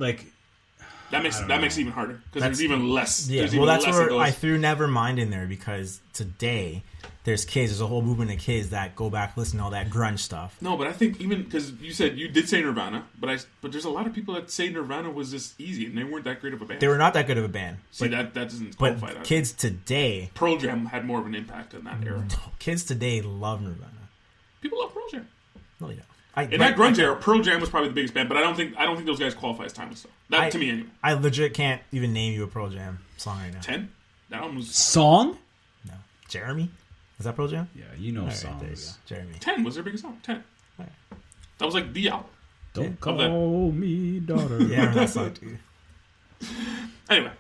That makes it even harder because there's even less. Yeah, there's well, even that's less where of those. I threw Nevermind in there because today there's a whole movement of kids that go back listen to all that grunge stuff. No, but I think even because you did say Nirvana, but there's a lot of people that say Nirvana was just easy and they weren't that great of a band. They were not that good of a band. See, that doesn't qualify. But that. kids today, Pearl Jam had more of an impact in that era. kids today love Nirvana. People love Pearl Jam. No, they don't. In that grunge era, Pearl Jam was probably the biggest band, but I don't think those guys qualify as timeless though. That to me anyway. I legit can't even name you a Pearl Jam song right now. 10? That album was song. No, Jeremy. Is that Pearl Jam? Yeah, you know All right, there you go. songs. Jeremy. 10 was their biggest song. 10. That was like the album. Don't Of that. call me daughter. Yeah, I remember that song too. Anyway,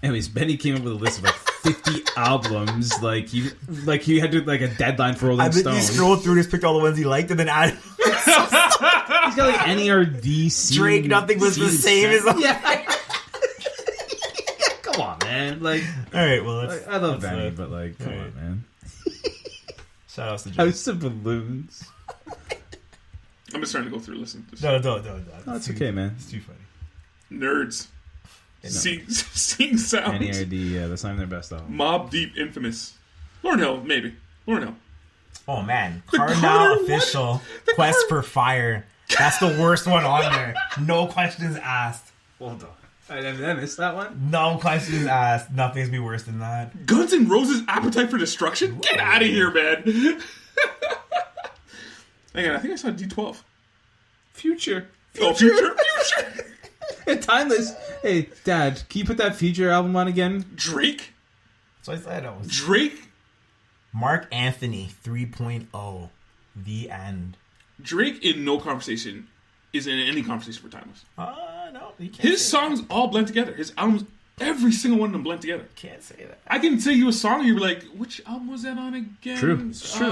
Anyways, Benny came up with a list of like 50 albums. Like he had to like a deadline for Rolling I bet Stone. you scrolled through, just picked all the ones he liked, and then added He's got like NERD. Drake. Nothing was the same as. Yeah. Come on, man. Like, All right, well, let's, I love let's, Benny, but like, come alright. on, man. shout out to Drake. House of Balloons. I'm just starting to go through listen to No. That's okay, man. It's too funny. Nerds. Sing sounds. NERD, yeah, that's not even their best album. Mob Deep, Infamous. Lauryn Hill, maybe. Lauryn Hill. Oh man, Carter Carnal what? official The Quest Carter- for Fire. That's the worst one on there. No questions asked. Hold on. Did I miss that one? No questions asked. Nothing's be worse than that. Guns N' Roses' Appetite for Destruction? Get out of here, man. Hang on, I think I saw D12. Future. Oh, Future. Timeless. Hey, Dad, can you put that Future album on again? Drake. So I said it was Drake. Mark Anthony 3.0. The end. Drake in no conversation is in any conversation for timeless. No, you can't. His say songs all blend together. His albums, every single one of them blend together. that. Can't say that. I can say you a song and you're like, which album was that on again? True. It's true.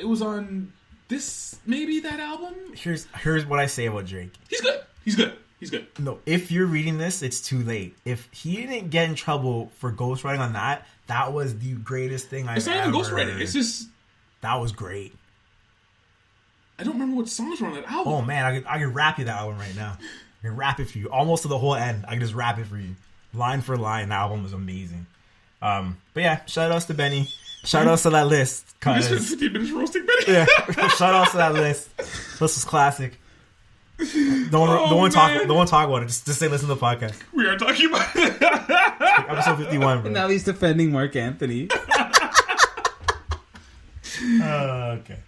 It was on this, maybe that album? Here's what I say about Drake. He's good. No, if you're reading this, it's too late. If he didn't get in trouble for ghostwriting on that was the greatest thing I've It's not ever. even ghostwriting. It's just, that was great. I don't remember what songs were on that album. Oh man, I could rap you that album right now. I can rap it for you, almost to the whole end. I can just rap it for you, line for line. That album was amazing. But yeah, shout outs to Benny. Shout outs to that list. We just spent Cause 15 minutes roasting Benny. yeah, shout outs to that list. This was classic. Don't talk about it. Just say listen to the podcast. We are talking about Episode 51. Bro. And now he's defending Mark Anthony. Okay.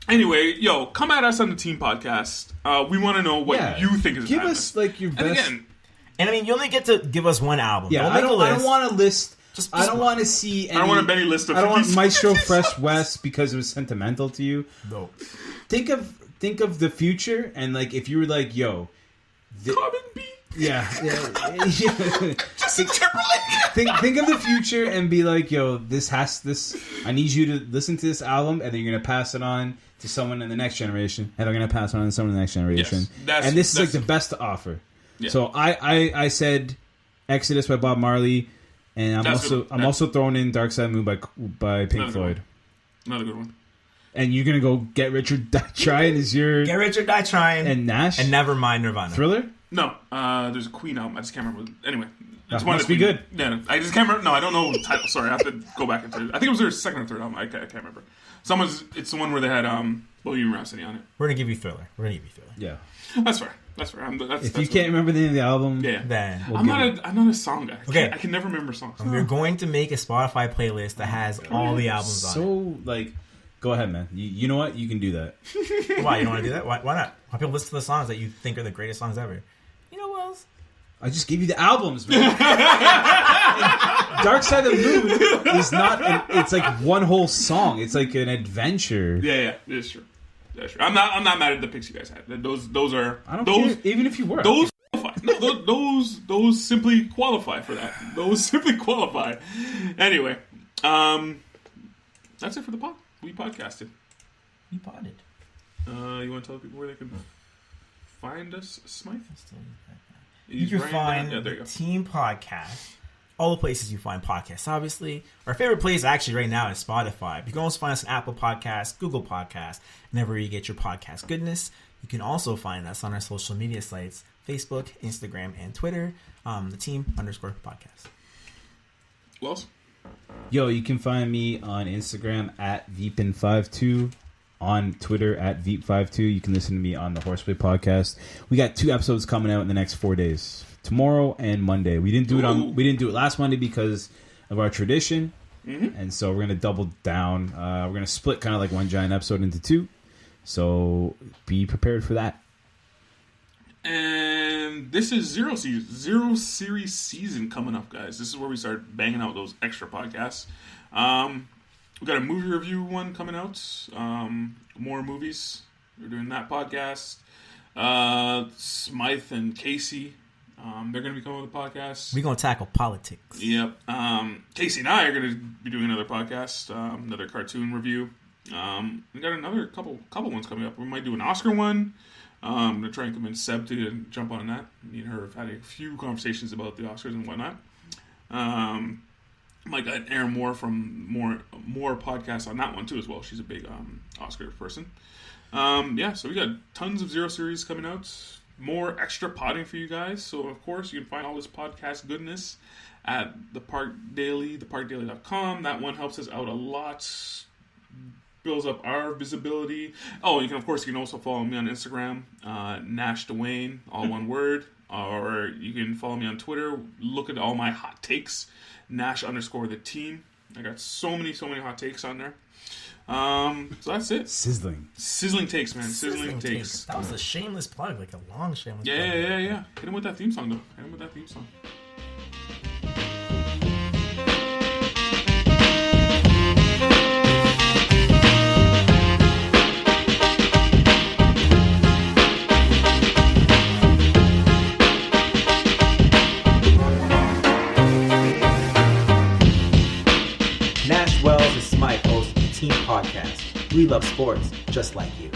Anyway, yo, come at us on the Team Podcast. We want to know what you think is Give timeless. us like your And best. again, And I mean, you only get to give us one album. Yeah, Don't I make a don't list. want a list. Just I don't want to see. Any, I don't want a Benny list of I don't want 50 Maestro 50 Fresh songs. West because it was sentimental to you. No. Think of the future and like if you were like, yo, Common B. yeah. Justin Timberlake. think of the future and be like, yo, this. I need you to listen to this album, and then you're gonna pass it on to someone in the next generation, and they're gonna pass it on to someone in the next generation. Yes, and this is like that's- the best to offer. Yeah. So I said Exodus by Bob Marley, and I'm also throwing in Dark Side of the Moon by Pink Another Floyd. Another good one. And you're gonna go Get Rich or Die Trying is your Get Rich or Die Trying. and Nash And Nevermind Nirvana. Thriller. No, there's a Queen album. I just can't remember. Anyway, it's That one must of the be Queen- good. Yeah, no, I just can't remember. No, I don't know the title. Sorry, I have to go back into it. I think it was their second or third album. I can't remember. It's the one where they had Bohemian Rhapsody on it. We're gonna give you Thriller. Yeah. That's fair. That's fair. If you can't remember the name of the album, yeah. Then I'm not a song guy. Okay. I can never remember songs. we're going to make a Spotify playlist that has all the albums on it. so like Go ahead, man. You know what? You can do that. Why? You don't want to do that? Why not? Why people listen to the songs that you think are the greatest songs ever? You know what else? I just gave you the albums, man. Dark Side of the Moon is not. It's like one whole song. It's like an adventure. Yeah, it's true. That's true. I'm not mad at the picks you guys had. Those are. I don't care, even if you were. Those qualify. No, those simply qualify for that. Those simply qualify. Anyway, that's it for the pod. We podcasted. You podded. You want to tell people where they can find us, Smythe? You can find the Team Podcast, all the places you find podcasts, obviously. Our favorite place actually right now is Spotify. You can also find us on Apple Podcasts, Google Podcasts, and wherever you get your podcast goodness. You can also find us on our social media sites, Facebook, Instagram, and Twitter, the Team_Podcast. Who else? Yo, you can find me on Instagram at Veepin52. On Twitter at Veep52. You can listen to me on the Horseplay podcast. We got 2 episodes coming out in the next 4 days. Tomorrow and Monday. We didn't do it last Monday because of our tradition. Mm-hmm. And so we're gonna double down. We're gonna split kind of like one giant episode into 2. So be prepared for that. And this is Zero Series season coming up, guys. This is where we start banging out those extra podcasts. We got a movie review one coming out. More movies. We're doing that podcast. Smythe and Casey, they're going to be coming with a podcast. We're going to tackle politics. Yep. Casey and I are going to be doing another podcast, another cartoon review. We got another couple ones coming up. We might do an Oscar one. I'm going to try and convince Seb to jump on that. Me and her have had a few conversations about the Oscars and whatnot. Might get Aaron Moore from more podcasts on that one too as well. She's a big Oscar person. So we got tons of Zero Series coming out. More extra potting for you guys. So of course you can find all this podcast goodness at The Park Daily, theparkdaily.com. That one helps us out a lot. Builds up our visibility. Oh, you can also follow me on Instagram, Nash Dwayne, all one word. Or you can follow me on Twitter. Look at all my hot takes. Nash_the team. I got so many hot takes on there. So that's it. Sizzling takes, man. Sizzling takes. That was a shameless plug, like a long shameless plug. Yeah. Hit him with that theme song, though. Nash Wells is Smythe, host of the Team Podcast. We love sports just like you.